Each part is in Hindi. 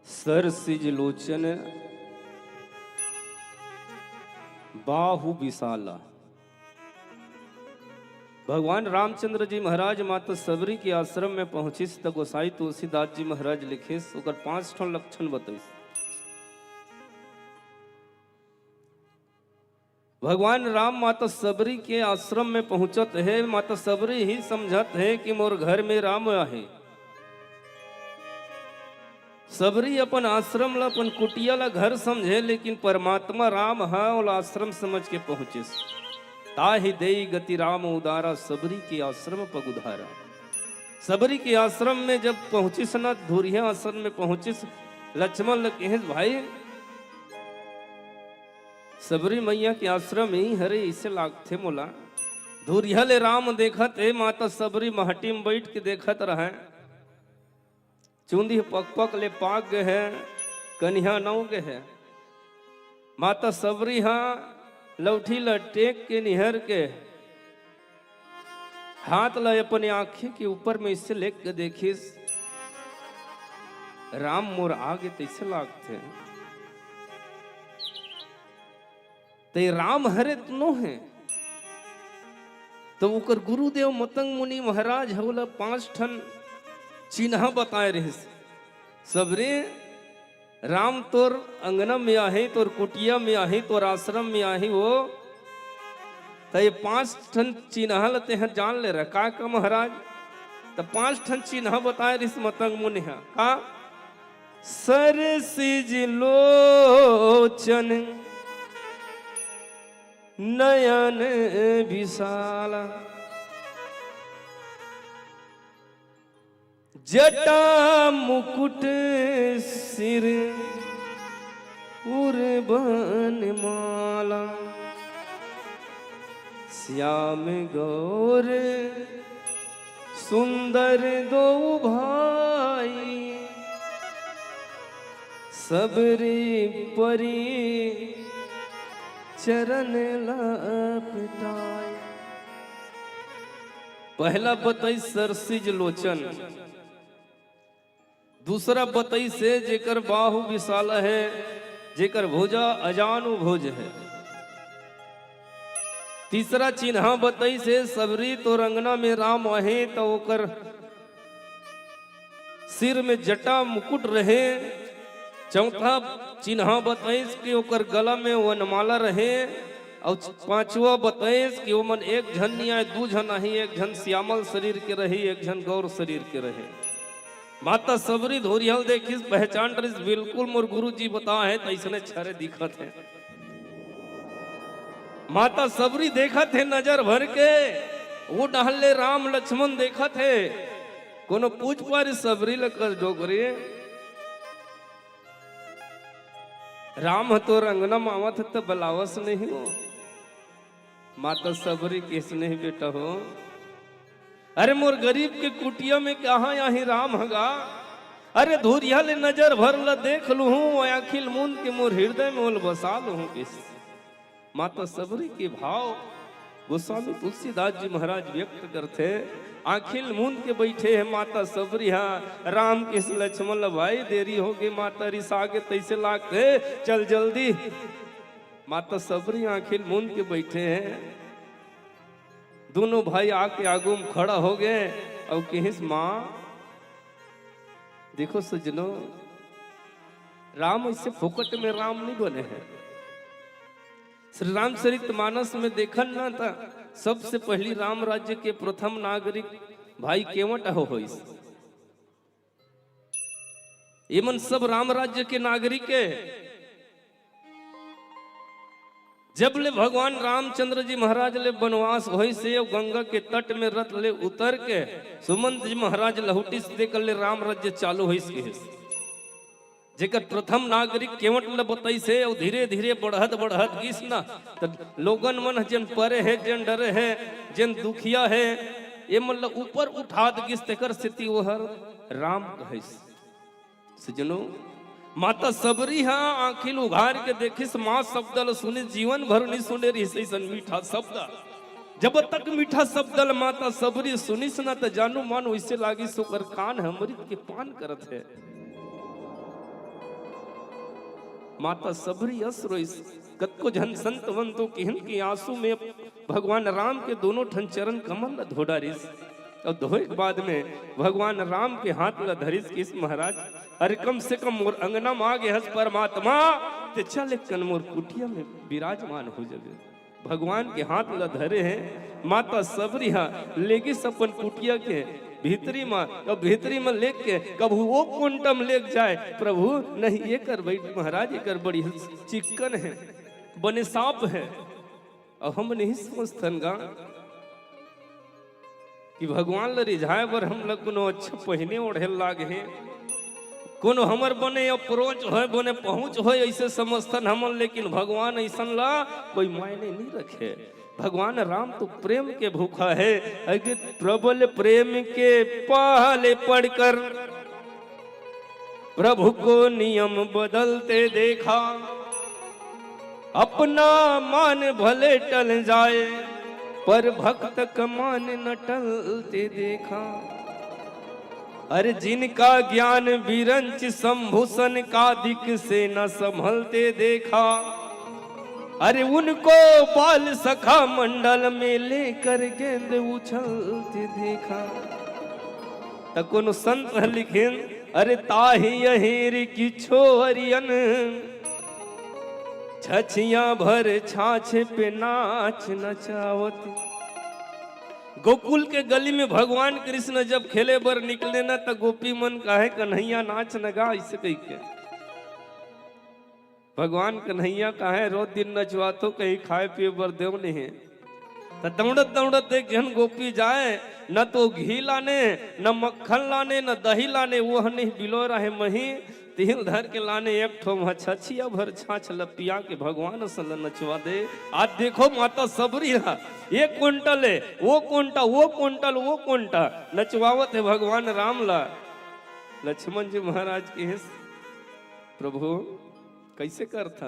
सरसिज लोचन बाहु विशाला। भगवान रामचंद्र जी महाराज माता सबरी के आश्रम में पहुंची तो गोसाई तुलसीदास जी महाराज लिखे ओकर 5 ठन लक्षण बताई। भगवान राम माता सबरी के आश्रम में पहुंचत है। माता सबरी ही समझत है कि मोर घर में राम आहे। सबरी अपन आश्रम ला अपन कुटिया ला घर समझे, लेकिन परमात्मा राम है और आश्रम समझ के पहुंचे। ताहि देई गति राम उदारा, सबरी के आश्रम पग उधारा। सबरी के आश्रम में जब पहुंचिस ना, धुरिया आश्रम में पहुंचिस, लक्ष्मण ल कहे भाई सबरी मैया के आश्रम ही हरे इसे लागथे मोला। धुरिया ले राम देखत है। माता सबरी महटी में बैठ के देखत रहे। चूंदी पक पक ले पाक गए है, कन्या नौ गए है। माता सबरी हाँ लौठी ल टेक के निहर के हाथ ला अपने आंखें के ऊपर में इससे लेक के देखिस, राम मोर आगे तैसे लागते ते राम हरे तनो है। तो उकर गुरुदेव मतंग मुनि महाराज हवला 5 ठन चिन्ह बताए रहे। सबरे राम तोर अंगना में आहे, तोर कुटिया में आहे, तोर आश्रम में आहे। वो तो ये 5 ठन चिन्ह लते हैं जान ले रखा का महाराज। तो 5 ठन चिन्ह बताए रिस मतंग मुनि का सरसिज लोचन नयन विशाला, जटा मुकुट सिर उर्बन माला, श्याम गौर सुंदर दो भाई, सबरी परी चरण लपटाए। पहला बताई सरसिज लोचन, दूसरा बताई से जेकर बाहु विशाल है, जेकर भुजा अजानु भुज है। तीसरा चिन्ह बताई से सबरी तो रंगना में राम आहे, तो ओकर सिर में जटा मुकुट रहे। चौथा चिन्ह बताइस कि ओकर गला में वनमाला रहे। और 5वां बताइस कि ओमन एक झन नहीं आए, 2 झन नहीं, एक झन श्यामल शरीर के रही, एक झन गौर शरीर के रहे। माता सबरी धोरियल देखिस पहचान रही, बिल्कुल मोर गुरु जी बता है तो इसने छरे दिखत है। माता सबरी देखत है नजर भर के, वो डहले राम लक्ष्मण देखत है। कोनो पूछ पार सबरी लकर डोगरे राम तो रंगना मावत तो बलावस नहीं हो। माता सबरी किसने ही बेटा हो। अरे मोर गरीब के कुटिया में कहा यही राम हगा। अरे धुरिया ले नजर भर ल देख लू हूँ, अखिल मूंद के मोर हृदय में ओल बसा लू हूँ। किस माता सबरी के भाव गोस्वामी तुलसीदास जी महाराज व्यक्त करते। आखिल मूंद के बैठे है माता सबरी। हाँ राम किस लक्ष्मण भाई देरी हो गई, माता रिसा के तैसे लागते चल जल्दी। माता सबरी आखिल मूंद के बैठे हैं। दोनों भाई आके आगू में खड़ा हो गए और कहिस माँ देखो सजनो, राम इससे फोकट में राम नहीं बने हैं। श्री रामचरित मानस में देखन ना था, सबसे पहली राम राज्य के प्रथम नागरिक भाई केवट हो। एमन सब राम राज्य के नागरिक है। जब ले भगवान रामचंद्र जी महाराज ले वनवास हो से गंगा के तट में रथ ले उतर के सुमंत जी महाराज लहुटी से देकर ले राम राज्य चालू हो। जेकर प्रथम नागरिक केवट ल बताई से और धीरे धीरे बढ़त बढ़त गिस ना, तो लोगन मन जन परे है, जन डरे है, जन दुखिया है, ये मतलब ऊपर उठा गिस तेकर स्थिति वो हर राम कहे। सजनो माता सबरी हाँ आखिल उघार के देखिस, माँ शब्द सुने जीवन भर नहीं सुने रही सन मीठा शब्द। जब तक मीठा शब्द माता सबरी सुनिस ना, तो जानू मानो इससे लागी सोकर कान अमृत के पान करत है। माता सबरी असरो कतको जन संत वंतो किहन के आंसू में भगवान राम के दोनों ठन चरण कमल धोडारिस और धोए के बाद में भगवान राम के हाथ ला धरिस किस महाराज अरे कम से कम मोर अंगना मांगे हस परमात्मा ते चल कन मोर कुटिया में विराजमान हो जावे। भगवान के हाथ ला धरे हैं माता सबरी लेके सपन कुटिया के भीतरी में लेक के कबू वो कुंटम लेक जाए प्रभु नहीं ये कर बैठ महाराज ये कर बड़ी चिकन है बने सांप है और हम नहीं समझतन गा कि भगवान ल रिझाए बर हम लोग कोनो अच्छा पहने ओढ़े लागे है कोनो हमर बने अप्रोच हो बने पहुंच हो ऐसे समझतन हम लेकिन भगवान ऐसा ला कोई मायने नहीं रखे। भगवान राम तो प्रेम के भूखा है अगर प्रबल प्रेम के पहले पढ़कर प्रभु को नियम बदलते देखा अपना मान भले टल जाए पर भक्त का मान न टलते देखा। अरे जिनका ज्ञान विरंच संभूषण का दिक से न संभलते देखा अरे उनको बाल सखा मंडल में लेकर गेंद उछलते देखा। त कोनो संत लिखेन अरे ताही यहीर की छोरियन छछिया भर छाछ पे नाच नचावत। गोकुल के गली में भगवान कृष्ण जब खेले बर निकले ना तो गोपी मन काहे कन्हैया नाच नगा ऐसे कही के भगवान कन्हैया काहे रोज दिन नचवा तो कहीं खाए पिए बर देव नहीं है। तो दौड़त दौड़त एक जन गोपी जाए न तो घी लाने न मक्खन लाने न दही लाने वो नहीं बिलो रहे मही तिल धर के लाने एक ठो छछिया भर छाछ लपिया के भगवान सल नचवा दे। आज देखो माता सबरी एक कुंटल है वो कुंटल वो कुंटल वो कुंटल नचवावत है भगवान राम ला। लक्ष्मण जी महाराज के प्रभु कैसे करता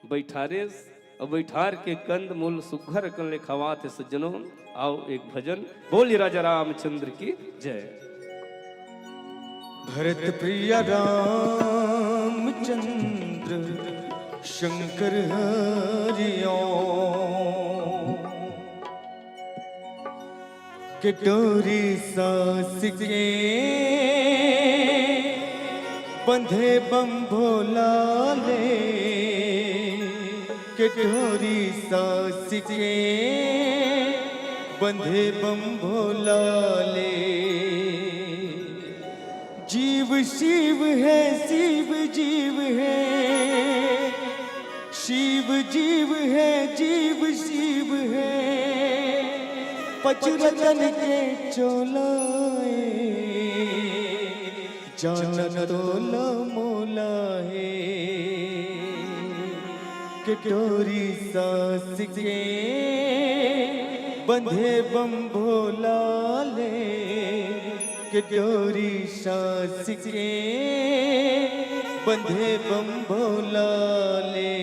बैठारे और बैठार के कंद मूल सुघर कन लिखवा थे सज्जनों। आओ एक भजन बोली राजा रामचंद्र की जय। भरत प्रिय रामचंद्र शंकर हरिओ कटोरी सास के बंधे बम भोला ले कटोरी सास के बंधे बम भोला ले। जीव शिव है शिव जीव है शिव जीव है जीव शिव है पचरतन के चोलाए जान तोला मोला है कटोरी सास के बंधे बम भोला ले कटोरी सास के बंधे बम भोला ले।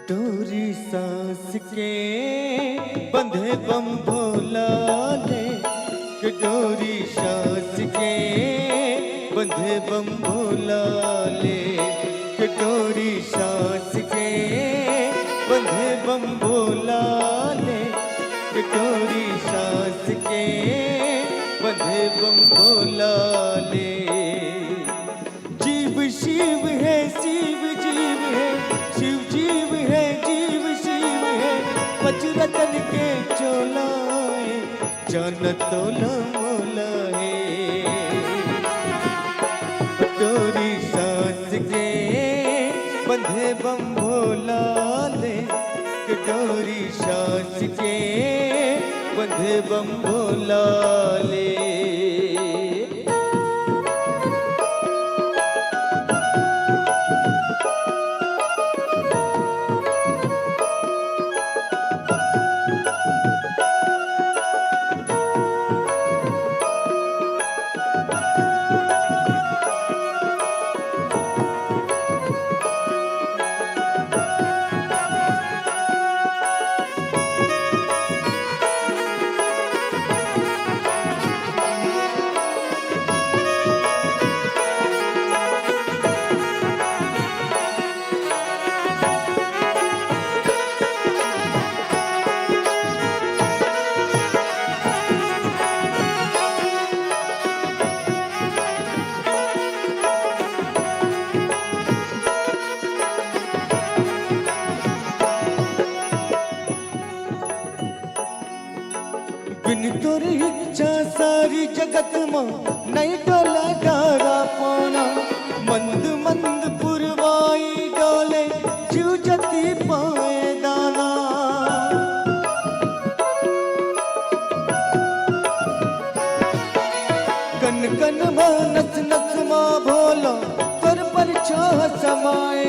डोरी सास के बंधे बम भोला ले डोरी सास के बंधे बम भोला ले डोरी सास के बंधे बम भोला ले डोरी सास के बंधे बम भोला ले। जीव शिव है शिव जीव है शिव जीव है जीव शिव है पचरतन के चोलाए जान तोला मोला है डोरी सास के बंधे बम भोला ले डोरी सास के बंधे बम भोला ले। जगत में नहीं डोले डारा पाना मंद मंद पुरवाई डोले जीव जती पाए दाना कन कन में नस नस माँ भोला तोर पर छाह समाए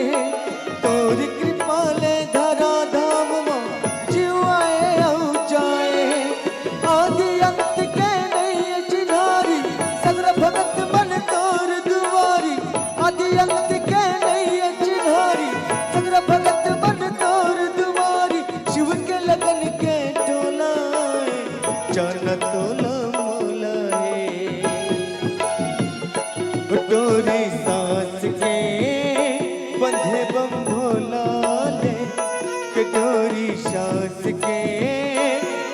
तोरी कृपा ले धरा धाम माँ जीव आए औ जाए आदि अंत के नहीं चिन्हारी सगर भगत मन तोर दुआरी आदि अंत के नहीं चिन्हारी सगर भगत मन तोर दुआरी शिव के लगन के टोलाए जान तोला डोरी सांस के बंधे बम भोला ले के डोरी सांस के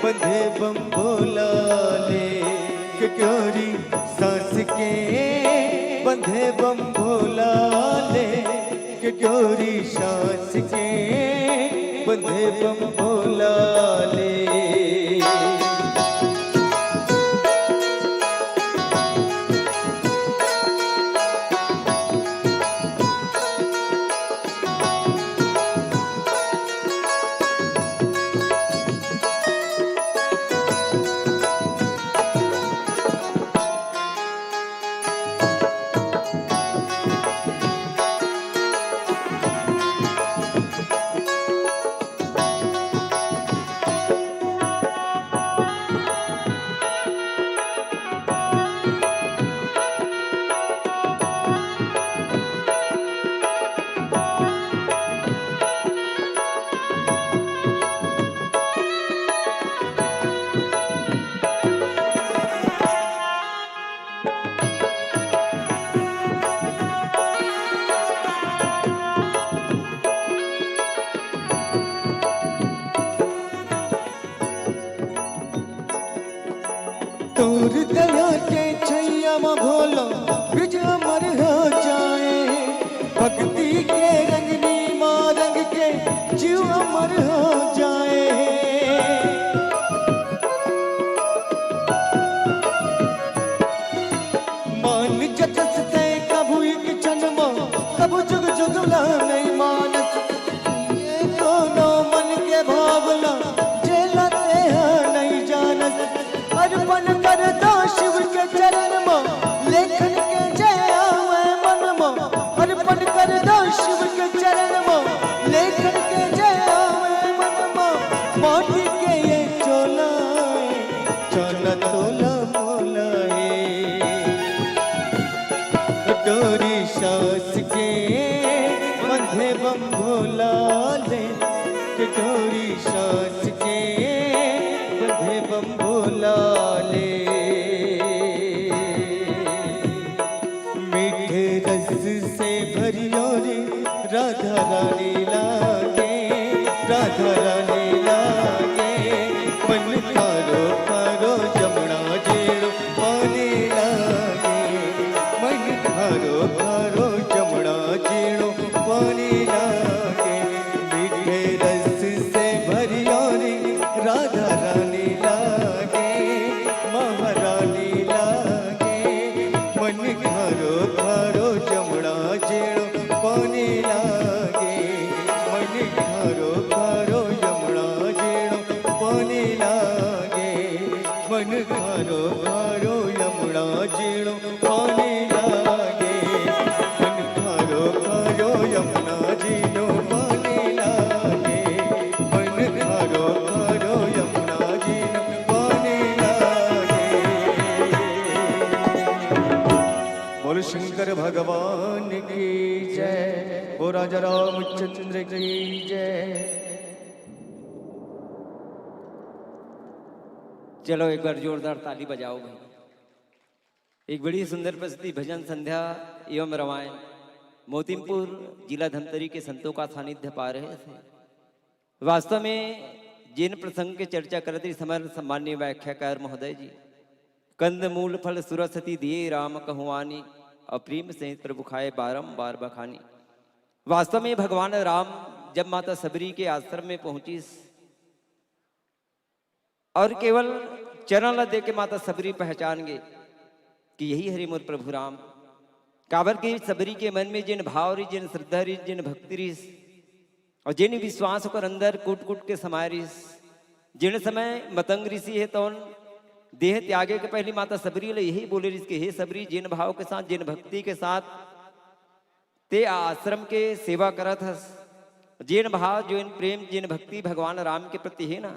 बंधे बम भोला ले के डोरी सांस के बंधे बम भोला ले के डोरी सांस के बंधे बम भोला ले तोर दया के छैया में भोला ब्रिज अमर हो जाए भक्ति के रंगनी माँ रंग के जीव अमर हो जाए मान जगस ते कभू एक जन्म कभू जुग जुगला नहीं मानस ये दोनों मन के भावना जेलते हैं नहीं जानस अर्पण कर दो शिव के चरण में लेखन के जय आवे मन में अर्पण कर दो शिव के चरण में लेखन के जय आवे मन में माटी के ये चोला चोला तोला मोला डोरी सांस के बंधे बम भोला ले के डोरी सांस के बंधे बम भोला ले मीठे रस से भरियो रे राधा रानी लागे राधा रानी लागे मन खारो खारो जमुना जेड़ो पानी लागे मन खारो खारो जमुना जेड़ो पानी लागे मीठे रस से भरियो रे राधा रानी लागे महारानी लागे मन खारो खारो जमुना जेड़ो पानी लागे मन खारो खारो जमुना जेड़ो पानी लागे मन खारो खारो यमुना जेड़ो पानी लागे मन खारो खारो यमुना जेड़ो पानी लागे मन खारो खारो यमुना जेड़ो पानी लागे बोल शंकर भगवान की जय हो राजा रामचंद्र की जय। चलो एक बार जोरदार ताली बजाओ भाई। एक बड़ी सुंदर प्रस्तुति भजन संध्या एवं रामायण मोतीमपुर जिला धमतरी के संतों का सानिध्य पा रहे थे। वास्तव में जिन प्रसंग की चर्चा करते समय सम्मान्य व्याख्याकार महोदय जी कंद मूल फल सुरसती दिए राम कहुआनी अप्रीम से प्रभु खाए बारंबार बखानी। वास्तव में भगवान राम जब माता सबरी के आश्रम में पहुंची और केवल चरण ला दे के माता सबरी पहचान गए कि यही हरि मोर प्रभु राम। काबर के सबरी के मन में जिन भाव रही, जिन श्रद्धा रही, जिन भक्ति रही और जिन विश्वास होकर अंदर कूट कूट के समाये रही। जिन समय मतंग ऋषि है तो देह त्यागे के पहली माता सबरी ले यही बोले रही कि हे सबरी, जिन भाव के साथ, जिन भक्ति के साथ ते आश्रम के सेवा करत हस, जिन भाव, जिन प्रेम, जिन भक्ति भगवान राम के प्रति है ना,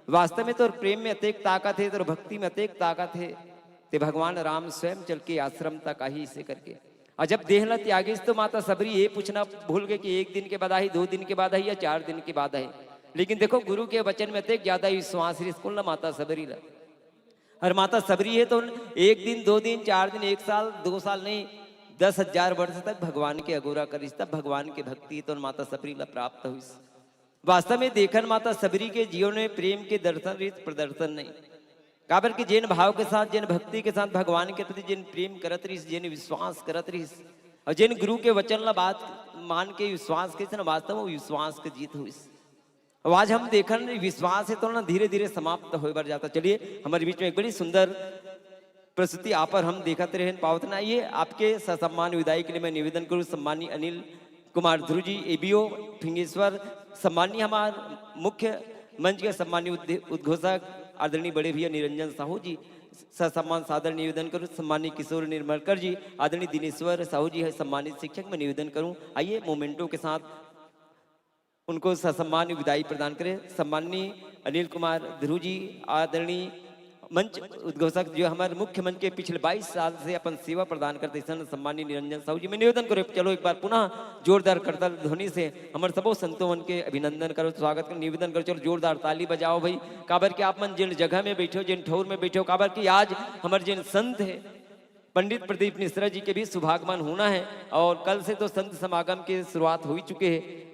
वास्तव में तो प्रेम में अतेक ताकत है, तो भक्ति में अतेक ताकत है। ते भगवान राम स्वयं चल के आश्रम तक आई इसे करके। और जब देह न त्यागी तो माता सबरी ये पूछना भूल गए कि 1 दिन के बाद आई, 2 दिन के बाद आई या 4 दिन के बाद आई। लेकिन देखो गुरु के वचन में अतेक ज्यादा विश्वास स्कूल माता सबरी ला। और माता सबरी है तो 1 दिन, 2 दिन, 4 दिन, 1 साल, 2 साल नहीं, 10,000 वर्ष तक भगवान के अगोरा करिस, तब भगवान के भक्ति तो माता सबरी ला प्राप्त हुई। वास्तव में देखन माता सबरी के जीवन में प्रेम के दर्शन रीत प्रदर्शन नहीं। काबर के जिन भाव के साथ, जिन भक्ति के साथ भगवान के प्रति जिन प्रेम करत रही, जिन विश्वास करत रही और जिन गुरु के वचन ला बात मान के विश्वास के वास्तव में विश्वास के जीत हुई। अब आज हम देखन विश्वास है तो ना धीरे धीरे समाप्त हो बर जाता। चलिए हमारे बीच में एक बड़ी सुंदर प्रस्तुति आप पर हम देखते रहे पावत ना। ये आपके ससम्मान विदाई के लिए मैं निवेदन करूँ सम्मानी अनिल कुमार ध्रुव जी एबीओ फिंगेश्वर, सम्मानी हमारे मुख्य मंच के सम्मानी उद्घोषक आदरणीय बड़े भैया निरंजन साहू जी, ससम्मान सादर निवेदन करूं सम्मानित किशोर निर्मलकर जी, आदरणीय दिनेश्वर साहू जी है सम्मानित शिक्षक में निवेदन करूं आइए मोमेंटो के साथ उनको ससम्मान विदाई प्रदान करें। सम्माननीय अनिल कुमार ध्रुव जी, आदरणीय मंच उद्घोषक जो हमारे मुख्य मंच के पिछले 22 साल से अपन सेवा प्रदान करते हैं सम्माननीय निरंजन साहू जी, मैं निवेदन करो चलो एक बार पुनः जोरदार करतल ध्वनि से हमारे सबो संतों मन के अभिनंदन करो, स्वागत करो, निवेदन करो, चलो जोरदार ताली बजाओ भाई। काबर के आप मन जिन जगह में बैठे हो, जिन ठौर में बैठे हो, काबर की आज हमारे जिन संत है पंडित प्रदीप मिश्रा जी के भी शुभागमन होना है और कल से तो संत समागम की शुरुआत हो चुके हैं।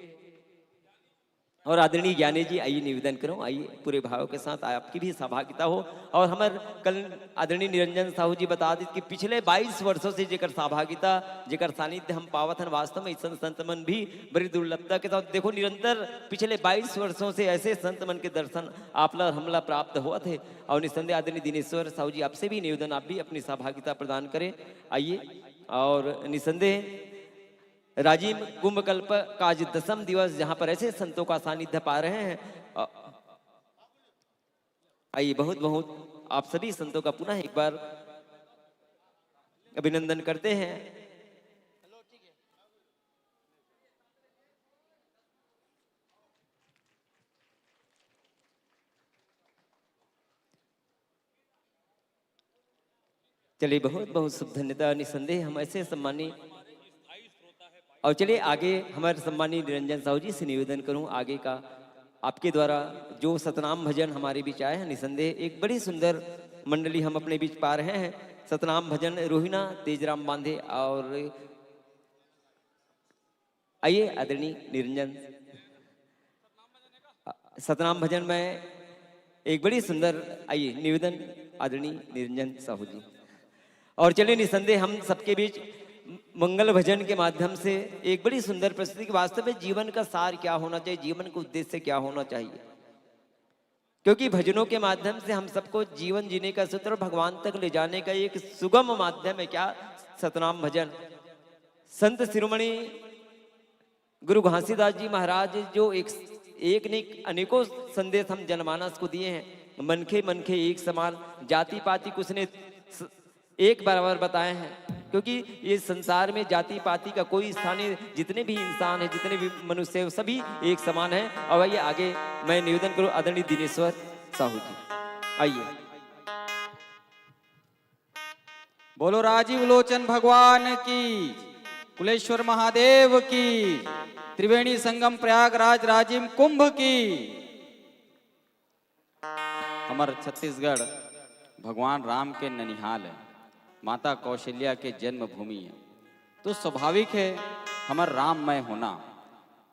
और आदरणीय ज्ञानी जी आइए निवेदन करो, आइए पूरे भाव के साथ आपकी भी सहभागिता हो। और हमारे कल आदरणीय निरंजन साहू जी बता दी कि पिछले 22 वर्षों से जेकर सहभागिता, जेकर सानिध्य हम पावत हैं, वास्तव में संत मन भी बड़ी दुर्लभता के साथ देखो निरंतर पिछले 22 वर्षों से ऐसे संत मन के दर्शन आपला हमला प्राप्त हुआ थे। और निस्संदेह आदरणीय दिनेश्वर साहू जी आपसे भी निवेदन, आप भी अपनी सहभागिता प्रदान करें आइए। और निस्संदेह राजीव कुंभ कल्प का आज 10वां दिवस जहां पर ऐसे संतों का सानिध्य पा रहे हैं, आइए बहुत बहुत आप सभी संतों का पुनः एक बार अभिनंदन करते हैं। चलिए बहुत बहुत शुभ धन्यता। निसंदेह हम ऐसे सम्मानी और चलिए आगे हमारे सम्मानीय निरंजन साहू जी से निवेदन करूं आगे का आपके द्वारा जो सतनाम भजन हमारे बीच आए हैं। निसंदेह एक बड़ी सुंदर मंडली हम अपने बीच पा रहे हैं। सतनाम भजन रोहिणा तेजराम बांधे और आइए आदरणीय निरंजन सतनाम भजन में एक बड़ी सुंदर आइए निवेदन आदरणीय निरंजन साहू जी। और चलिए निसंदेह हम सबके बीच मंगल भजन के माध्यम से एक बड़ी सुंदर प्रस्तुति कि वास्तव में जीवन का सार क्या होना चाहिए, जीवन का उद्देश्य क्या होना चाहिए। क्योंकि भजनों के माध्यम से हम सबको जीवन जीने का सूत्र भगवान तक ले जाने का एक सुगम माध्यम है। क्या सतनाम भजन संत शिरोमणि गुरु घासीदास जी महाराज जो एक ने अनेकों संदेश हम जनमानस को दिए हैं। मनखे मनखे एक समान, जाति पाति कुछ ने एक बराबर बताए हैं। क्योंकि ये संसार में जाति पाति का कोई स्थान नहीं, जितने भी इंसान है, जितने भी मनुष्य है, सभी एक समान है। और आइए आगे मैं निवेदन करूं आदरणीय दिनेश्वर साहू जी आइए। बोलो राजीव लोचन भगवान की, कुलेश्वर महादेव की, त्रिवेणी संगम प्रयागराज राजीव कुंभ की। हमारे छत्तीसगढ़ भगवान राम के ननिहाल है, माता कौशल्या के जन्म भूमि है, तो स्वाभाविक है हमार राममय होना।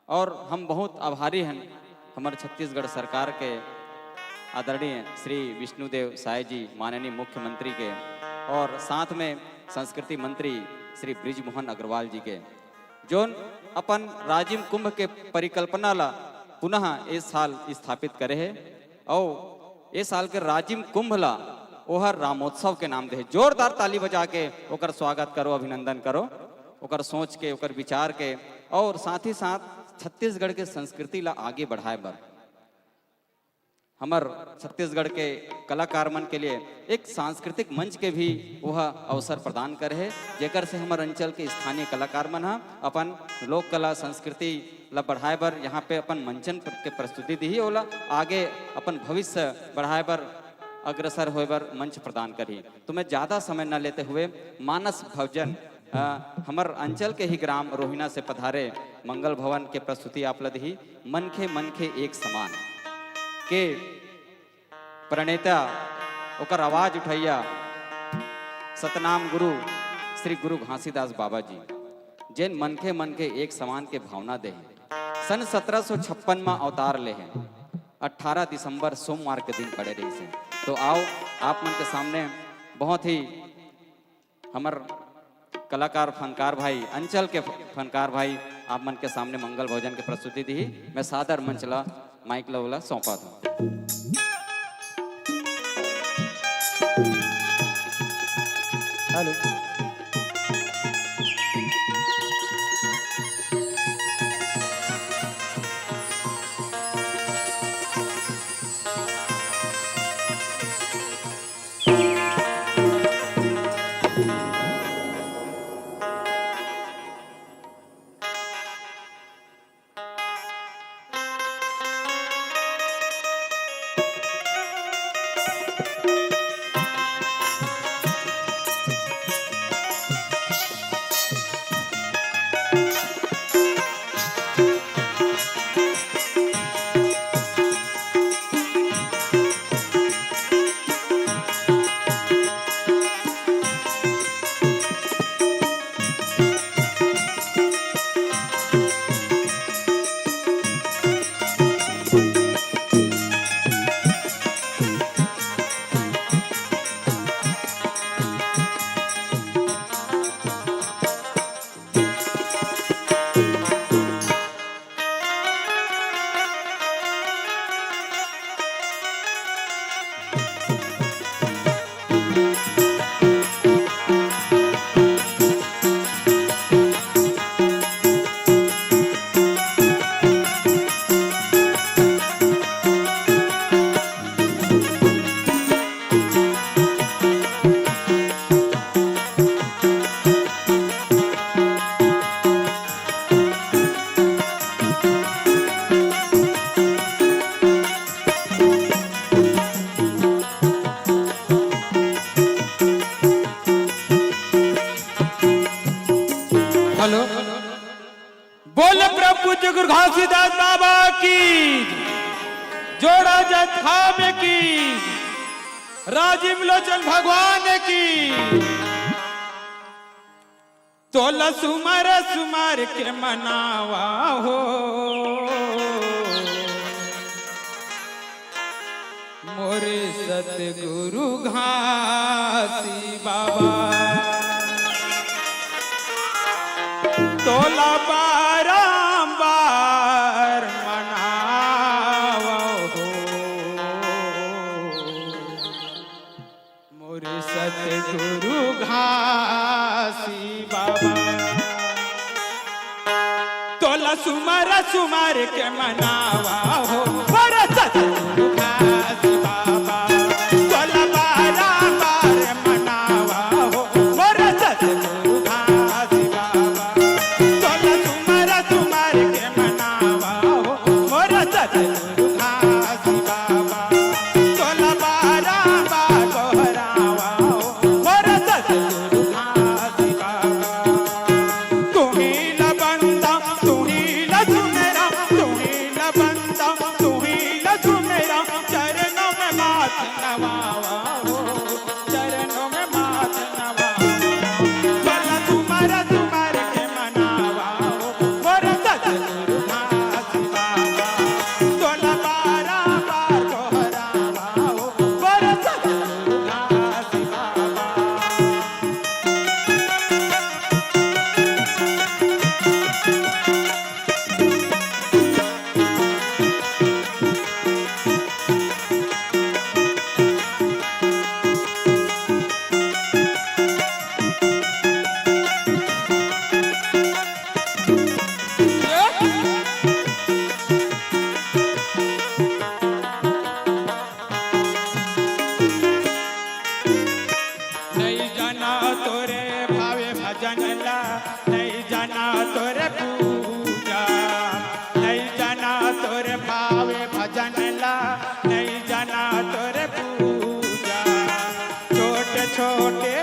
और हम बहुत आभारी हैं हमारे छत्तीसगढ़ सरकार के आदरणीय श्री विष्णुदेव साय जी माननीय मुख्यमंत्री के, और साथ में संस्कृति मंत्री श्री ब्रिजमोहन अग्रवाल जी के, जो अपन राजीव कुंभ के परिकल्पना ला पुनः इस साल स्थापित करे है। और ये साल के राजिम कुंभ ला ओहर रामोत्सव के नाम दे। जोरदार ताली बजा के ओकर स्वागत करो, अभिनंदन करो, ओकर सोच के, ओकर विचार के, और साथ ही साथ छत्तीसगढ़ के संस्कृति ला आगे बढ़ाए बर हमर छत्तीसगढ़ के कलाकार मन के लिए एक सांस्कृतिक मंच के भी वह अवसर प्रदान करे है, जेकर से हमर अंचल के स्थानीय कलाकार मन हा अपन लोक कला संस्कृति ला बढ़ाए बर यहाँ पे अपन मंचन के प्रस्तुति दी, ओला आगे अपन भविष्य बढ़ाए बर अग्रसर होए बर मंच प्रदान करी। तो मैं ज़्यादा समय न लेते हुए मानस भजन हमर अंचल के ही ग्राम रोहिणा से पधारे मंगल भवन के प्रस्तुति आप लदही मनखे मनखे एक समान के प्रणेता ओकर आवाज उठैया सतनाम गुरु श्री गुरु घासीदास बाबा जी, जिन मनखे मनखे एक समान के भावना दे सन 1756 में अवतार ले हैं। 18 दिसंबर सोमवार के दिन पड़े रही से। तो आओ आप मन के सामने बहुत ही हमर कलाकार फनकार भाई, अंचल के फनकार भाई आप मन के सामने मंगल भोजन के प्रस्तुति दी। मैं सादर मंचला माइक लवला सौंपा था। हेलो हेलो, बोल प्रभु गुरु घासीदास बाबा की, जोड़ा जथा में की, राजीव लोचन भगवान की। तोला सुमर सुमर के मनावा हो, मोरे सतगुरु घासी बाबा। तोला बारंबार मनावा हो, मोरे सतगुरु घासी बाबा। तोला सुमर सुमर के मनावा हो, मोरे सतगुरु घासी बाबा। तोला बारंबार मनावा हो, मोरे सतगुरु घासी बाबा। तोला सुमर सुमर के मनावा हो, मोरे सतगुरु घासी बाबा। तोला बारंबार दोहरावा हो, मोरे सतगुरु घासी बाबा। तुम्ही ला बंदा, तुम्ही ला सुमेरा, तुम्ही ला बंदा, तुम्ही ला सुमेरा। भजन ला नहीं जाना तोरे पूजा, नहीं जाना तोरे भावे भजन ला नहीं जाना तोरे पूजा। छोटे छोटे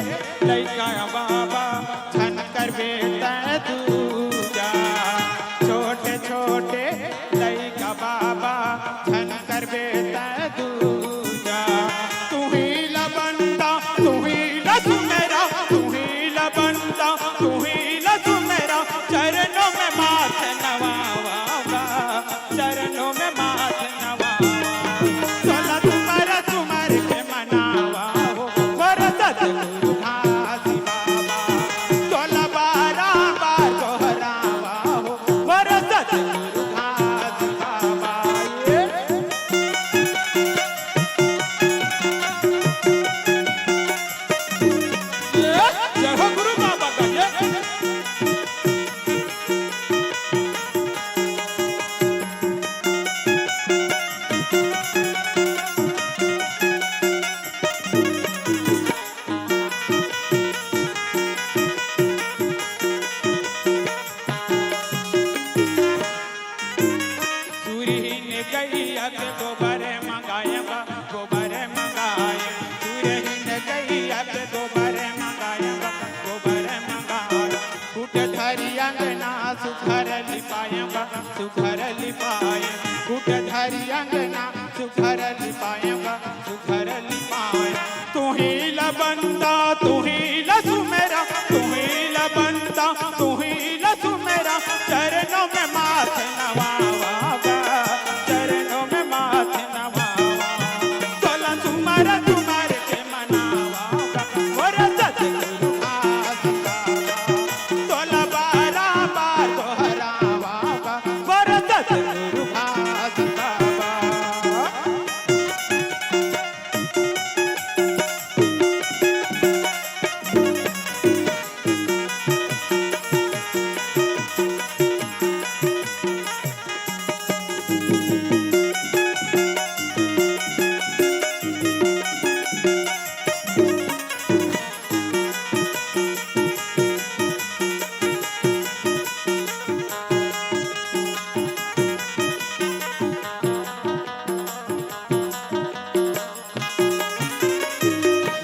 लइका बाबा छन कर बेटा दूजा, छोटे छोटे लइका बाबा छन कर बेटा दूजा। तू ही लबंदा तू ही लसु मेरा, तू ही लबंदा तू ही लसु मेरा, चरणों में माथ नवावा, चरणों में माथ नवावा। सोला तुम्हारा तुम्हार के मनावा हो वरसत गुरु घासी बाबा, सोला बारा बार दोहरावा हो वरसत गुरु घासी बाबा। जय हो गुरु बाबा का जय। सूरहीन गैया के गोबर मंगाएगा, गोबर मंगाए। सूरहीन गैया के गोबर मंगाएगा, गोबर मंगाए। कूट धरी अंगना सुखर लिपाएगा, सुखर लिपाए। कूट धरी अंगना सुखर लिपाएगा, सुखर लिपाए। तू ही लबंदा तू ही लसु मेरा, तू ही लबंदा तू ही लसु मेरा, चरणों में माथ नवावा, चरणों में माथ नवावा। सोला तुम्हारा तुम्हार के मनावा वरसत गुरु घासी बाबा, सोला बारा बार दोहरावा वरसत गुरु घासी बाबा।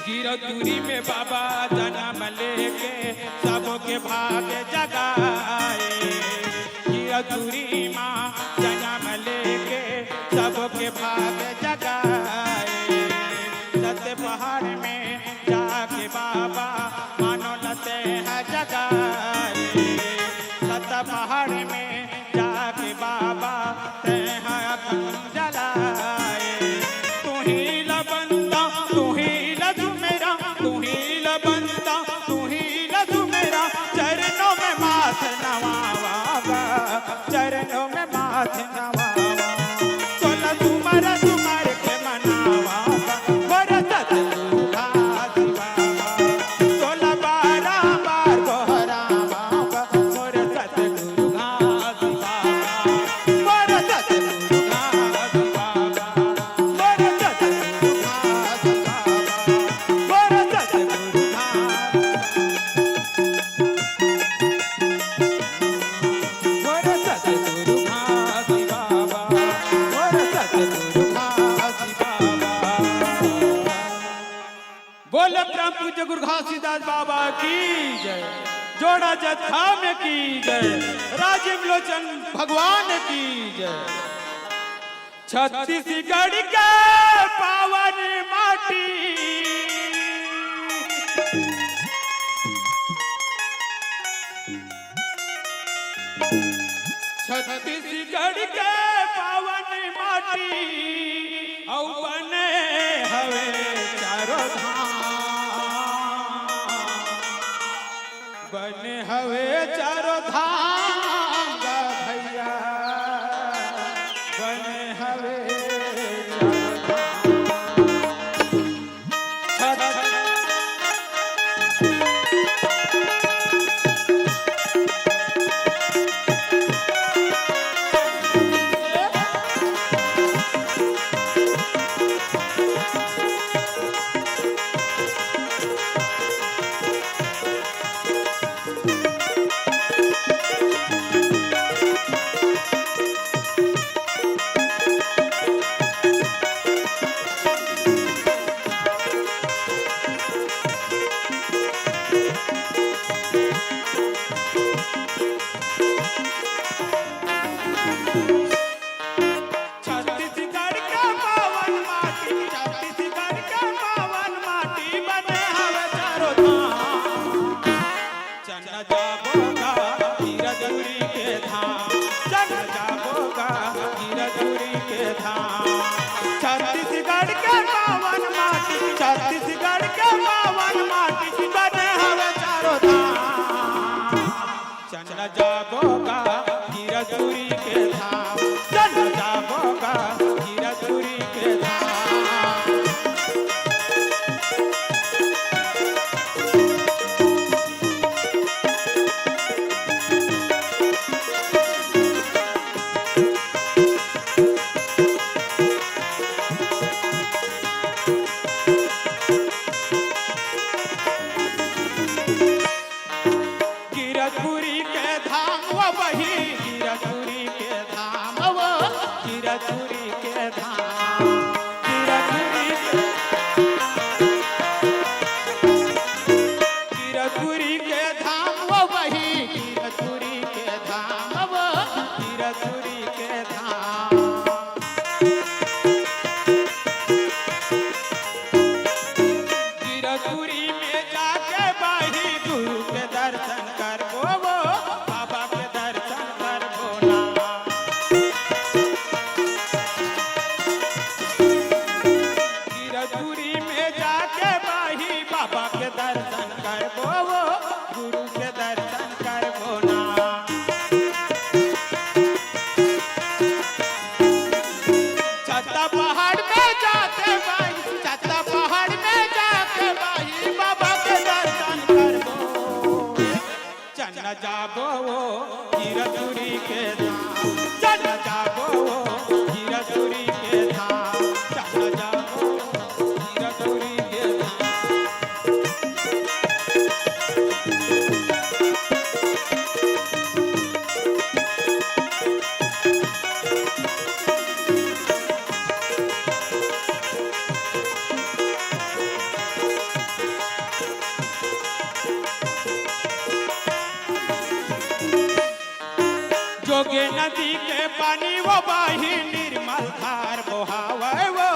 गिरदुरी में बाबा जन्म लेके सबके भाग जगाए, गिरदुरी माँ जन्म लेके सबके भाग जगाए। सत्य पहाड़ में जाके बाबा मानो लते हैं जगाए, सत्य पहाड़ में जाके बाबा ते हैं अखंड जलाए। तू ही लबंदा तू ही लसु मेरा, तू ही लबंदा तू ही लसु मेरा, चरणों में माथ नवावा, चरणों में माथ नवावा। सोला तुम्हारा तुम्हार के मनावा वरसत गुरु घासी बाबा, सोला बारा बार दोहरावा वरसत गुरु घासी बाबा, वरसत गुरु घासी बाबा, वरसत गुरु घासी बाबा, वरसत गुरु घासी, वरसत गुरु घासी बाबा, वरसत गुरु घासी बाबा। बोले परम पूज्य गुरु घासीदास बाबा की जय, जोड़ा जत्था में की जय, राजीव लोचन भगवान की जय। छत्तीसगढ़ के पावन माटी, छत्तीसगढ़ के पावन माटी औ बने हवे चारों धाम, बने हवे चारों धाम गा भैया, बने हवे चारों धाम। दर्शन करबो वो गुरु के दर्शन करबो ना। छत्ता पहाड़ में जाके भाई, छत्ता पहाड़ में जाके भाई बाबा के दर्शन करबो। चन्ना जाबो वो हीरापुरी के धाम, चन्ना जाबो वो हीरापुरी के धाम, चन्ना जाबो हीरापुरी के धाम। जोगे नदी के पानी वो बाही निर्मल धार बहावे, वो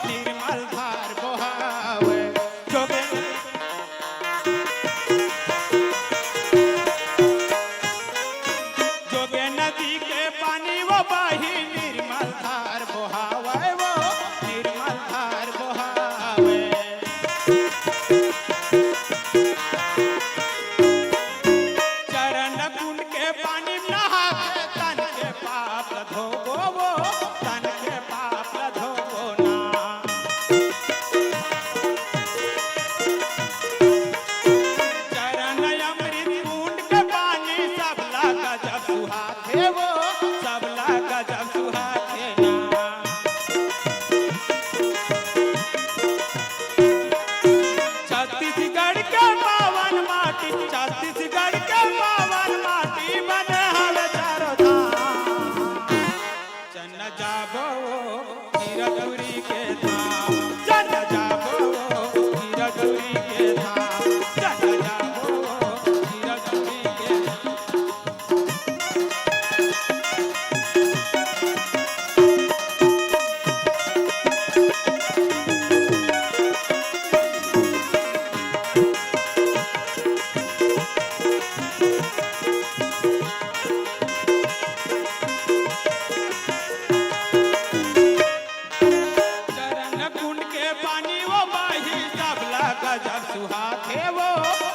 निर्मल धार बहावे। जोगे जोगे नदी के पानी वो बाही निर्मल धार बहावे, वो निर्मल धार बहावे। चरण कुंड के पानी नहा के तन के पाप धोबो वो, तन के पाप धोबो ना। चरण अमृत कुंड के पानी सबला गजब सुहाते वो, सबला गजब सुहाते ना। छत्तीसगढ़ के पावन माटी, छत्तीसगढ़ के पावन माटी बने हवे चारों धाम। चन्ना जाबो हीरापुरी के धाम, चन्ना जाबो हीरापुरी के धाम, चन्ना जाबो हीरापुरी के धाम। चरण कुंड के पानी वो बाही सबला गजब सुहाते वो,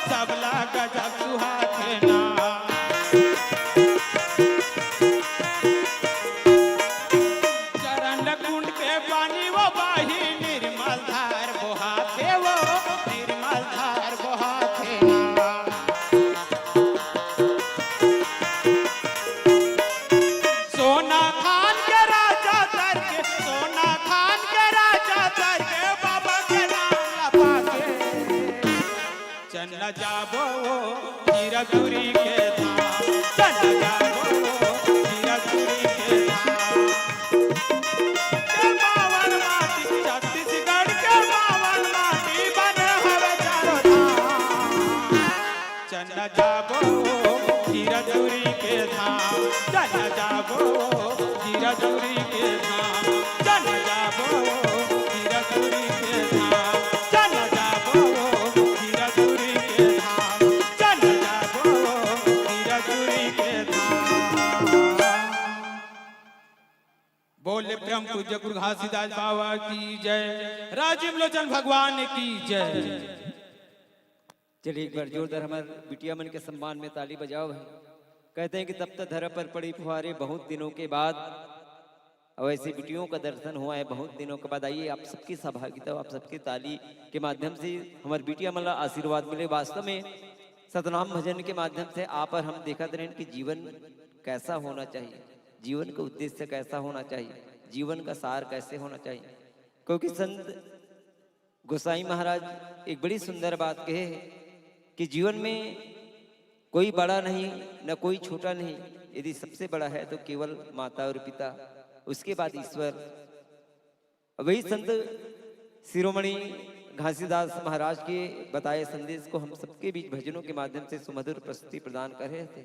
सबला गजब सुहाते ना। चरण कुंड के पानी वो बाही निर्मल धार बहाते वो, निर्मल धार बहाते ना। सोना खान के राजा तर के, सोना खान के राजा तर के बाबा के नाम लपा के। चन्ना जाबो हीरापुरी के धाम, चन्ना जाबो हीरापुरी के धाम। के पावन माटी, छत्तीसगढ़ के पावन माटी बने हवे चारों धाम। चन्ना जाबो हीरापुरी के धाम, चन्ना जाबो हीरापुरी के धाम, चन्ना जाबो हीरापुरी के धाम, चन्ना जाबो हीरापुरी के धाम, चन्ना जाबो हीरापुरी के धाम। बोले ब्रह्म पूज्य गुरु घासीदास बाबा की जय, राजीव लोचन भगवान की जय। चलिए एक बार जोरदार हमारे बिटिया मन के सम्मान में ताली बजाओ भाई। कहते हैं कि तब तक धरा पर पड़ी फुहारे बहुत दिनों के बाद, और ऐसी बिटियों का दर्शन हुआ है बहुत दिनों के बाद। आइए आप सबकी सहभागिता, आप सबकी ताली के माध्यम से हमारी बिटिया मन आशीर्वाद मिले। वास्तव में सतनाम भजन के माध्यम से आप और हम देखते रहे कि जीवन कैसा होना चाहिए, जीवन का उद्देश्य कैसा होना चाहिए, जीवन का सार कैसे होना चाहिए। क्योंकि संत गोसाई महाराज एक बड़ी सुंदर बात कहे कि जीवन में कोई बड़ा नहीं न कोई छोटा नहीं, यदि सबसे बड़ा है तो केवल माता और पिता, उसके बाद ईश्वर। वही संत शिरोमणि घासीदास महाराज के बताए संदेश को हम सबके बीच भजनों के माध्यम से सुमधुर प्रस्तुति प्रदान कर रहे थे।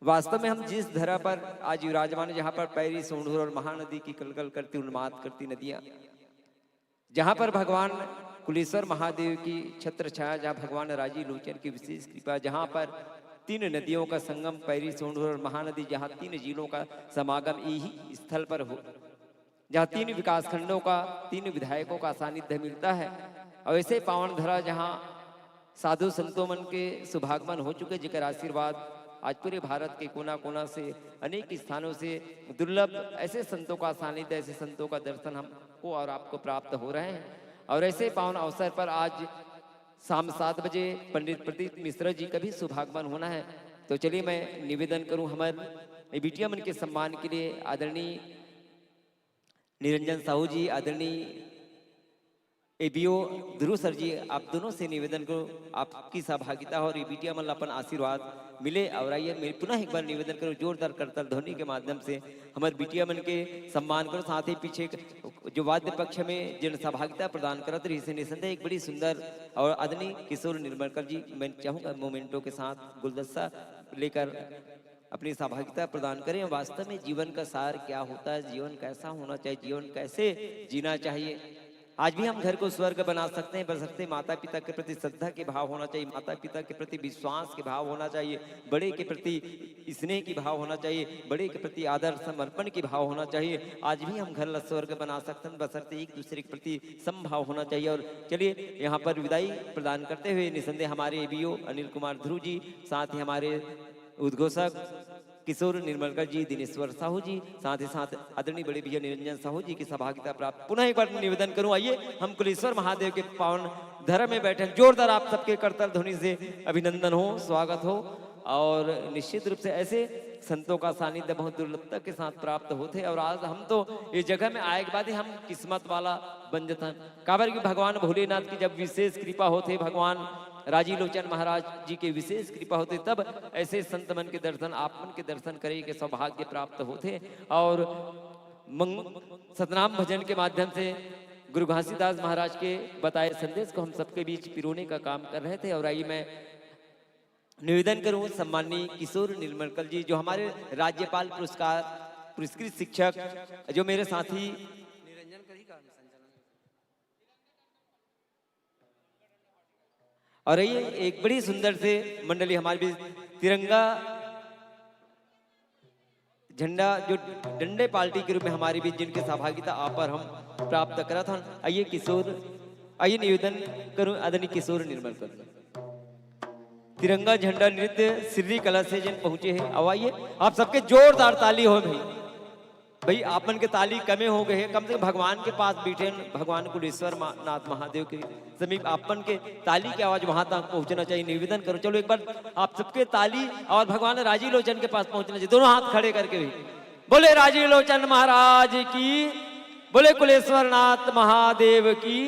वास्तव में हम जिस धरा पर आज विराजमान, जहाँ पर पैरी सोंढूर और महानदी की कलकल करती उन्माद करती नदियाँ, जहाँ पर भगवान कुलेश्वर महादेव की छत्र छाया, जहाँ भगवान राजी लोचन की विशेष कृपा, जहाँ पर तीन नदियों का संगम पैरी सोंढूर और महानदी, जहाँ तीन जिलों का समागम यही स्थल पर हो, जहाँ तीन विकास खंडों का, तीन विधायकों का सानिध्य मिलता है। और ऐसे पावन धरा जहाँ साधु संतों मन के सुभागमन हो चुके, जिकर आशीर्वाद आज पूरे भारत के कोना कोना से अनेक स्थानों से दुर्लभ ऐसे संतों का सानिध्य, ऐसे संतों का दर्शन हमको और आपको प्राप्त हो रहे हैं। और ऐसे पावन अवसर पर आज शाम 7 बजे पंडित प्रदीप मिश्रा जी का भी सुभागमन होना है। तो चलिए मैं निवेदन करूं हमारे बिटिया मन के सम्मान के लिए आदरणीय निरंजन साहू जी, आदरणीय एबीओ ध्रुव सर जी, आप दोनों से निवेदन करो आपकी सहभागिता और ये बिटिया मन अपन आशीर्वाद मिले। और आइए मैं पुनः एक बार निवेदन करूं जोरदार करताल ध्वनि के माध्यम से हमारे बिटिया मन के सम्मान करो। साथ ही पीछे जो वाद्य पक्ष में जिन सहभागिता प्रदान करत रही से निसंदेह एक बड़ी सुंदर और आदरणीय किशोर निर्मलकर जी, मैं चाहूँगा मोमेंटो के साथ गुलदस्ता लेकर अपनी सहभागिता प्रदान करें। वास्तव में जीवन का सार क्या होता है, जीवन कैसा होना चाहिए, जीवन कैसे जीना चाहिए। आज भी हम घर को स्वर्ग बना सकते हैं, बशर्ते माता पिता के प्रति श्रद्धा के भाव होना चाहिए, माता पिता के प्रति विश्वास के भाव होना चाहिए, बड़े के प्रति स्नेह की भाव होना चाहिए, बड़े के प्रति आदर समर्पण की भाव होना चाहिए। आज भी हम घर स्वर्ग बना सकते हैं, बशर्ते एक दूसरे के प्रति समभाव होना चाहिए। और चलिए यहाँ पर विदाई प्रदान करते हुए निसंदेह हमारे एबीओ अनिल कुमार ध्रुव जी, साथ ही हमारे उद्घोषक किशोर निर्मलकर जी, दिनेश्वर साहू जी, साथ ही साथ आदरणीय बड़े भैया निरंजन साहू जी की सहभागिता प्राप्त पुनः एक बार निवेदन करूं। आइए हम कुलेश्वर महादेव के पावन धर्म में बैठे, जोरदार आप सबके करताल ध्वनि से अभिनंदन हो, स्वागत हो। और निश्चित रूप से ऐसे संतों का सानिध्य बहुत दुर्लभता के साथ प्राप्त होते। और आज हम तो इस जगह में आए के बाद ही हम किस्मत वाला बन जाता। काबर की भगवान भोलेनाथ की जब विशेष कृपा होते, भगवान राजी लोचन महाराज जी के विशेष कृपा होते, तब ऐसे संत मन के दर्शन, आप मन के दर्शन करे के सौभाग्य प्राप्त होते। और सतनाम भजन के माध्यम से गुरु घासीदास महाराज के बताए संदेश को हम सबके बीच पिरोने का काम कर रहे थे। और आइए मैं निवेदन करूं सम्माननीय किशोर निर्मलकर जी, जो हमारे राज्यपाल पुरस्कार पुरस्कृत शिक्षक, जो मेरे साथी और ये एक बड़ी सुंदर से मंडली हमारे भी तिरंगा झंडा जो डंडे पार्टी के रूप में हमारे बीच जिनके सहभागिता आप पर हम प्राप्त करा था। आइए किशोर, आइए निवेदन करूं आदरणीय किशोर निर्मलकर, तिरंगा झंडा नृत्य श्री कला से जिन पहुंचे हैं। अब आइए आप सबके जोरदार ताली हो भाई आपन के ताली कमे हो गए हैं, कम से कम भगवान के पास बैठे, भगवान कुलेश्वर नाथ महादेव के समीप आपन के ताली की आवाज वहां तक पहुंचना चाहिए। निवेदन करो, चलो एक बार आप सबके ताली और भगवान राजी लोचन के पास पहुंचना चाहिए, दोनों हाथ खड़े करके भी बोले राजी लोचन महाराज की, बोले कुलेश्वर नाथ महादेव की।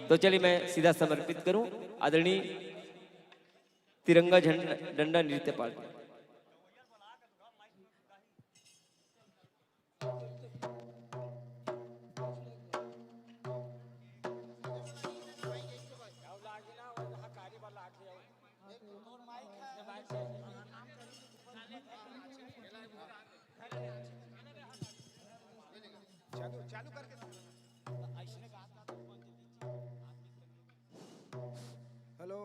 तो चलिए मैं सीधा समर्पित करूं आदरणीय तिरंगा झंडा डंडा नृत्य party. Hello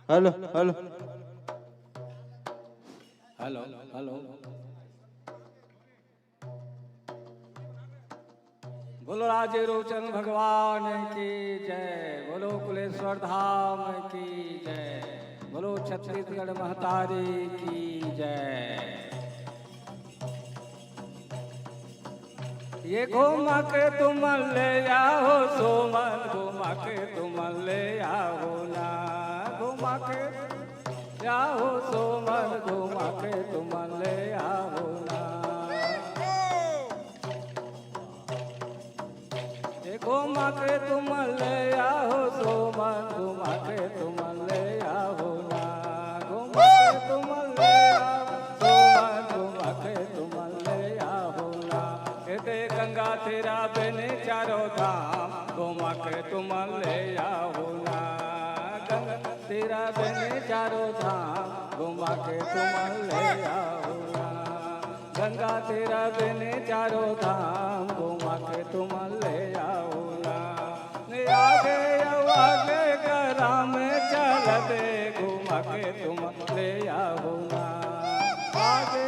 hello hello hello hello, बोलो राजे रोचन भगवान की जय, बोलो कुलेश्वर धाम की जय, बोलो छत्तीसगढ़ महतारी की जय। ये घुमा के तुम ले आओ सोमन, घुमा के तुम ले आओ ना, घुमा के आओ सोमन, घुमा के तुम ले आओ ना। ये घुमा के तुम ले आओ सोमन, घुमा के तुम ले आओ ना, घुमा के तुम ले आओ सोमन, घुमा के तुम ले आओ ना। कहते गंगा तेरा बने चारों धाम, घुमा के तुम ले आओ ना, गंगा तेरा बने चारों धाम, घुमा के तुम ले आओ ना, गंगा तेरा बने चारों धाम, घुमा के तुम ले आओ ना। आगे गरा में चल दे, घुमा के तुम ले आओ ना, आगे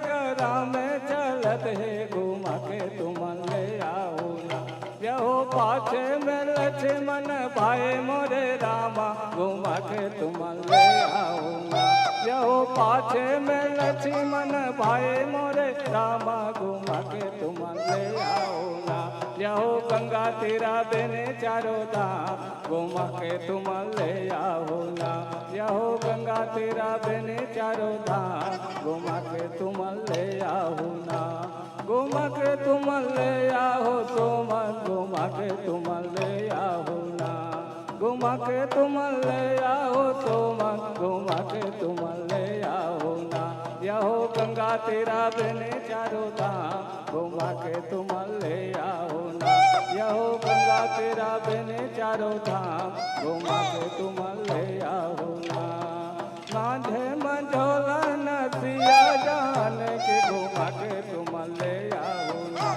गरा में चल दे, घुमा के तुम ले पाछे में लक्ष्मण भाई मोरे रामा घुमा के तुम ले आओ ना। यहो पाछे में लक्ष्मण भाई मोरे रामा घुमा के तुम ले आओ ना। यहो गंगा तेरा बेने चारों धाम घुमा के तुम ले आओ ना। यहो गंगा तेरा बेने चारों धाम घुमा के तुम ले आओ ना। घुमा के तुम ले आओ सोमन घुमा के तुम ले आओ ना। घुमा के तुम ले आओ सोमन घुमा के तुम ले आओ ना। यहो गंगा तेरा बेने चारों धाम घुमा के तुम ले आओ ना। यहो गंगा तेरा बेने चारों धाम घुमा के तुम ले आओ ना। मांझे मंझोला नदिया जान के घुमा के तुम ले आओ ना।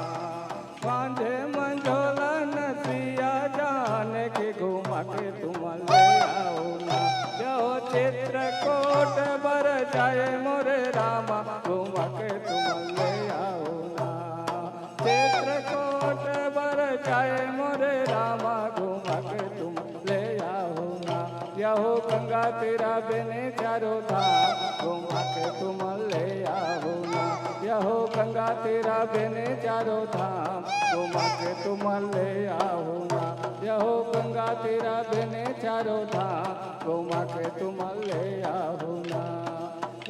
मांझे मंझोला नदिया जान के घुमा के तुम ले आओ ना। जो चित्रकूट बर जाए मोरे रामा घुमा के तुम ले आओ ना। चित्रकूट बर जाए मोरे रामा घुमा के तुम ले आओ ना। यहो गंगा तेरा बेने चारों धाम घुमा के तुम ले आओ ना। यहो गंगा तेरा बेने चारों धाम घुमा के तुम ले आओ ना। यहो गंगा तेरा बेने चारों धाम घुमा के तुम ले आओ ना।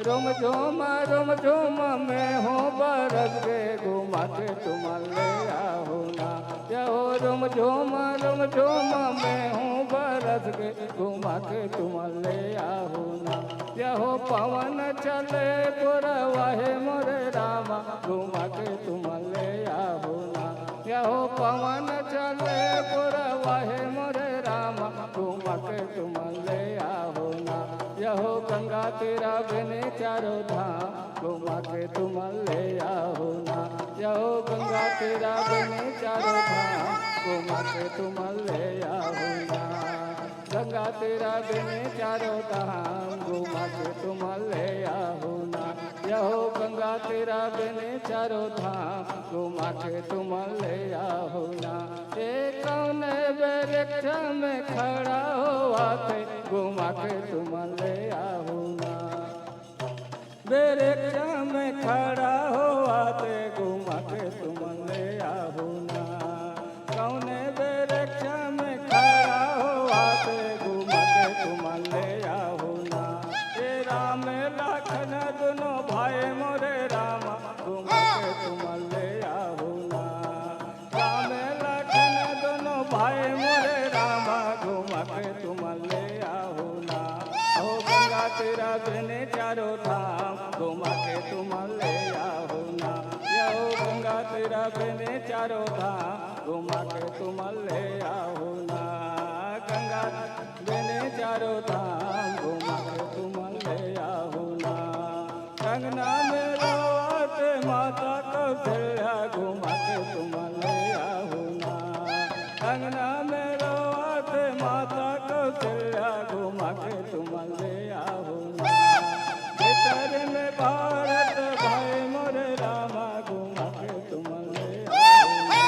रोम झोम मैं हूँ बरस के घुमा के तुम ले आओ ना। यहो रोम झोम मैं हूँ बरस के घुमा के तुम ले आओ ना। यहो पवन चले पुरवाहे मोरे रामा घुमा के तुम ले आओ ना। यहो पवन चले पुरवाहे मोरे रामा घुमा के तुम ले आओ ना। यहो गंगा तेरा बेने चारों धाम घुमा के तुम ले आओ ना। यहो गंगा तेरा बेने चारों धाम घुमा के तुम ले आओ ना। गंगा तेरा बेने चारों धाम घुमा के तुम ले आओ ना। यहो गंगा तेरा बेने चारों धाम घुमा के तुम ले आओ ना। एक कौन वृक्ष में खड़ा हुआ थे घुमा के तुम ले आओ ना। वृक्ष में खड़ा हुआ थे घुमा के तुम ले आओ ना। कौन वृक्ष में खड़ा हुआ थे घुमा के तुम ले आओ ना। ये राम लखन दोनों भाई मोरे रामा घुमा के तुम ले आओ ना। राम लखन दोनों भाई मोरे रामा घुमा के तुम ले आओ ना। ओ गंगा तेरा बेने चारों धाम घुमा के तुम ले आओ ना। यो गंगा तेरा बेने चारों धाम घुमा के तुम ले आओ ना। गंगा बेने चारों धाम घुमा के तुम ले आओ ना। कंगना में रोते माता कौशल्या घुमा के तुम ले आओ ना। कंगना में रोते माता कौशल्या घुमा के तुम ले आओ ना। भीतर में भारत भाई मोरे रामा घुमा के तुम ले आओ ना।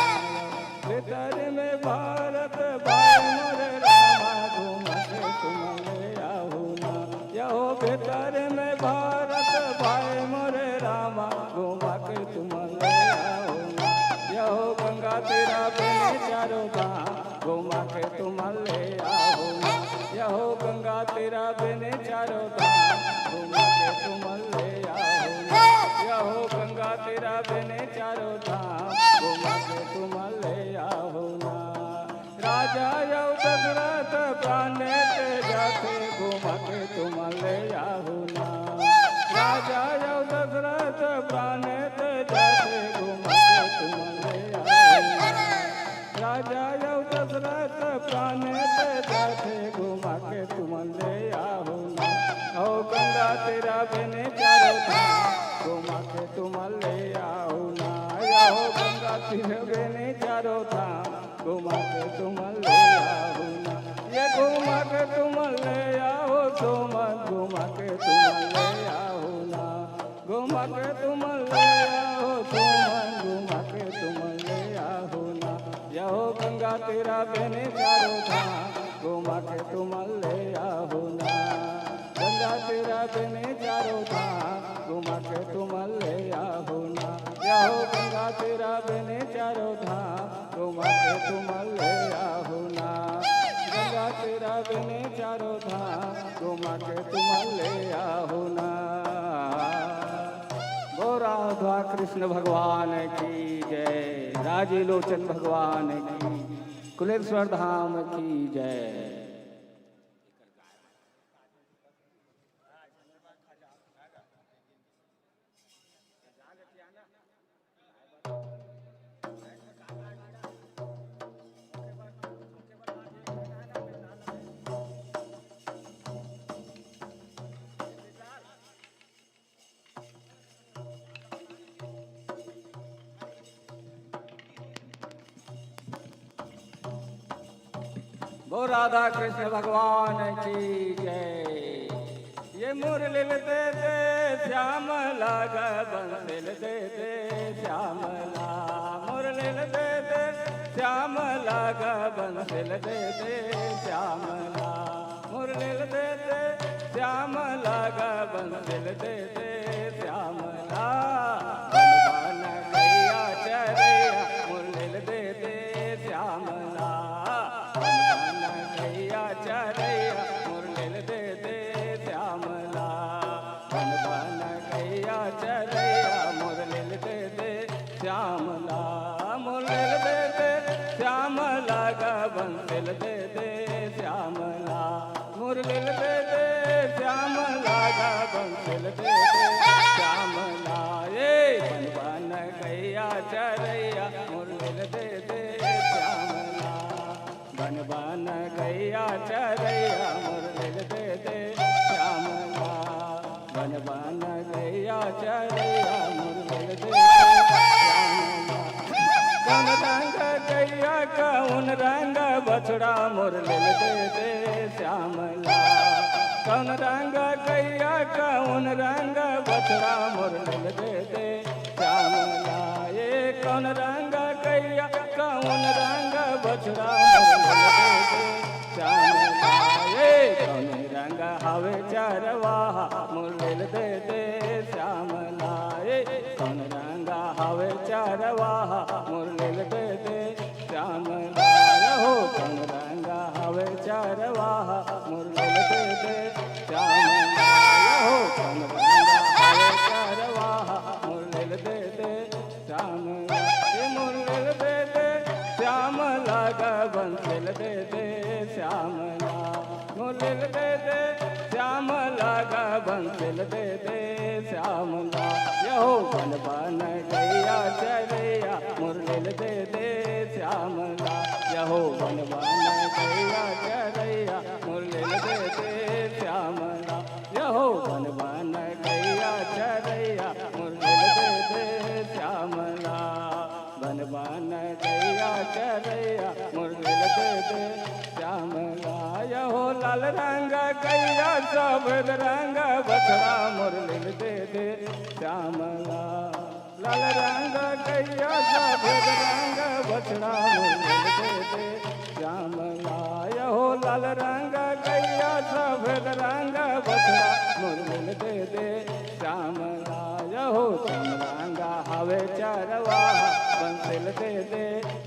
भीतर में भारत भाई मोरे रामा घुमा के तुम ले आओ ना। यहो भीतर में भारत भाई मोरे रामा घुमा के तुम ले आओ ना। यहो गंगा तेरा बेने चारों धाम घुमा के तुम ले आओ ना। यहो गंगा तेरा बेने चारों धाम घुमा के तुम ले आओ ना। यहो गंगा तेरा बेने चारों धाम घुमा के तुम ले आओ ना। राजा यौ दशरथ प्राणे तेजा थे घुमा के तुम ले आओ ना। राजा यौ दशरथ प्राणे तेजा थे घुमा के तुम ले आओ ना। राजा यौ दशरथ प्राणे तेजा थे घुमा के तुम ले आओ ना। ओ गंगा तेरा बेने चारों धाम घुमा के तुम ले आओ ना। यहो गंगा तेरा बेने चारों धाम घुमा के तुम ले आओ ना। ये घुमा के तुम ले आओ सोमन घुमा के तुम ले आओ ना। घुमा के तुम ले आओ सोमन घुमा के तुम ले आओ ना। यहो गंगा गंगा तेरा बहने चारों धाम, घुमा के तुम ले आओ ना। गंगा तेरा बहने चारों धाम, घुमा के तुम ले आओ ना। जाओ गंगा तेरा बहने चारों धाम, घुमा के तुम ले आओ ना। गंगा तेरा बहने चारों धाम, घुमा के तुम ले आओ ना। गो राधा कृष्ण भगवान की जय, राजी लोचन भगवान की, कुलेश्वर धाम की जय। गो राधा कृष्ण भगवान की जय। ये मुरली दे दे श्यामला, बंसिल दे दे श्यामला। मुरली दे दे श्यामला, बंसिल दे दे श्यामला। मुरली दे दे श्यामला, बंसिल दे दे श्यामला। बन गैया चरैया, मुरली दे दे श्यामला। चरैया मुरलिल दे दे श्यामला। बन बन गैया चरैया मुरलिल दे दे श्यामला। मुरलिल दे दे श्यामला, बंसिल दे दे श्यामला। मुरलिल दे दे श्यामला, बंसिल दे दे श्यामला। ये बन बन गैया चरैया मुरलिल दे दे श्यामला। बन बन गैया चरैया मुरलिल दे दे श्यामला। बन बन गैया चरैया मुरलिल दे दे श्यामला। कौन रंग गैया कौन रंग बछड़ा मुरलिल दे दे श्यामला। कौन रंग गैया कौन रंग बछड़ा मुरलिल दे दे श्यामला। ये कौन रंग गैया कौन रंग बछड़ा मुरलिल दे दे श्यामला। ये कौन रंग हवे चरवाहा मुरलिल दे दे श्यामला। ये कौन रंग हवे चरवाहा मुरलिल दे दे श्यामला। हो कौन रंग हवे चरवाहा मुरलिल दे दे श्यामला। हो कौन रंग हवे चरवाहा मुरलिल दे दे श्यामला। ये मुरलिल दे दे श्यामला, बंसिल दे दे श्यामला। मुरलिल दे दे श्यामला, बंसिल दे दे श्यामला। यहो बन बन गैया चरैया मुरलिल दे दे श्यामला। यहो बन बन गैया चरैया मुरलिल दे दे श्यामला। यहो बन बन गैया चरैया मुरलिल दे दे श्यामला। बन बन गैया चरैया मुरलिल दे दे श्यामला। यहो लाल रंग गैया सफेद रंग बछड़ा मुरलिल दे दे श्यामला। लाल रंग गैया सफेद रंग बछड़ा मुरलिल दे दे श्यामला। यहो लाल रंग गैया सफेद रंग बछड़ा मुरलिल दे दे श्यामला। यहो श्याम रंग हवे चरवाहा बंसिल दे दे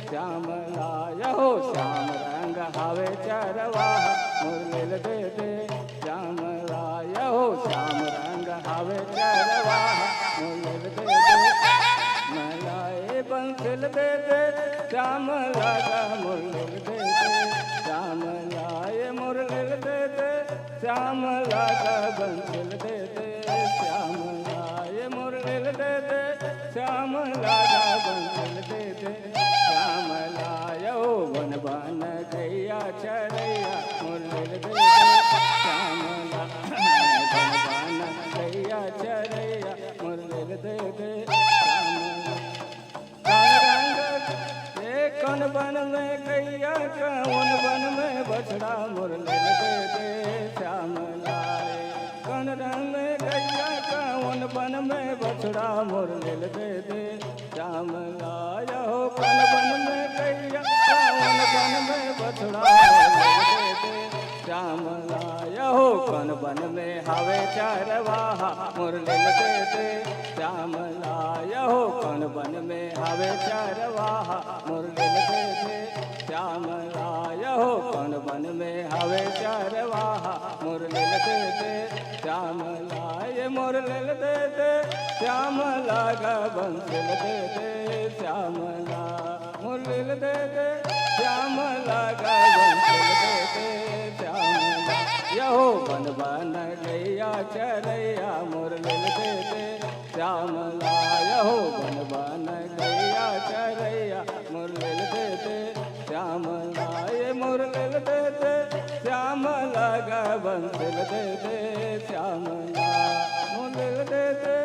श्यामला। यहो श्याम रंग हवे चरवाहा मुरलिल दे दे श्यामला। यहो श्याम रंग हवे चरवाहा मुरलिल दे दे मलाए बंसिल दे दे श्यामला। मुरलिल दे दे श्यामला। ये मुरलिल दे दे श्यामला, बंसिल दे दे श्यामला। ये मुरलिल दे दे श्यामला, बंसिल दे दे श्यामला। यहो बन बन गैया चरैया मुरलिल दे दे श्यामला। बन बन गैया चरैया मुरलिल दे दे श्यामला। कौन बन में गैया कौन बन में बछड़ा मुरलिल दे दे श्यामला। कौन रंग में गैया कौन बन में बछड़ा मुरलिल दे दे श्यामला। यहो कौन बन में गैया कौन श्याम लाय हो कौन बन में हवे चरवाहा मुरली दे दे श्याम लाय हो कौन बन में हवे चरवाहा मुरली दे दे श्याम लाय हो कौन बन में हवे चरवाहा मुरली दे दे श्याम लाय मुरली दे दे श्याम लागा बंसिल दे दे श्याम ला मुरली दे दे श्याम लागा बंसिल दे दे श्याम ला यहो बन बन गैया चरैया मुरली दे दे श्याम ला यहो बन बन गैया चरैया मुरली दे दे श्याम ला ये मुरली दे दे श्याम लागा बंसिल दे दे श्याम ला मुरली दे दे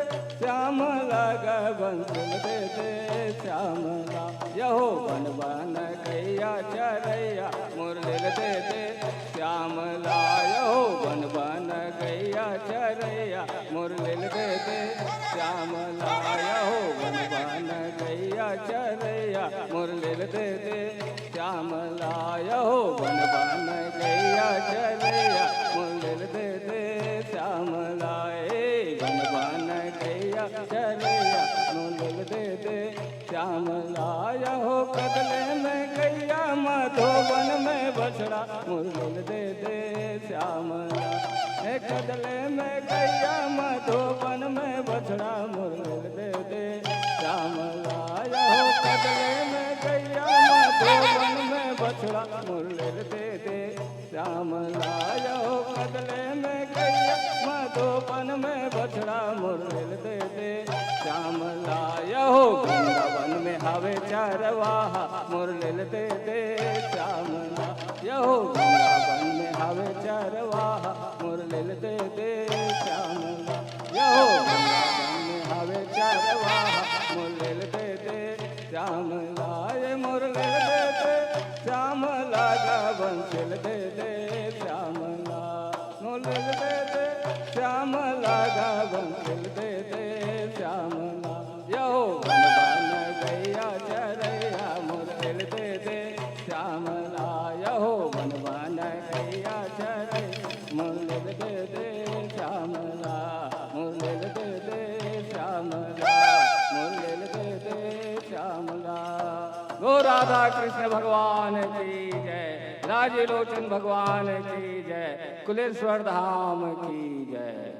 श्याम लागा बंसिल दे दे श्याम ला यहो बन बन गैया चरैया मुरली दे दे श्याम ला यहो बन बन गैया चरैया मुरली दे दे श्याम ला यहो बन बन गैया चरैया मुरली दे दे श्याम ला यहो बन बन गैया चरैया मुरली दे दे श्याम लाए बन बन गैया चरैया मुरली दे दे श्याम लाया हो कदले में गैया माधोबन में बछड़ा मुरली दे दे श्याम ला हे कदले में गैया माधोबन में बछड़ा मुरली दे दे श्याम लाया हो कदले में गैया माधोबन में बछड़ा मुरली दे दे श्याम लाया हो कदले में गैया माधोबन में बछड़ा मुरली दे दे श्याम लाया हो वृंदावन में हवे चरवाहा मुरली दे दे श्याम ला यहो वृंदावन में हवे चरवाहा मुरली दे दे श्याम ला यहो वृंदावन में हवे चरवाहा मुरली दे दे श्याम ला ये मुरली दे दे श्याम लागा बंसिल दे दे श्याम ला मुरली दे दे श्याम लागा बंसिल दे दे श्याम ला यहो बन बन गैया चरैया मुरली दे दे श्याम ला यहो बन बन गैया चरैया मुरली दे दे श्याम ला मुरली दे दे श्याम ला मुरली दे दे श्याम ला गो राधा कृष्ण भगवान की जय राजे लोचन भगवान की जय कुलेश्वर धाम की जय।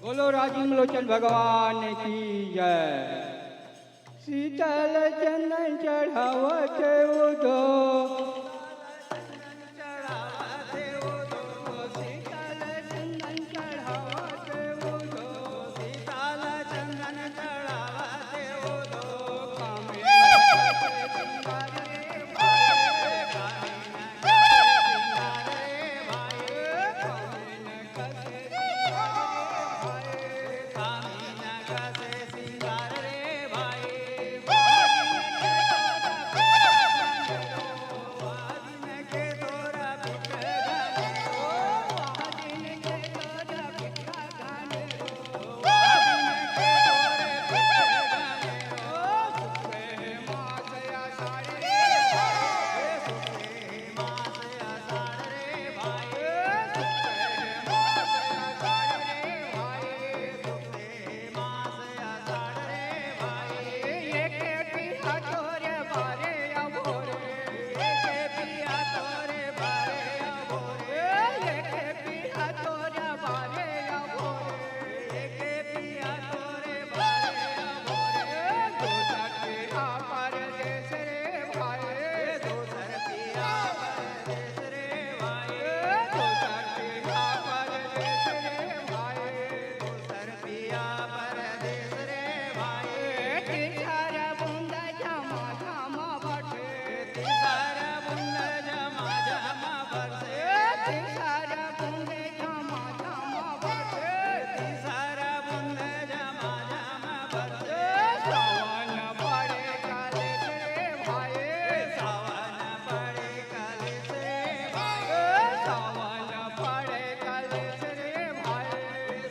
बोलो राजीव लोचन भगवान की जय। शीतल चंदन चढ़ावत उदो पिया तोरे बारे अबोरे एके पिया तोरे बारे अबोरे एके पिया तोरे बारे अबोरे एके पिया तोरे बारे अबोरे दूसर पिया परदेस रे भाई दूसर पिया परदेस रे भाई दूसर पिया परदेस रे भाई दूसर पिया परदेस रे भाई तिसर बुंद जमा जमा बटे तिसर बुंद जमा जमा बटे तिसर बुंद जमा जमा बटे तिसर बुंद जमा जमा बटे सावन पड़े काले रे भाई सावन पड़े काले रे भाई सावन पड़े काले रे भाई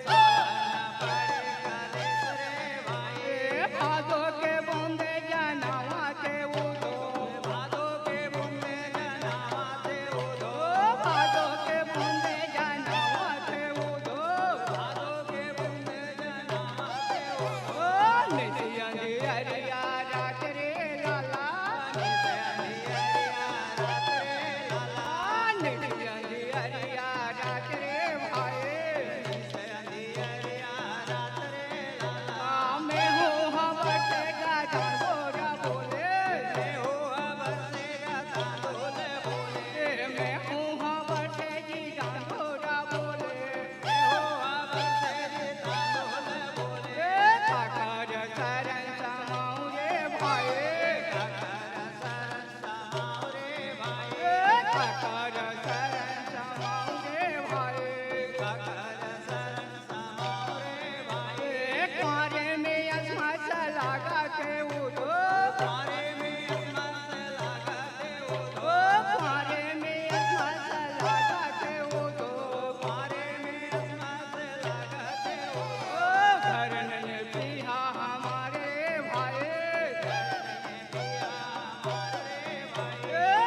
सावन पड़े काले रे भाई भादो के बूंदे जनावा के उदो भादो के बूंदे जनावा के उदो भादो के बूंदे जनावा के उदो भादो के बूंदे जनावा के उदो निशियंदी हरिया रात रे लाला निशियंदी हरिया रात रे लाला निशियंदी हरिया रात रे भाई निशियंदी हरिया रात रे लाला मैं हूँ हवटेगा जानोरा बोले मैं हूँ हवटेगा जानोरा बोले मैं हूँ हवटेगी जानोरा बोले मैं हूँ हवटेगी जानोरा बोले काकर शरण समाऊं रे भाई काकर शरण समाऊं रे भाई काकर शरण समाऊं रे भाई काकर शरण समाऊं रे भाई कुआरे में असमस लगा के उदो कुआरे में असमस लगा के उदो कुआरे में असमस लगा के उदो कुआरे में असमस लगा के उदो घर नहीं पिया हमारे भाई घर नहीं पिया हमारे भाई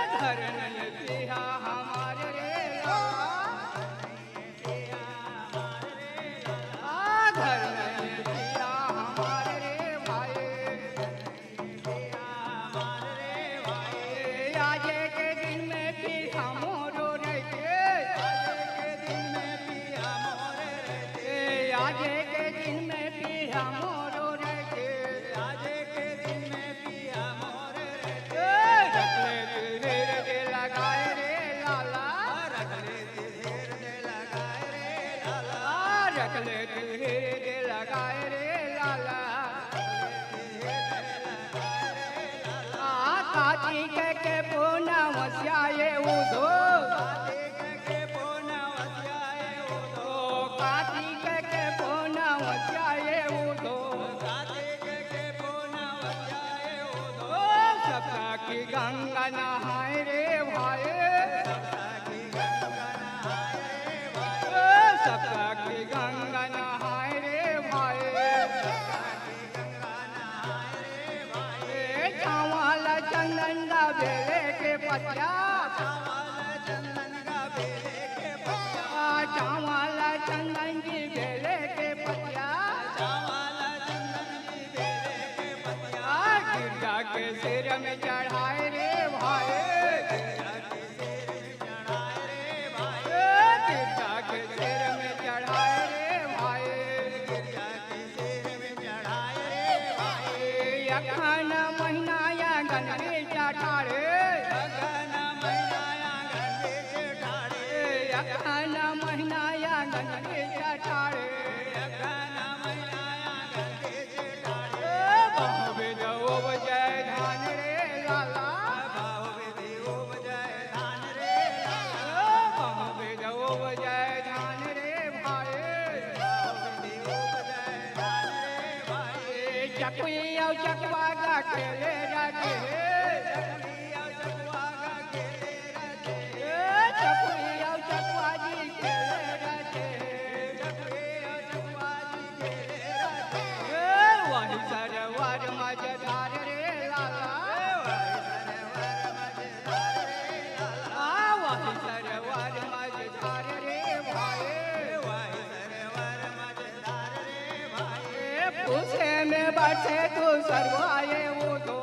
घर नहीं पिया हमारे रे घर नहीं पिया हमारे रे भाई आज के दिन में पिया मोरो रहते आज के दिन में पिया मोरे रहते आज के दिन में पिया मोरो रहते आज के दिन में पिया मोरे रहते रख ले धीरे दे लगाए रे लाला रख ले धीरे दे लगाए रे लाला रख ले धीरे दे लगाए रे लाला कार्तिक के पूर्णवस्याये उदो कार्तिक के पूर्णवस्याये उदो कार्तिक के पूर्णवस्याये उदो कार्तिक के पूर्णवस्याये उदो सप्ताह की गंगा नहाए रे भाई सप्ताह की गंगा नहाए रे भाई सप्ताह की गंगा नहाए रे भाई सप्ताह की गंगा नहाए रे भाई चावल चंदन का बेले के पतिया चावल चंदन का बेले के पतिया चावल चंदन की बेले के पतिया चावल चंदन की बेले के पतिया गिरजा के सिर में चढ़ाए रे भाई गिरजा के सिर में चढ़ाए रे भाई गिरजा के सिर में चढ़ाए रे भाई गिरजा के सिर में चढ़ाए रे भाई अखन महीना या गनरे ठाड़े अखन महीना या गनरे ठाड़े अखन महीना या गनरे ठाड़े अखन महीना या गनरे ठाड़े बाहुबे दो बजाय धान रे लाला बाहुबे दो बजाय धान रे लाला बाहुबे दो बजाय धान रे भाई बाहुबे दो बजाय धान रे भाई चकुया चकवा का खेले रखे चकुया चकवा का खेले रखे चकुया चकवा जी खेले रखे चकुया चकवा जी खेले रखे वही सरवर मजेदार रे लाला वही सरवर मजेदार रे लाला वही सरवर मजेदार रे भाई वही सरवर मजेदार रे भाई पूछे में बैठे तू सरवाए वो दो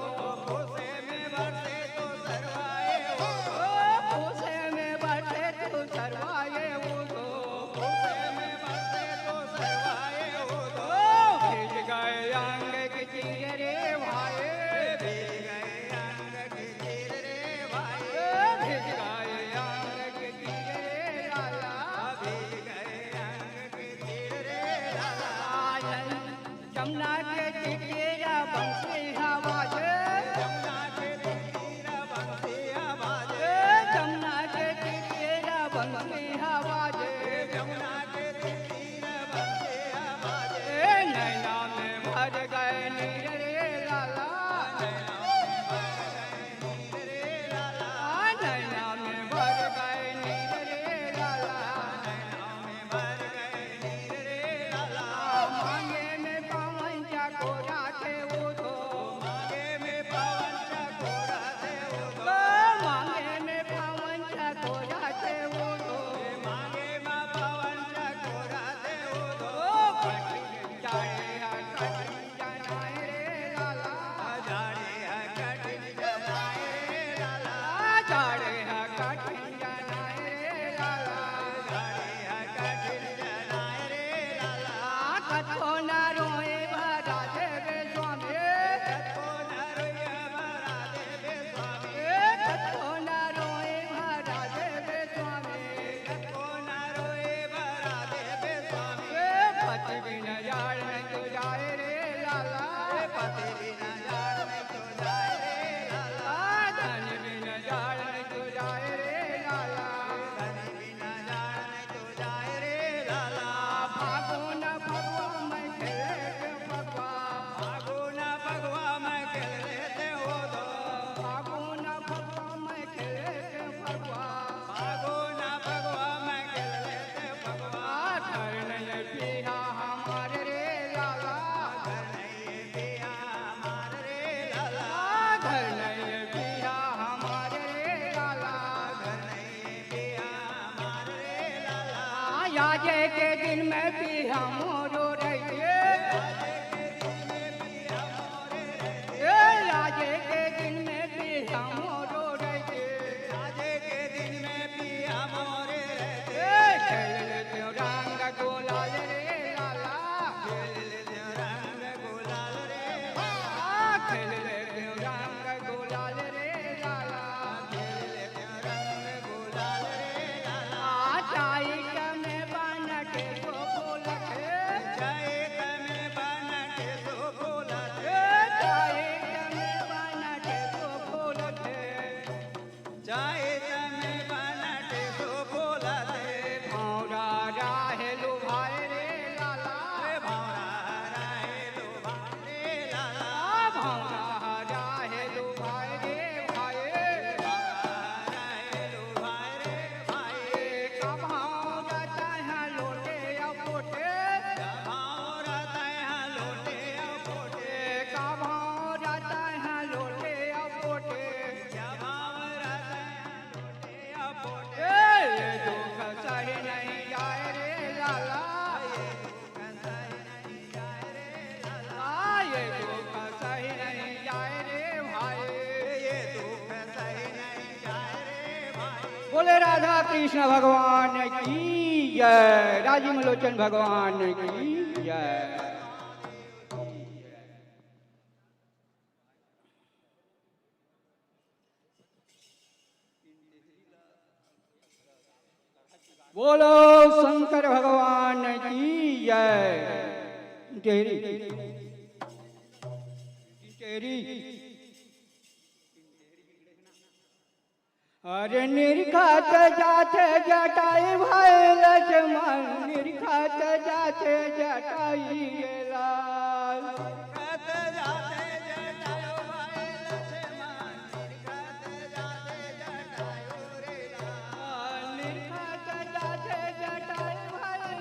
आजे के दिन में भी हम रो रहे आजे के दिन में भी हम रो रहे खेल लेते रंग गुलाल रे लाला खेल लेते रंग गुलाल रे लाला चाई में बन के तो बोलते चाई में बन के तो बोलते भौरा राहेलु भाई रे लाला भौरा राहेलु भाई रे भाई कब जाता है लोटे या पोटे कब जाता है लोटे या पोटे ये दुख सही नहीं जाए रे लाला ये दुख सही नहीं जाए रे भाई बोले राधा कृष्ण भगवान की जय राजीव लोचन भगवान की जय बोलो शंकर भगवान की जय तेरी अरे निर्घात जाते जटाई भाई लक्ष्मण निर्घात जाते जटाई लाल निर्घात जाते जटाई भाई लक्ष्मण निर्घात जाते जटाई जाते जटाई भाई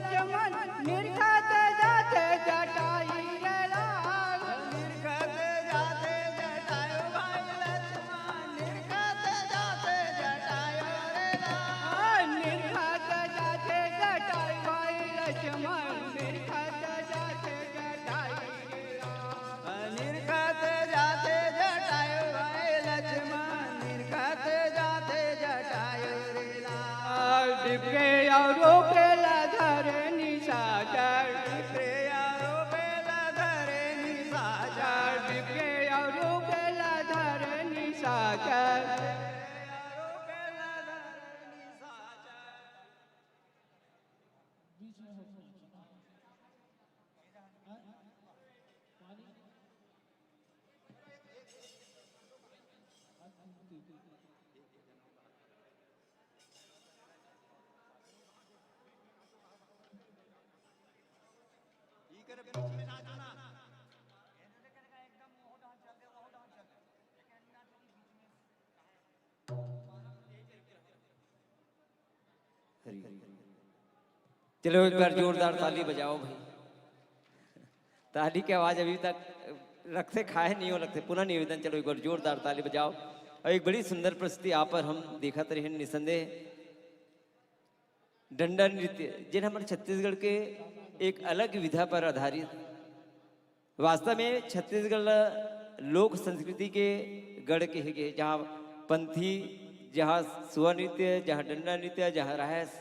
लक्ष्मण निर्घात जाते जटाई लाल निर्घात जाते जटाई भाई लक्ष्मण निर्घात जाते जटाई लाल निर्घात जाते जटाई भाई लक्ष्मण निर्घात जाते जटाई निर्घात जाते जटाई भाई लक्ष्मण निर्घात जाते जटाई डिप्रे औरो पेला धरे निशाचर डिप्रे औरो पेला धरे निशाचर डिप्रे औरो पेला धरे निशाचर चलो एक बार जोरदार ताली बजाओ भाई। ताली की आवाज अभी तक रखते खाए नहीं हो लगते, पुनः निवेदन चलो एक बार जोरदार ताली बजाओ। और एक बड़ी सुंदर प्रस्तुति आप पर हम देखते रहे निसंदेह डंडा नृत्य जिन हमारे छत्तीसगढ़ के एक अलग विधा पर आधारित। वास्तव में छत्तीसगढ़ लोक संस्कृति के गढ़ के जहाँ पंथी, जहाँ सुआ नृत्य, जहाँ डंडा नृत्य, जहाँ रहस,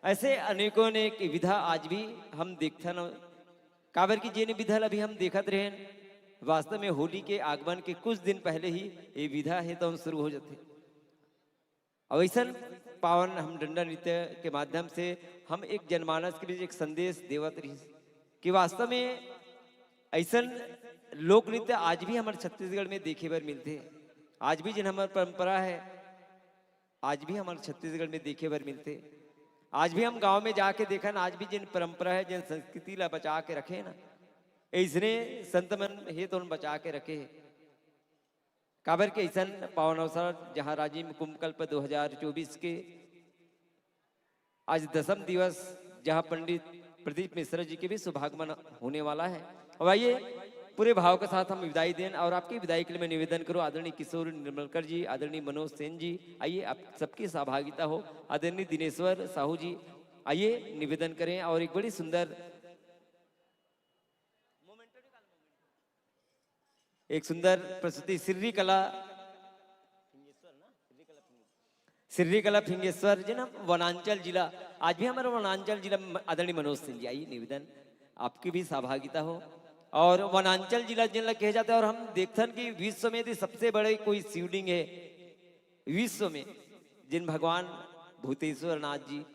ऐसे अनेकों ने विधा आज भी हम देखते न काबर की जिन विधा अभी हम देखत रहे। वास्तव में होली के आगमन के कुछ दिन पहले ही ये विधा है तो हम शुरू हो जाते। और ऐसा पावन हम डंडा नृत्य के माध्यम से हम एक जनमानस के लिए एक संदेश देवत रही कि वास्तव में ऐसा लोक नृत्य आज भी हमारे छत्तीसगढ़ में देखे बर मिलते। आज भी जिन हमारी परंपरा है आज भी हमारे छत्तीसगढ़ में देखे बर मिलते। आज भी हम गांव में जाके देखन, आज भी जिन परंपरा है, जिन संस्कृति ला बचा के रखे ना, ऐसने संत मन हे तो बचा के रखे। काबर के ऐसा पावन अवसर जहाँ राजीव कुंभकल्प 2024 के आज 10वां दिवस, जहाँ पंडित प्रदीप मिश्रा जी के भी सुभागमन होने वाला है। अब आइए पूरे भाव के साथ हम विदाई दें, और आपकी विदाई के लिए मैं निवेदन करूं, आदरणीय किशोर निर्मलकर जी, आदरणीय मनोज सेन जी, आइए आप सबकी सहभागिता हो। आदरणीय दिनेश्वर साहू जी, आइए निवेदन करें। और एक बड़ी सुंदर प्रस्तुति श्री कला फिंगेश्वर जी ना, वनांचल जिला। आज भी हमारा वनांचल जिला आदरणीय मनोज सिंह जी, आइए निवेदन आपकी भी सहभागिता हो। और वनांचल जिला जिला कहे जाता है, और हम देखते हैं कि विश्व में यदि सबसे बड़े कोई शिवलिंग है विश्व में, जिन भगवान भूतेश्वर नाथ जी,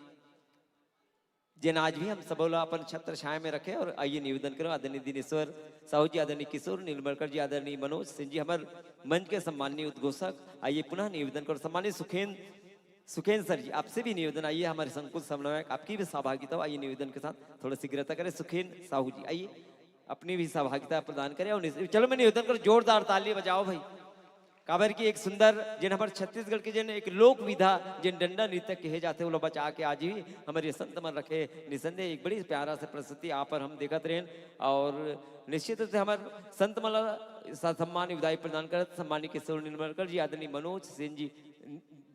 जिन आज भी हम सब अपन छत्र छाया में रखे। और आइए निवेदन करो, आदरणीय दिनेश्वर साहू जी, आदरणीय किशोर निर्मलकर जी, आदरणीय मनोज सिंह जी, हमारे मंच के सम्माननीय उद्घोषक, आइए पुनः निवेदन करो। सम्मानित सुखेन सर जी, आपसे भी निवेदन, आइए हमारे संकुल समन्वयक, आपकी भी सहभागिता हो। आइए निवेदन के साथ थोड़ा शीघ्रता करें। सुखेन साहू जी, आइए अपनी भी सहभागिता प्रदान करें। और चलो मैं निवेदन करो, जोरदार ताली बजाओ भाई। काबर की एक सुंदर जिन हमारे छत्तीसगढ़ के जिन एक लोक विधा जिन डंडा नृत्य कहे जाते हैं, वो लोग बचा के आज ही हमारे संत मन रखे। निसंदेह एक बड़ी प्यारा से प्रस्तुति आप पर हम देखते रहें। और निश्चित रूप से हमारे संत मन सम्मान विदाई प्रदान कर, सम्मानित किशोर निर्मलकर जी, आदरणीय मनोज सेन जी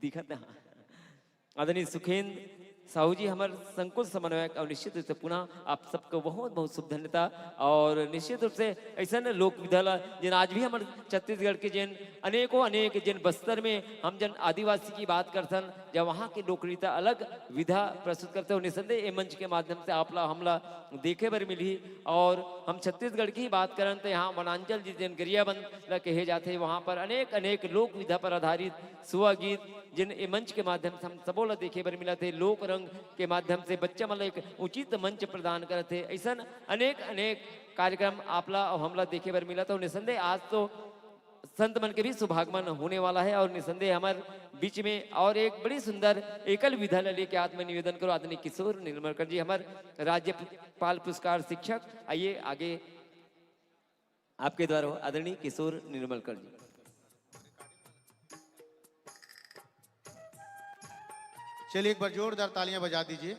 दिखत, आदरणीय सुखेन साहू जी, हमारे संकुल समन्वयक। और निश्चित रूप से पुनः आप सबको बहुत बहुत शुभ धन्यता। और निश्चित रूप से ऐसा न लोक विद्यालय जिन आज भी हमारे छत्तीसगढ़ के जिन अनेक जिन बस्तर में हम जन आदिवासी की बात करते हैं, जब वहाँ की लोक नृत्य अलग विधा प्रस्तुत करते हो, निसंदेह ये मंच के माध्यम से आपला हमला देखे बर मिली। और हम छत्तीसगढ़ की ही बात करें तो यहाँ वनांचल जिन गरियाबंद कहे जाते हैं, वहाँ पर अनेक लोक विधा पर आधारित सुआ गीत जिन ए मंच के माध्यम से हम सबो ला देखे बर मिला थे, लोक रंग के माध्यम से बच्चा मतलब एक उचित मंच प्रदान करते थे। ऐसा अनेक कार्यक्रम आपला और हमला देखे बर मिला था। निसंदेह आज तो संत मन के भी सुभागमन होने वाला है। और निसंदेह हमारे बीच में और एक बड़ी सुंदर एकल विधा लेके आत्म निवेदन करो, आदरणीय किशोर निर्मलकर जी, हमारे राज्यपाल पुरस्कार शिक्षक, आइए आगे आपके द्वारा हो, आदरणीय किशोर निर्मलकर जी। चलिए एक बार जोरदार तालियां बजा दीजिए।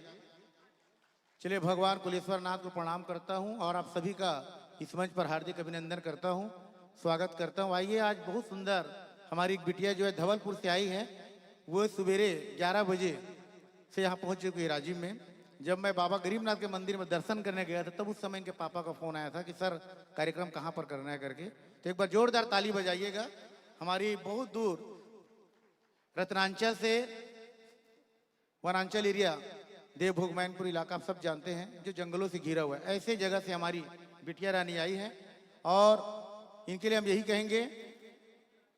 चलिए भगवान कुलेश्वर नाथ को प्रणाम करता हूं और आप सभी का इस मंच पर हार्दिक अभिनंदन करता हूं, स्वागत करता हूं। आइए, आज बहुत सुंदर हमारी एक बिटिया जो है धवलपुर से आई है, वो सवेरे 11 बजे से यहाँ पहुंच चुकी है राजीव में। जब मैं बाबा गरीबनाथ के मंदिर में दर्शन करने गया था, तब उस समय इनके पापा का फोन आया था कि सर कार्यक्रम कहाँ पर करना है करके। तो एक बार जोरदार ताली बजाइएगा। हमारी बहुत दूर रत्नांचल से वनांचल एरिया, देवभोग मैनपुर इलाका आप सब जानते हैं, जो जंगलों से घिरा हुआ है, ऐसे जगह से हमारी बिटिया रानी आई है। और इनके लिए हम यही कहेंगे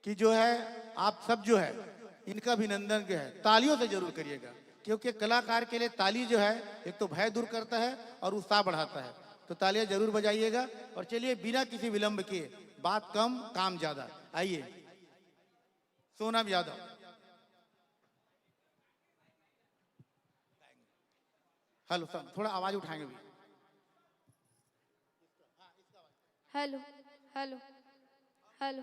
कि जो है आप सब जो है इनका अभिनंदन जो है तालियों से जरूर करिएगा, क्योंकि कलाकार के लिए ताली जो है एक तो भय दूर करता है और उत्साह बढ़ाता है। तो तालियां जरूर बजाइएगा। और चलिए बिना किसी विलंब के, बात कम काम ज्यादा, आइए सोनम यादव। हेलो सर, थोड़ा आवाज उठाएंगे भी। Hello hello hello.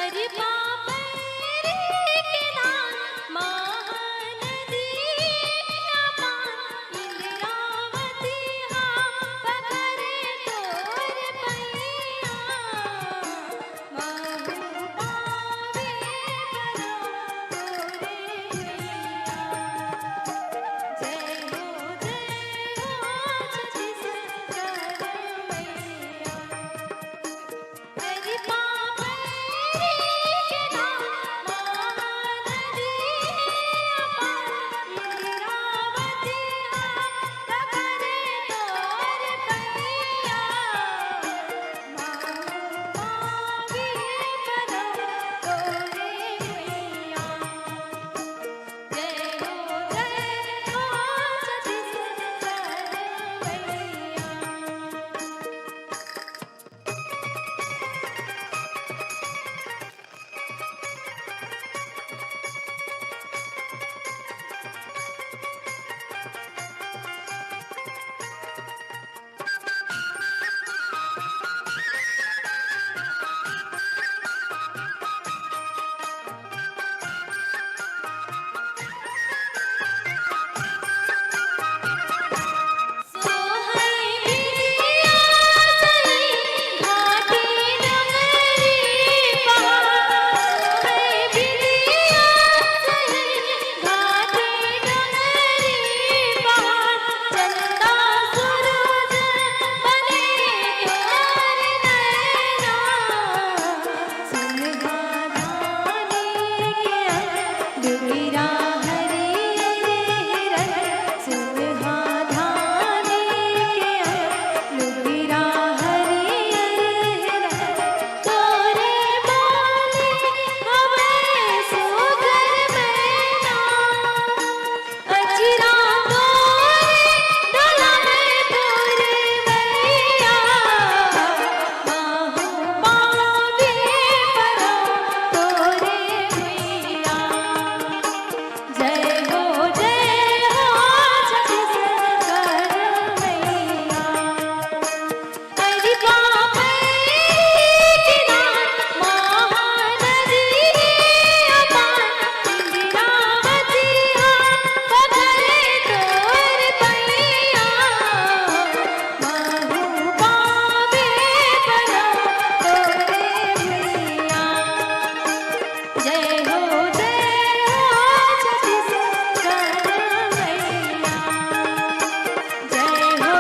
हरि पापरी के दान महानदी अपार इंद्रावती पकड़े तोर पैया महु पावे बरो तोरे मैया जय हो छत्तीसगढ़ मैया हरि पापरी के दान महानदी अपार इंद्रावती पकड़े तोर पैया महु पावे बरो तोरे मैया जय हो छत्तीसगढ़ मैया सोहई बिटिया सई घाटी डगरी पार सोहई बिटिया सई घाटी डगरी पार चंदा सूरज बने तोर नैना सुनगा धानी के डुगिरा हरियर सुनगा धानी के डुगिरा हरियर तोरे बोले हवे सुगर मैना अजरा तोरे डोला में तोरे मैया महु पावे बरो तोरे मैया जय हो छत्तीसगढ़ मैया हरि पापरी के दान महानदी अपार इंद्रावती पकड़े तोर पैया महु पावे बरो तोरे मैया जय हो छत्तीसगढ़ मैया जय हो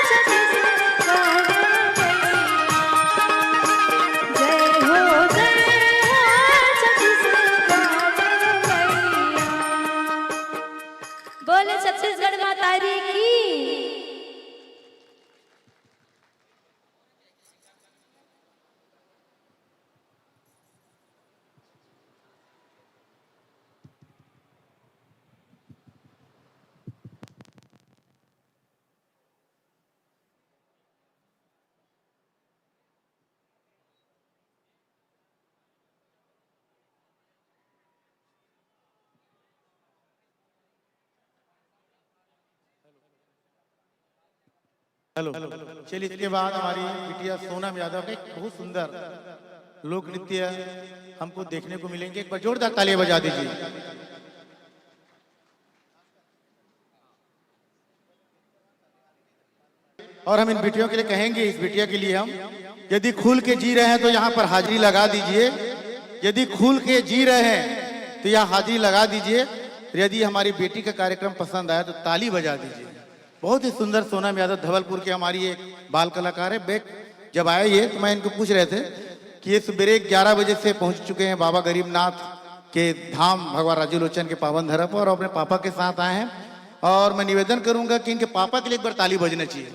छत्तीसगढ़ मैया बोले छत्तीसगढ़ माता री की हेलो चलिए इसके बाद हमारी बिटिया सोनम यादव का एक बहुत सुंदर लोक नृत्य हमको देखने को मिलेंगे। एक बार जोरदार तालियां बजा दीजिए। और हम इन बिटियों के लिए कहेंगे, इस बिटिया के लिए हम, यदि खुल के जी रहे हैं तो यहाँ पर हाजिरी लगा दीजिए। यदि खुल के जी रहे हैं तो यहाँ हाजिरी लगा दीजिए। यदि हमारी बेटी का कार्यक्रम पसंद आया तो ताली बजा दीजिए। बहुत ही सुंदर सोनम यादव धवलपुर की हमारी एक बाल कलाकार है। बैक जब आए ये तो मैं इनको पूछ रहे थे कि ये सवेरे 11 बजे से पहुंच चुके हैं बाबा गरीबनाथ के धाम भगवान राजूलोचन के पावन धरा पर और अपने पापा के साथ आए हैं। और मैं निवेदन करूंगा कि इनके पापा के लिए एक बार ताली बजना चाहिए।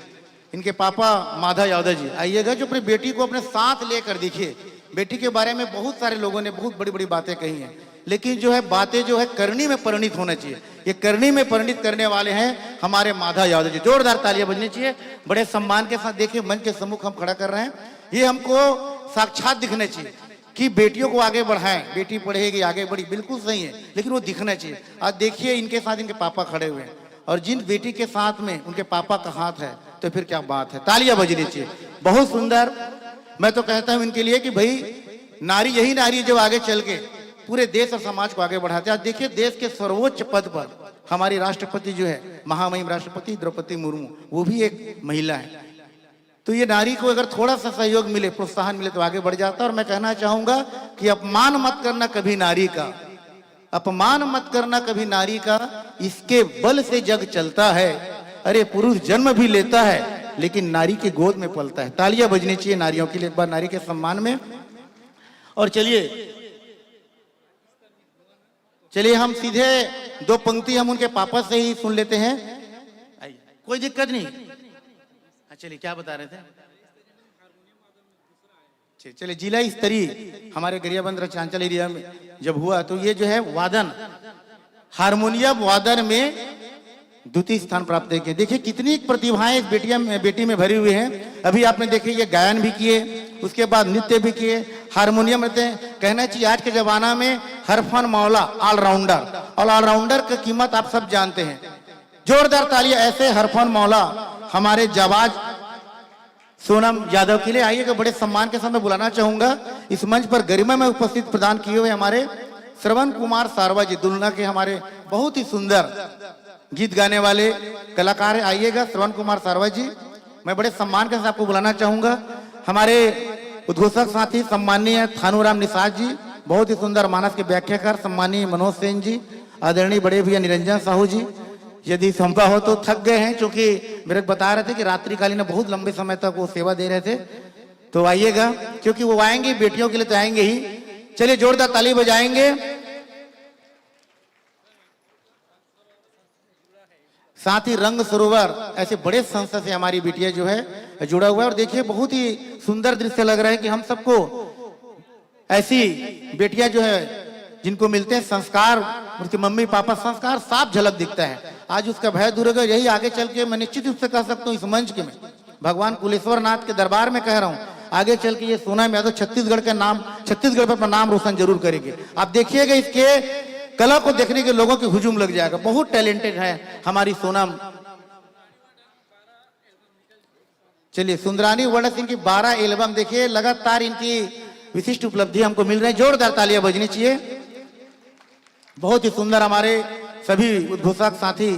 इनके पापा माधव यादव जी आइएगा, जो अपनी बेटी को अपने साथ लेकर देखिए। बेटी के बारे में बहुत सारे लोगों ने बहुत बड़ी बड़ी बातें कही हैं, लेकिन जो है बातें जो है करनी में परिणित होना चाहिए। ये करनी में परिणित करने वाले हैं हमारे माधव यादव जी। जोरदार तालियां बजनी चाहिए। बड़े सम्मान के साथ देखिए मंच के सम्मुख हम खड़ा कर रहे हैं। ये हमको साक्षात दिखना चाहिए कि बेटियों को आगे बढ़ाएं। बेटी पढ़ेगी आगे बढ़ी, बिल्कुल सही है, लेकिन वो दिखना चाहिए। आज देखिए इनके साथ इनके पापा खड़े हुए हैं और जिन बेटी के साथ में उनके पापा का हाथ है तो फिर क्या बात है। तालियां बजनी चाहिए। बहुत सुंदर। मैं तो कहता हूं इनके लिए कि भाई नारी, यही नारी है जो आगे चल के पूरे देश और समाज को आगे बढ़ाते हैं। आज देखिए देश के सर्वोच्च पद पर हमारी राष्ट्रपति जो है, महामहिम राष्ट्रपति द्रौपदी मुर्मू, वो भी एक महिला है। तो ये नारी को अगर थोड़ा सा सहयोग मिले, प्रोत्साहन मिले तो आगे बढ़ जाता है। और मैं कहना चाहूंगा कि अपमान मत करना कभी नारी का, अपमान मत करना कभी नारी का, इसके बल से जग चलता है। अरे पुरुष जन्म भी लेता है लेकिन नारी के गोद में पलता है। तालियां बजनी चाहिए नारियों के लिए एक बार नारी के सम्मान में। और चलिए हम सीधे दो पंक्ति हम उनके पापा से ही सुन लेते हैं। कोई दिक्कत नहीं। चलिए क्या बता रहे थे? चलिए जिला स्तरीय हमारे गरियाबंद रक्षांचल एरिया में जब हुआ तो ये जो है वादन, हारमोनियम वादन में द्वितीय स्थान प्राप्त किए। देखिए कितनी प्रतिभाएं इस बेटी में भरी हुई हैं। अभी आपने देखे ये गायन भी किए, उसके बाद नृत्य भी किए, हारमोनियम रहते हैं। कहना चाहिए आज के जमाना में हरफन मौला ऑलराउंडर, और ऑलराउंडर की कीमत आप सब जानते हैं। जोरदार तालियां ऐसे हरफन मौला हमारे जाबाज सोनम यादव के लिए। आइएगा बड़े सम्मान के साथ मैं बुलाना चाहूंगा इस मंच पर गरिमा में उपस्थित प्रदान किए हुए हमारे श्रवण कुमार सारवा जी, दुलना के हमारे बहुत ही सुंदर गीत गाने वाले कलाकार है। आइएगा श्रवण कुमार सारवा जी, मैं बड़े सम्मान के साथ आपको बुलाना चाहूंगा। हमारे उद्घोषक साथी सम्मानीय थानूराम निषाद जी, बहुत ही सुंदर मानस के व्याख्याकार सम्मानीय मनोज सेन जी, आदरणीय बड़े भैया निरंजन साहू जी, यदि संभव हो तो थक गए हैं क्योंकि मेरे बता रहे थे कि रात्रिकालीन बहुत लंबे समय तक वो सेवा दे रहे थे। तो आइएगा क्योंकि वो आएंगे, बेटियों के लिए तो आएंगे ही। चलिए जोरदार ताली बजाएंगे। साथ ही रंग सरोवर ऐसे बड़े संस्था से हमारी बेटिया जो है जुड़ा हुआ है। और देखिए बहुत ही सुंदर दृश्य लग रहा है कि हम सबको ऐसी बेटियां जो है जिनको मिलते हैं संस्कार, उनके मम्मी पापा, संस्कार साफ झलक दिखता है। आज उसका भय दूर होगा। यही आगे चल के मैं निश्चित रूप से कह सकता हूँ इस मंच के में भगवान कुलेश्वर नाथ के दरबार में कह रहा हूँ, आगे चल के ये सोनम यादव छत्तीसगढ़ के नाम, छत्तीसगढ़ पर अपना नाम रोशन जरूर करेंगे। आप देखिएगा इसके कला को देखने के लोगों के हुजूम लग जाएगा। बहुत टैलेंटेड है हमारी सोनम। चलिए सुंदरानी वर्ण सिंह की 12 एल्बम देखिए, लगातार इनकी विशिष्ट उपलब्धि हमको मिल रही है। जोरदार तालियां बजनी चाहिए। बहुत ही सुंदर हमारे सभी उद्घोषक साथी,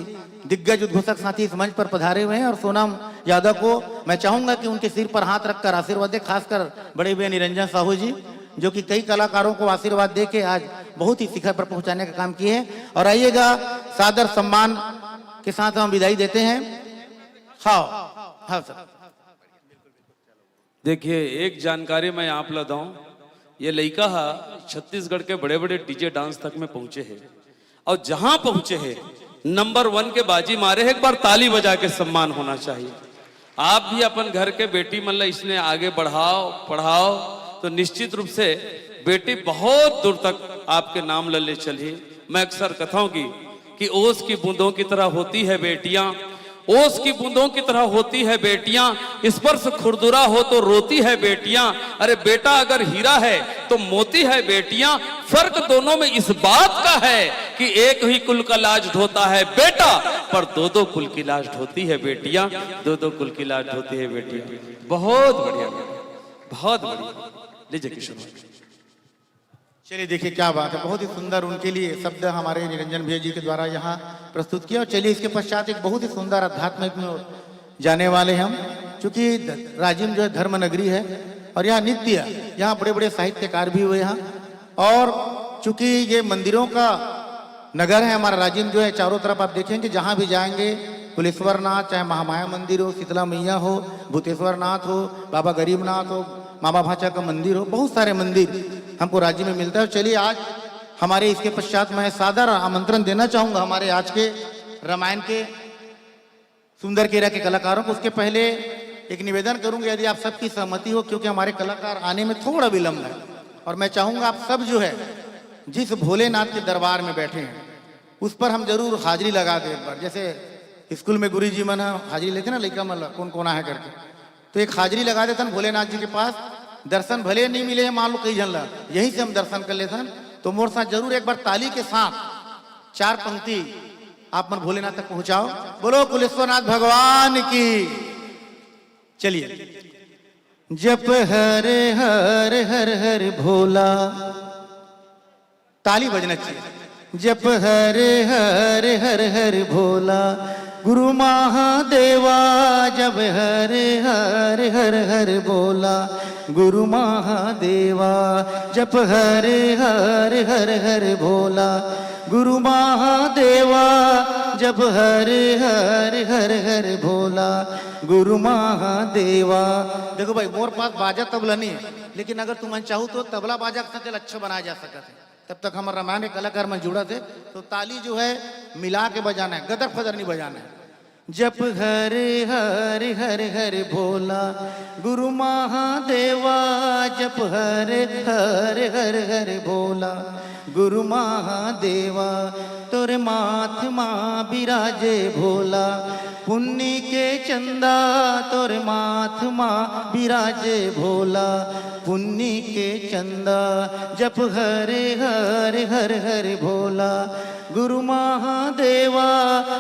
दिग्गज उद्घोषक साथी इस मंच पर पधारे हुए हैं। और सोनम यादव को मैं चाहूंगा कि उनके सिर पर हाथ रखकर आशीर्वाद दे, खासकर बड़े भैया निरंजन साहू जी जो कि कई कलाकारों को आशीर्वाद दे के आज बहुत ही शिखर पर पहुंचाने का काम किए हैं। और आइएगा सादर सम्मान के साथ हम विदाई देते हैं। हाँ सर। देखिए एक जानकारी मैं आप लदाऊं, ये लड़का छत्तीसगढ़ के बड़े बड़े डीजे डांस तक में पहुंचे हैं और जहां पहुंचे हैं नंबर 1 के बाजी मारे हैं। एक बार ताली बजा के सम्मान होना चाहिए। आप भी अपन घर के बेटी मतलब इसने आगे बढ़ाओ पढ़ाओ तो निश्चित रूप से बेटी बहुत दूर तक आपके नाम ले चली। मैं अक्सर कथाओं की कि ओस की बूंदों की तरह होती है बेटियां, ओस की बूंदों की तरह होती है बेटियां, स्पर्श खुरदुरा हो तो रोती है बेटियां। अरे बेटा अगर हीरा है तो मोती है बेटियां। फर्क दोनों में इस बात का है कि एक ही कुल का लाज ढोता है बेटा, पर दो कुल की लाज ढोती है बेटियां, दो कुल की लाज ढोती है बेटियां। बहुत बढ़िया, बहुत बढ़िया। लीजिए किशोर। चलिए देखिए क्या बात है, बहुत ही सुंदर उनके लिए शब्द हमारे निरंजन भैया जी के द्वारा यहाँ प्रस्तुत किया। और चलिए इसके पश्चात एक बहुत ही सुंदर आध्यात्मिक में जाने वाले हम, क्योंकि राजिम जो है धर्म नगरी है और यहाँ नित्य यहाँ बड़े बड़े साहित्यकार भी हुए यहाँ। और चूंकि ये मंदिरों का नगर है हमारा राजिम जो है, चारों तरफ आप देखेंगे जहाँ भी जाएंगे, कुलेश्वर नाथ, चाहे महामाया मंदिर हो, शीतला मैया हो, भूतेश्वर नाथ हो, बाबा गरीबनाथ हो, मामा भाचा का मंदिर हो, बहुत सारे मंदिर हमको राज्य में मिलता है। चलिए आज हमारे इसके पश्चात मैं सादर आमंत्रण देना चाहूंगा हमारे आज के रामायण के सुंदर केरा के कलाकारों को। उसके पहले एक निवेदन करूंगा यदि आप सबकी सहमति हो, क्योंकि हमारे कलाकार आने में थोड़ा विलंब है और मैं चाहूंगा आप सब जो है जिस भोलेनाथ के दरबार में बैठे हैं उस पर हम जरूर हाजिरी लगा दें एक बार। जैसे स्कूल में गुरु जी मन हाजिरी लेते ना, लड़का मतलब कौन कौन है करके, तो एक हाजिरी लगा देते भोलेनाथ जी के पास। दर्शन भले नहीं मिले मान लो कई जन यहीं से हम दर्शन कर लेते हैं, तो मोर साथ जरूर एक बार ताली के साथ 4 पंक्ति आप मन भोलेनाथ तक पहुंचाओ। बोलो कुलेश्वरनाथ भगवान की। चलिए जप हरे हर हर हर भोला। ताली बजना चाहिए। जप हरे हर हर हर भोला गुरु महादेवा। जब हरे हर हर हर बोला गुरु महादेवा। जप हरे हर हर हर भोला गुरु महादेवा। जब हरे हर हर हर भोला गुरु महादेवा। देखो भाई, मोर पास बाजा तबला नहीं है, लेकिन अगर तुम चाहो तो तबला बाजा का चल अच्छा बनाया जा सकता है। तब तक हमारे रामायण के कलाकार में जुड़ा थे, तो ताली जो है मिला के बजाना है, गदर फदर नहीं बजाना है। जप हरे हर हर हर भोला गुरु महादेवा। जप हरे हर हर हर भोला गुरु महादेवा। तोरे माथ माँ बिराजे भोला पुण्य के चंदा। तोरे माथ माँ बिराजे भोला पुण्य के चंदा। जप हरे हर हर हर भोला गुरु महादेवा।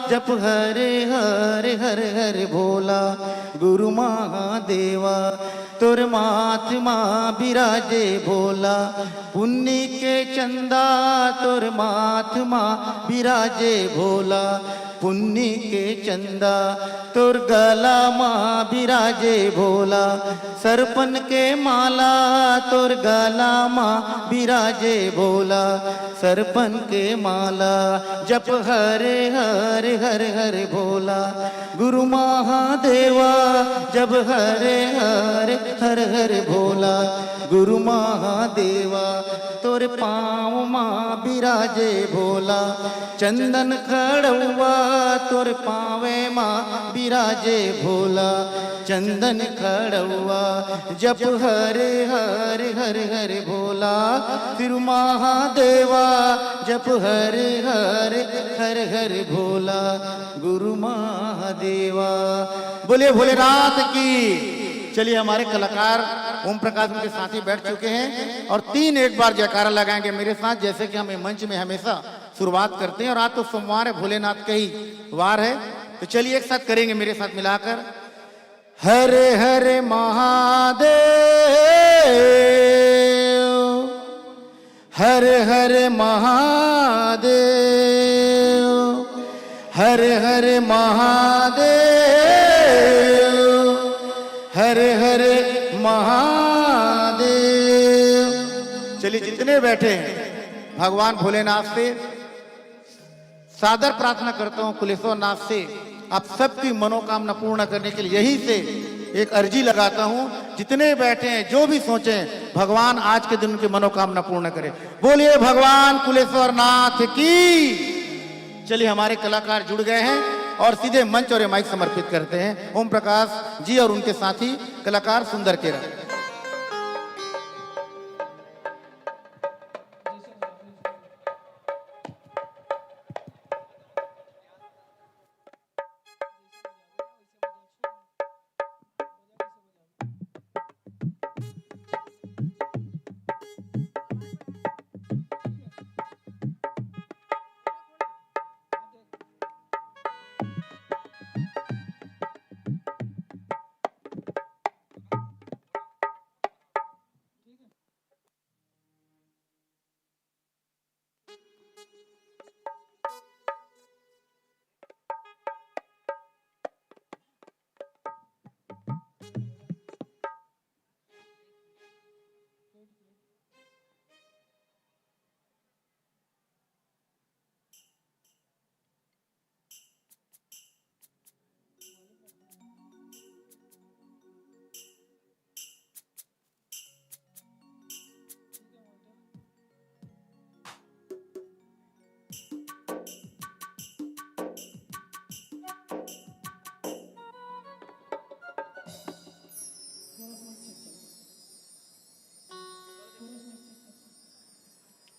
जप हरे हर हर हर भोला गुरु महादेवा। तोर माथ माँ बिराजे भोला पुण्य के चंदा। तोर माथ माँ बिराजे भोला पुण्य के चंदा। तोर गला माँ बिराजे भोला सरपन के माला। तोर गला माँ बिराजे भोला सरपन के माला। जप हरे हर हर हर भोला गुरु महादेवा। जब हरे हर हर हर भोला गुरु महादेवा। तोर पाँव माँ बिराजे भोला चंदन खड़ुआ। तोर पावे माँ बिराजे भोला चंदन खड़ुआ। जप हरे हर हर हर भोला फिर महादेवा। जप हरे हर हर हर भोला गुरु महादेवा। बोले भोलेनाथ की। चलिए, हमारे कलाकार ओम प्रकाश उनके साथी बैठ चुके हैं और 3 एक बार जयकारा लगाएंगे मेरे साथ, जैसे कि हमें मंच में हमेशा शुरुआत करते हैं। और आज तो सोमवार है, भोलेनाथ का ही वार है, तो चलिए एक साथ करेंगे मेरे साथ मिलाकर। हरे हरे महादेव हरे हरे महादेव हरे हरे महादेव हरे हरे महादेव। चलिए, जितने बैठे हैं भगवान भोलेनाथ से सादर प्रार्थना करता हूं, कुलेश्वर नाथ से आप सबकी मनोकामना पूर्ण करने के लिए यही से एक अर्जी लगाता हूं। जितने बैठे हैं जो भी सोचे भगवान आज के दिन उनकी मनोकामना पूर्ण करे। बोलिए भगवान कुलेश्वर नाथ की। चलिए, हमारे कलाकार जुड़ गए हैं और सीधे मंच और माइक समर्पित करते हैं ओम प्रकाश जी और उनके साथी कलाकार सुंदर केरा।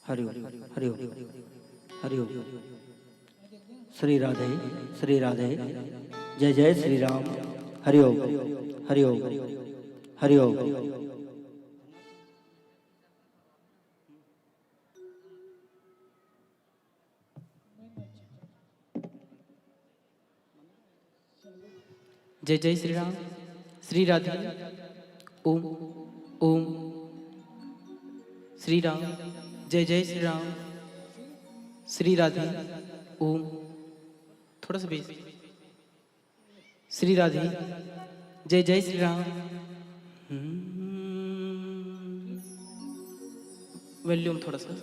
हरि ओम हरि ओम हरि ओम। श्री राधे श्री राधे। जय जय श्री राम। हरि ओम हरि ओम हरि ओम। जय जय श्री राम। श्री राधे ओम ओम श्री राम जय जय श्री राम श्री राधे ओम थोड़ा सा बेस श्री राधे जय जय श्री राम वॉल्यूम थोड़ा सा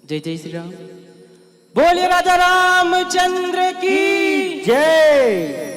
जय जय श्री राम बोलिए राजा रामचंद्र की जय।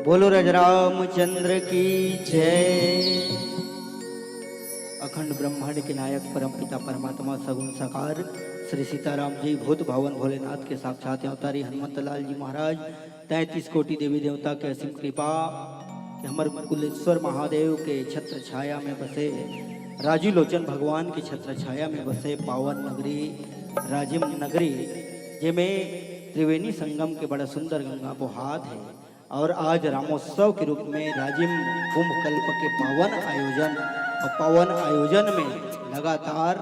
बोलो रामचंद्र की जय। अखंड ब्रह्मांड के नायक परम पिता परमात्मा सगुण साकार श्री सीताराम जी भूत भवन भोलेनाथ के साक्षात अवतारी हनुमत लाल जी महाराज 33 कोटि देवी देवता के असीम कृपा कि हमारे कुलेश्वर महादेव के छत्र छाया में बसे राजी लोचन भगवान की छत्र छाया में बसे पावन नगरी राजिम नगरी जिसमें त्रिवेणी संगम के बड़ा सुंदर गंगा पोहात है और आज रामोत्सव के रूप में राजिम कुंभ कल्प के पावन आयोजन और पावन आयोजन में लगातार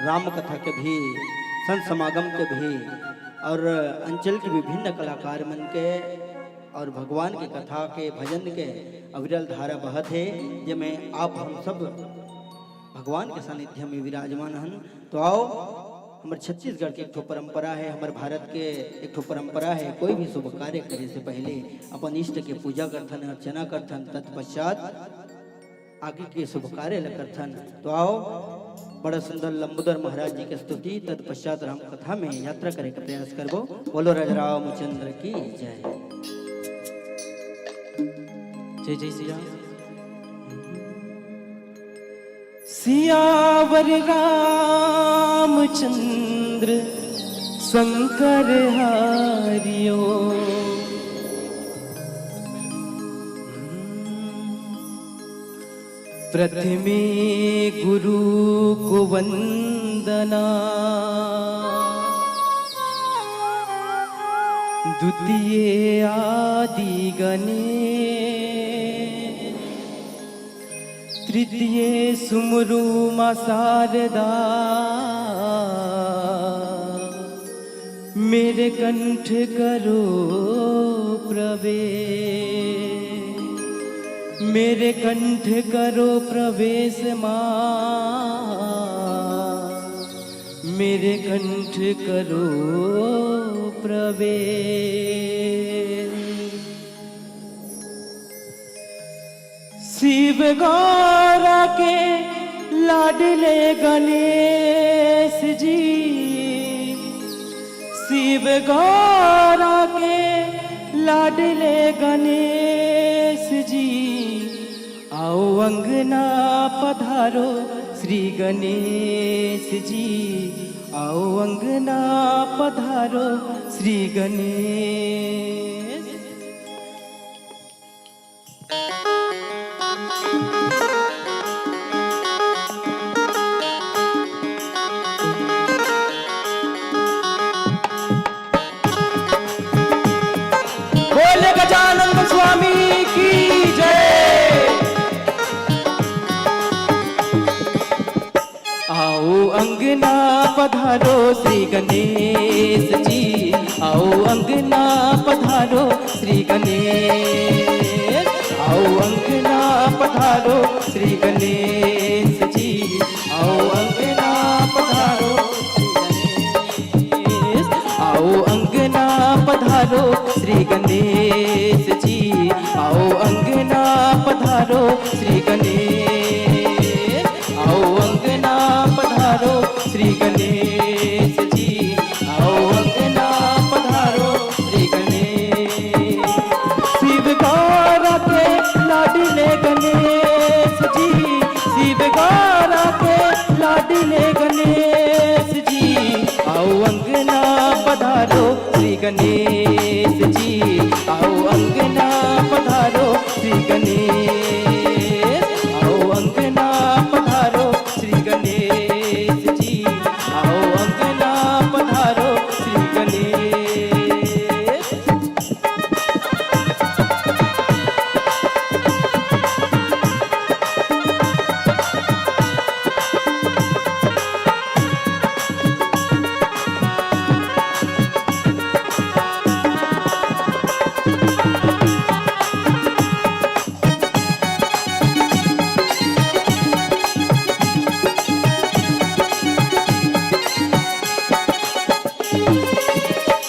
राम कथा के भी, संत समागम के भी और अंचल के विभिन्न कलाकार मन के और भगवान की कथा के भजन के अविरल धारा बहत है, जिसमें आप हम सब भगवान के सानिध्य में विराजमान हन। तो आओ, हमारे छत्तीसगढ़ की एक ठो परंपरा है, हमारे भारत के एक ठो परंपरा है, कोई भी शुभ कार्य करे से पहले अपन इष्ट के पूजा करथन, अर्चना करथन, तत्पश्चात आगे के शुभ कार्य ल करथन। तो आओ, बड़ा सुंदर लंबोदर महाराज जी के स्तुति तत्पश्चात राम कथा में यात्रा करे का प्रयास करबो। बोलो राजा रामचंद्र की जय। जय जय श्री राम। सियावर रामचंद्र शंकर हारियो, प्रथमे गुरु को वंदना, द्वितीय आदि गणेश, तृतीय सुमरु मां शारदा, मेरे कंठ करो प्रवेश, मेरे कंठ करो प्रवेश मां, मेरे कंठ करो प्रवेश। शिव गौरा के लाडले गणेश जी, शिव गौरा के लाडले गणेश जी, आओ अंगना पधारो श्री गणेश जी, आओ अंगना पधारो श्री गणेश। बोले गजानंद स्वामी की जय। आओ अंगना पधारो श्री गणेश जी, आओ अंगना पधारो श्री गणेश, आओ अंगना पधारो श्री गणेश जी, आओ अंगना पधारो श्री गणेश, आओ अंगना पधारो श्री गणेश जी, आओ अंगना पधारो श्री गणेश, आओ अंगना पधारो श्री गणेश जी, आओ अंगना पधारो श्री गणेश। शिव गौरा के लाडले गणेश जी, शिव गौरा के लाडले गणेश जी, आओ अंगना पधारो श्री गणेश जी, आओ अंगना पधारो श्री गणेश, आओ अंगना पधारो श्री गणेश जी, आओ अंगना पधारो श्री गणेश।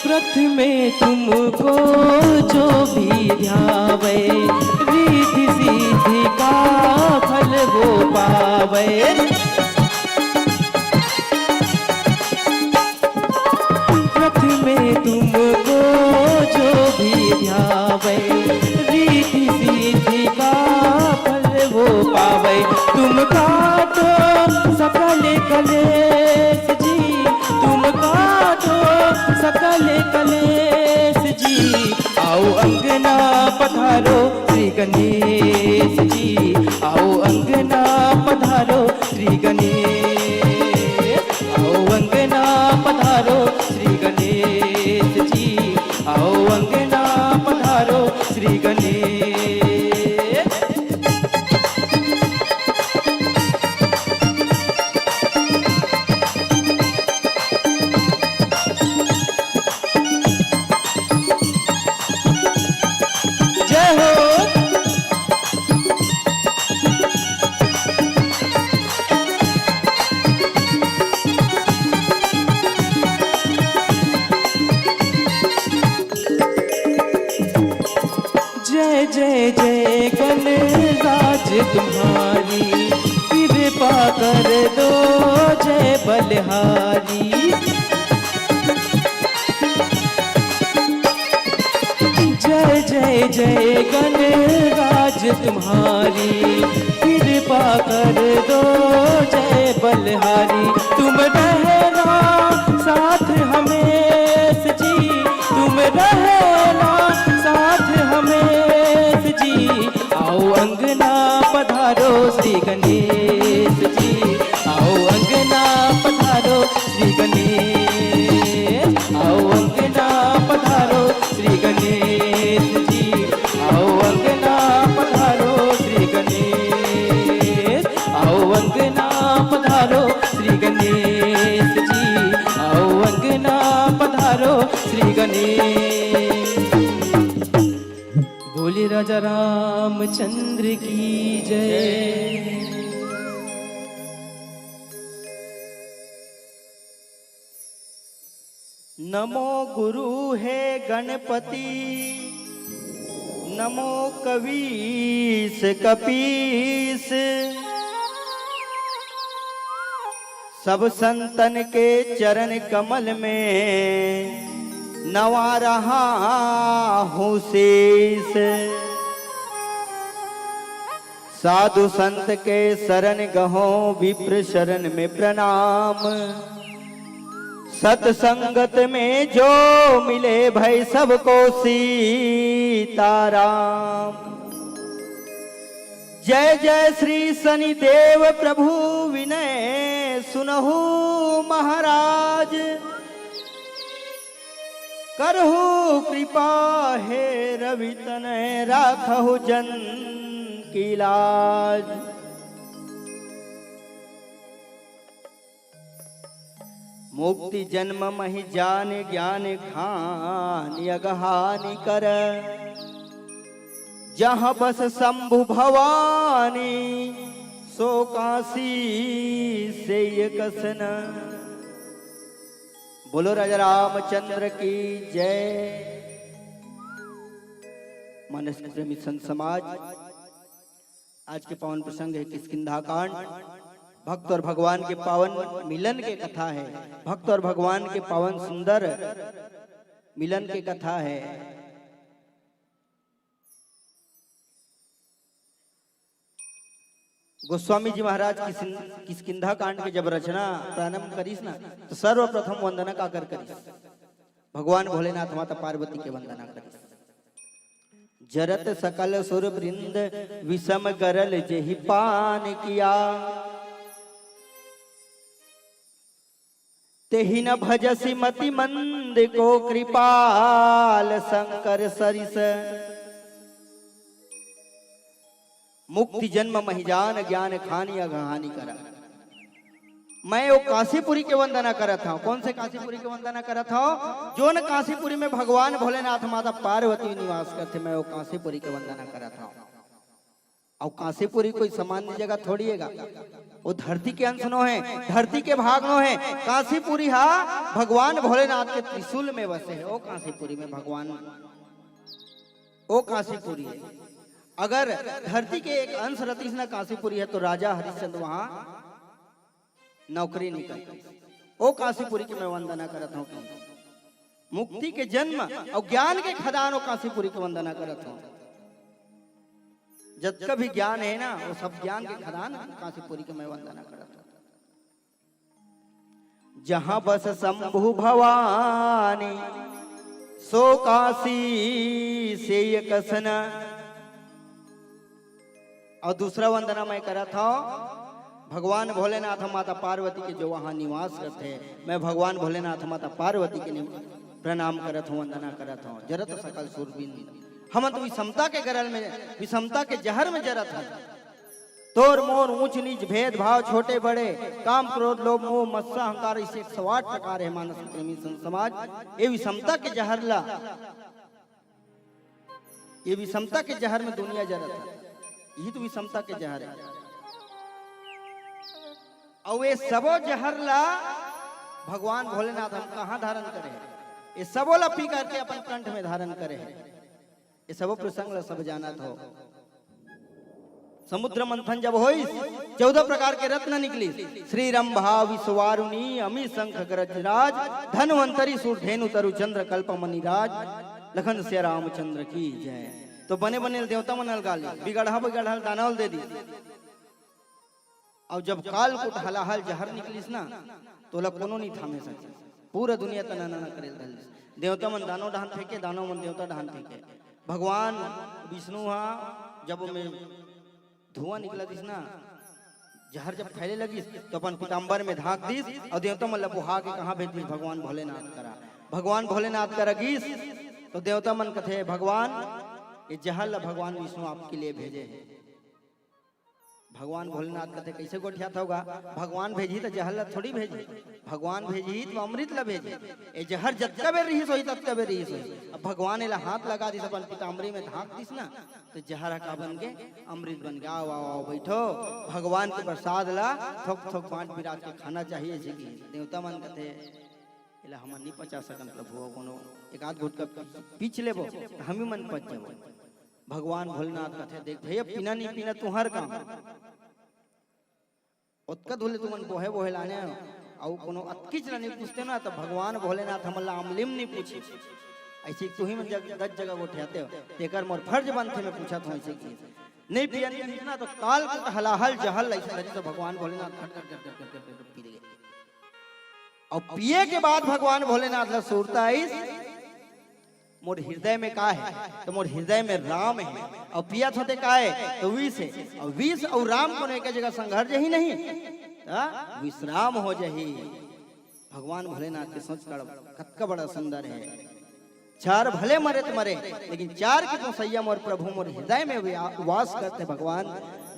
प्रथमे तुमको जो भी ध्यावे, रिद्धि सिद्धि का फल वो पावे। प्रथमे तुमको जो भी ध्यावे, रिद्धि सिद्धि का फल वो पावे। तुम काटो सकल कलेश जी, तुम काटो सकल कलेश जी, आओ अंगना पधारो श्री गणेश जी, आओ अंगना पधारो श्री गणेश, आओ अंगना पधारो श्री गणेश जी, आओ अंगना पधारो श्री गणेश। जय गणराज तुम्हारी, कृपा कर दो जय बलिहारी। जय जय जय गणराज तुम्हारी, कृपा कर दो जय बलिहारी। तुम रहना साथ हमें जी, तुम रहना साथ हमें जी। आओ अंगना पधारो श्री गणेश जी, आओ अंगना पधारो श्री गणेश, आओ अंगना पधारो श्री गणेश जी, आओ अंगना पधारो श्री गणेश, आओ अंगना पधारो श्री गणेश जी, आओ अंगना पधारो श्री गणेश। बोले राजा रामचंद्र की जय। नमो गुरु है गणपति, नमो कवीस कपीस। सब संतन के चरण कमल में नवा रहा हूँ शीस। साधु संत के शरण गहो विप्र शरण में प्रणाम। सत्संगत में जो मिले भई सबको सीताराम। जय जय श्री शनिदेव प्रभु विनय सुनहु महाराज। करहु कृपा हे रवि तनय राखहु जन की लाज। मुक्ति जन्म महि जान ज्ञान खान अगहानि कर। जहाँ बस शंभु भवानी सो काशी से ये कसन। बोलो राजा रामचंद्र की जय। मानस प्रेमी संत समाज, आज के पावन प्रसंग है किष्किंधा कांड। भक्त और भगवान के पावन मिलन के कथा है। भक्त और भगवान के पावन सुंदर मिलन की कथा है। गोस्वामी जी महाराज किष्किंधा कांड के जब रचना प्रारंभ करीस ना, तो सर्वप्रथम वंदना का कर करीस भगवान भोलेनाथ माता पार्वती के वंदना करीस। जरत सकल सुर वृंद विषम गरल जेहि पान किया। तेहि न भजसी मति मंद को कृपाल शंकर सरिस। मुक्ति जन्म महिजान ज्ञान खानी अगहानी करा। मैं वो काशीपुरी के वंदना करत हूँ। कौन से काशीपुरी के वंदना करत हूँ? जो न काशीपुरी में भगवान भोलेनाथ माता पार्वती निवास करते, मैं वो काशीपुरी के वंदना करत हूँ। और काशीपुरी कोई सामान्य जगह थोड़ी हैगा, वो धरती के अंश नो है, धरती के भाग नो है। काशीपुरी हा भगवान भोलेनाथ के त्रिशूल में बसे है। वो काशीपुरी में भगवान, वो काशीपुरी है। अगर धरती के एक अंश रतीश न काशीपुरी है तो राजा हरिश्चंद्र वहां नौकरी नहीं करते। वो काशीपुरी की मैं वंदना करता हूँ। मुक्ति के जन्म और ज्ञान के खदान, वो काशीपुरी की वंदना करता हूँ। जब कभी ज्ञान है ना, वो सब ज्ञान के खदान काशीपुरी की मैं वंदना करता हूँ। जहां बस शंभु भवानी सो काशी से ये कसना। और दूसरा वंदना मैं करा था भगवान भोलेनाथ माता पार्वती के जो वहां निवास करते हैं। मैं भगवान भोलेनाथ माता पार्वती के प्रणाम करत हूँ, वंदना करत हूँ। जरत सकल सुरबिंद हम तो विषमता के गरल में, विषमता के जहर में जरत है। तोर मोर ऊंच नीच भेद भाव छोटे बड़े काम क्रोध लोभ मोह मत्स्य अहंकार, इसे 108 प्रकार है मानस प्रेमी संत समाज। ये विषमता के जहर ला, ये विषमता के जहर में दुनिया जरत है। यही तो विषमता के जहर है। और वे सबो जहर ला भगवान भोलेनाथ हम कहाँ धारण करे? ये सबो ला पी करके अपन कंठ में धारण करे। ये सबो प्रसंग ला सब जानत हो। समुद्र मंथन जब होई 14 प्रकार के रत्न निकली। श्री रंभा विश्वारुणी अमी शंख गरजराज धनवंतरी सूरधेनु तरु चंद्र कल्प मणिराज लखन से रामचंद्र की जय। तो बने बने देवता मनल गाली बिगड़ा बिगड़ा दानवल दे दी। और जब काल कुट हलाहल जहर निकलिस ना तो ला कोनो नहीं थामे सके। पूरा दुनिया तना ना करे देवता मन दानो डहान फेंके दानो मन देवता डहान फेंके। भगवान विष्णु जब में धुआं निकला दिस ना जहर जब फैले लगी तो अपन पीताम्बर में धाक दिस और देवता मन लपुहा के कहाँ भेज दिस भगवान भोलेनाथ करा। भगवान भोलेनाथ करा गीस तो देवता मन कथे भगवान ये जहर ला भगवान विष्णु आपके लिए भेजे है। भगवान भोलेनाथ कहते कैसे गोठियात होगा भगवान भेजी तो जहर ला थोड़ी भेजी। भगवान भेजी तो अमृत ला भेजी। ये जहर जत्का बेर रही सोई तत्का बेर रही सोई। अब भगवान एला हाथ लगा दिस अपन पीताम्बरी में धाक दिस ना तो जहर का बन के अमृत बन गया। आओ आओ बैठो भगवान के प्रसाद ला थोक थोक बांट बिराज के खाना चाहिए। देवता मन कहते एला हम नहीं पचा सकन प्रभु कोनो एक आध घुट का पीछ लेबो हम ही मन पच जाबो। भगवान भोलेनाथ कहते देख भैया पीना नहीं पीना तुम्हार काम उत्का धुले तुमन बोहे बोहे लाने और कोनो अतकिच नहीं पूछते ना तो भगवान भोलेनाथ हमला आमलिम नहीं पूछी। ऐसे तू ही मन 10 जगह उठाते हो तेकर मोर फर्ज बनथे मैं पूछा था ऐसे की नहीं पिया नहीं ना तो काल को हलाहल जहल ऐसे लगी तो भगवान भोलेनाथ खट खट खट खट खट पी गए। और पिए के बाद भगवान भोलेनाथ ला सुरता आई मोर हृदय में का है तो मोर हृदय में राम है। और पिया होते का है तो विष है और विष और राम को एक जगह संघर्ष ही नहीं विश्राम हो जही। भगवान भोलेनाथ के सोच कर कतका बड़ा सुंदर है। चार भले मरे तो मरे लेकिन चार की तो संयम और प्रभु मोर हृदय में वास करते भगवान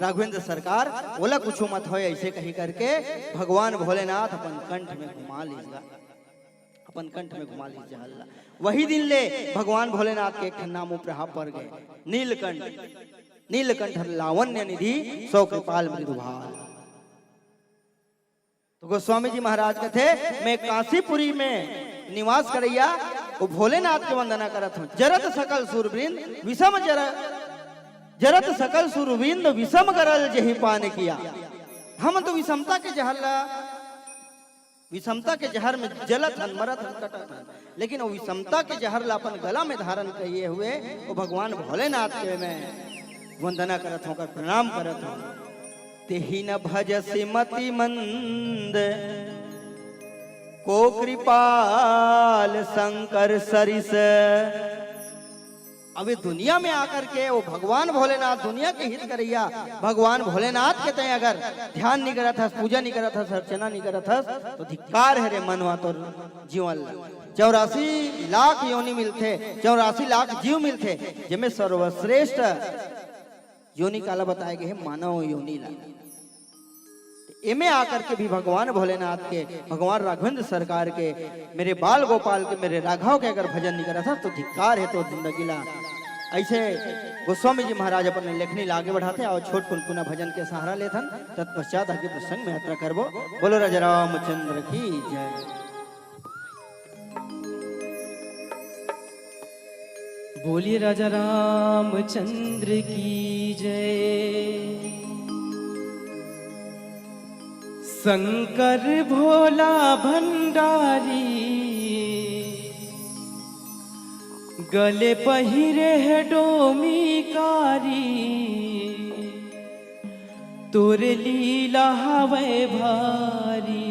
राघवेंद्र सरकार बोला कुछ मत हो ऐसे कही करके भगवान भोलेनाथ अपन कंठ में घुमा लीजिएगा। अपन कंठ में घुमा लीजिए हल्ला। वही दिन ले भगवान भोलेनाथ के एक नाम उपरहा पर गए नीलकंठ। नीलकंठ लावण्य निधि सौ कृपाल मृदुभाल। तो गोस्वामी जी महाराज कहते मैं काशीपुरी में निवास करैया वो भोलेनाथ के वंदना करत हूँ। जरत सकल सुरवृंद विषम जरत सकल सुरवृंद विषम करल जही पान किया। हम तो विषमता के जहला विषमता के जहर में जलत हन मरत हन कटत हन लेकिन वो विषमता के जहर ला अपन गला में धारण किए हुए वो भगवान भोलेनाथ के मैं वंदना करत हूँ प्रणाम करत हूँ। तेहि न भजसि मति मंद को कृपाल शंकर सरिस। अभी दुनिया में आकर के वो भगवान भोलेनाथ दुनिया के हित करैया भगवान भोलेनाथ के तय अगर ध्यान नहीं करत हस पूजा नहीं करत हस अर्चना नहीं करत हस तो धिक्कार है रे मनवा तो जीवन 84 लाख योनि मिलते 84 लाख जीव मिलते जिनमें सर्वश्रेष्ठ योनि काला बताए गए मानव योनि ला। एमे आकर के भी भगवान भोलेनाथ के भगवान राघवेंद्र सरकार के मेरे बाल गोपाल के मेरे राघव के अगर भजन नहीं करा था तो धिक्कार है तो जिंदगी ला। ऐसे गोस्वामी जी महाराज अपने लेखनी लागे बढ़ाते और छोट पुनपुना भजन के सहारा लेथन। तत्पश्चात आगे प्रसंग में यात्रा करबो। बोलो राजा रामचंद्र की जय। बोलिए राजा रामचंद्र की जय। शंकर भोला भंडारी गले पहिरे है डोमीकारी तोरे लीला हवे भारी।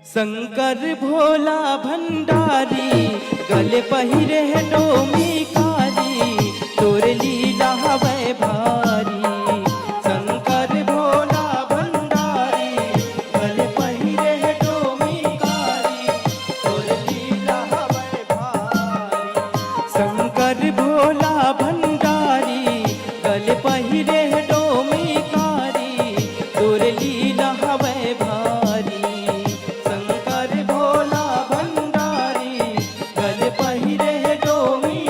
शंकर भोला भंडारी गले पहिरे है डोमीकारी तोरे लीला हवे भारी। पहिरे डोमी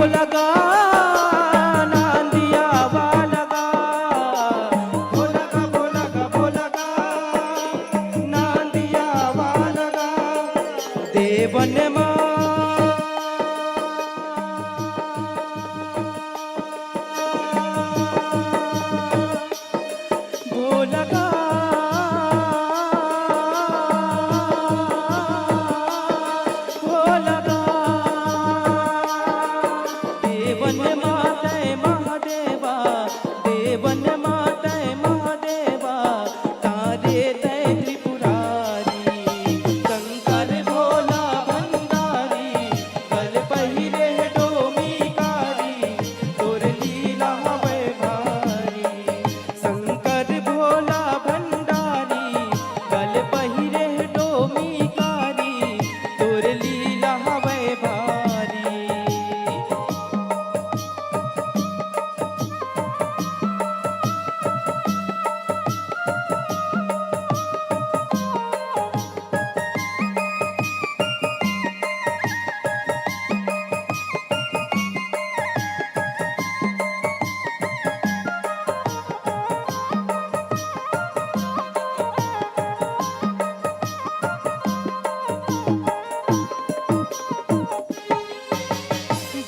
भोलगा नांदिया वालगा भोलगा भोलगा भोलगा नांदिया वालगा देवन मा भोलगा भोलगा देवन मातय महादेवा देवन मातय महादेवा तारे तय त्रिपुरारी शंकर भोला भंडारी गल पहिरे डोमीकारी तोर लीला हवे भारी शंकर भोला भंडारी गल पहिरे डोमीकारी तोर लीला हवे भारी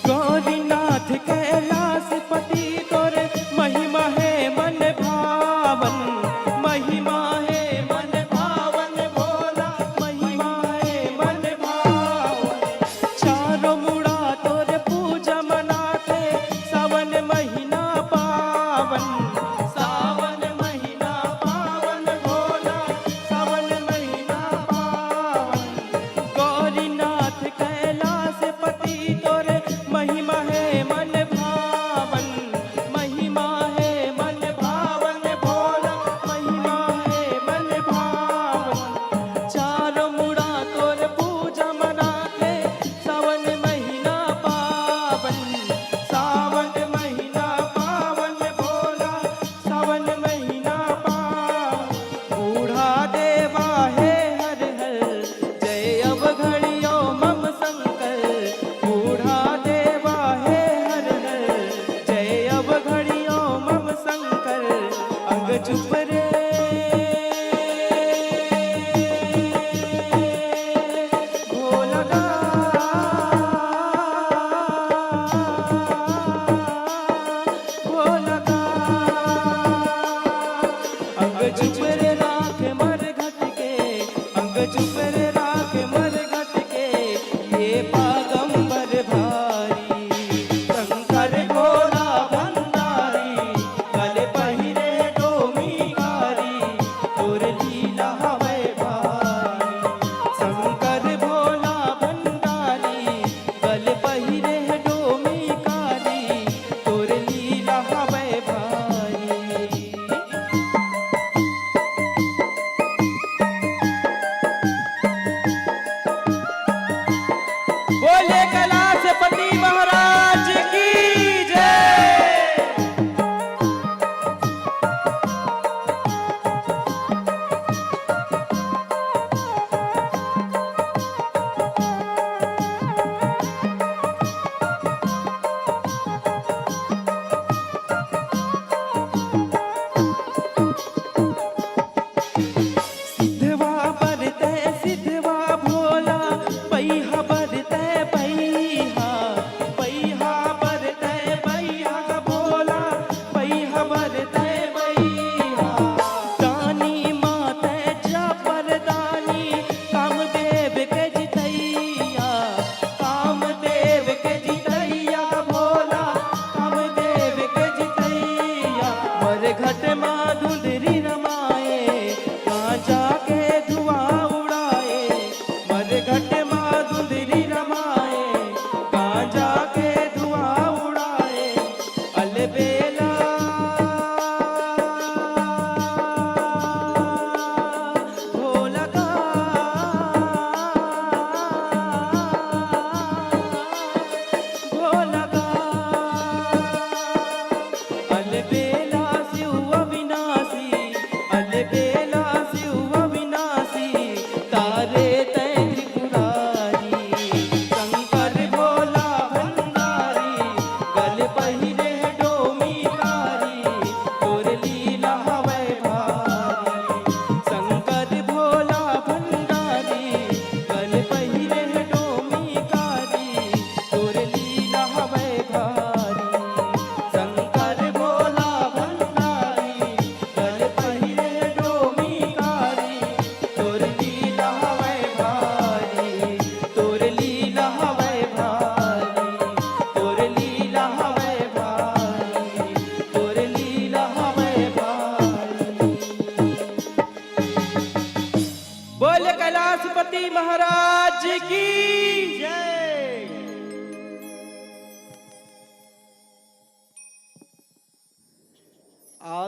गौरीनाथ कैलाश पति तोरे महिमा है मन भावन महिमा है मन भावन भोला महिमा है मन भावन चारों मुड़ा तोरे पूजा मनाते सावन महीना पावन सावन महीना पावन भोला सावन महीना पावन गौरीनाथ कैलाश पति तोरे महिमा है मन भावन महिमा है मन भावन भोला महिमा है मन भावन चारों मुड़ा तोर पूजा मनाते सावन महीना पावन सावन महीना पावन भोला सावन महीना पावन बूढ़ा देवा है हर हर जय अवघड़ियो मम शंकर बूढ़ा देवा है हर हर जय अवघड़ियो मम शंकर अंग चुप रे भोलगा भोलगा अंग चुप रे राख मर घट के अंग चुप रे राख मर घट के ये पागंबर भारी शंकर भोला भंडारी गल पहिरे डोमीकारी तोर लीला हवे भारी शंकर भोला भंडारी गल पहिरे डोमीकारी तोर लीला हवे भारी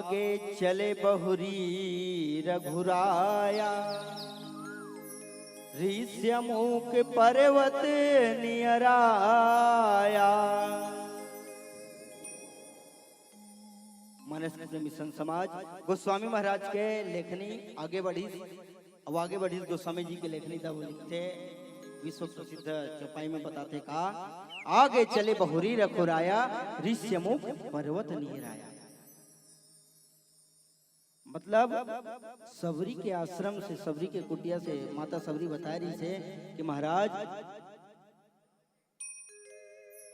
आगे चले बहुरी रघुराया, ऋष्यमुख पर्वत नियराया। मनस्कृत मिशन समाज गोस्वामी महाराज के लेखनी आगे बढ़ी। अब आगे बढ़ी गोस्वामी जी के लेखनी तब लिखते विश्व प्रसिद्ध चौपाई में बताते का आगे चले बहुरी रघुराया, ऋष्यमुख पर्वत नियराया। मतलब सबरी के आश्रम से, सबरी के कुटिया से माता सबरी बता रही से कि महाराज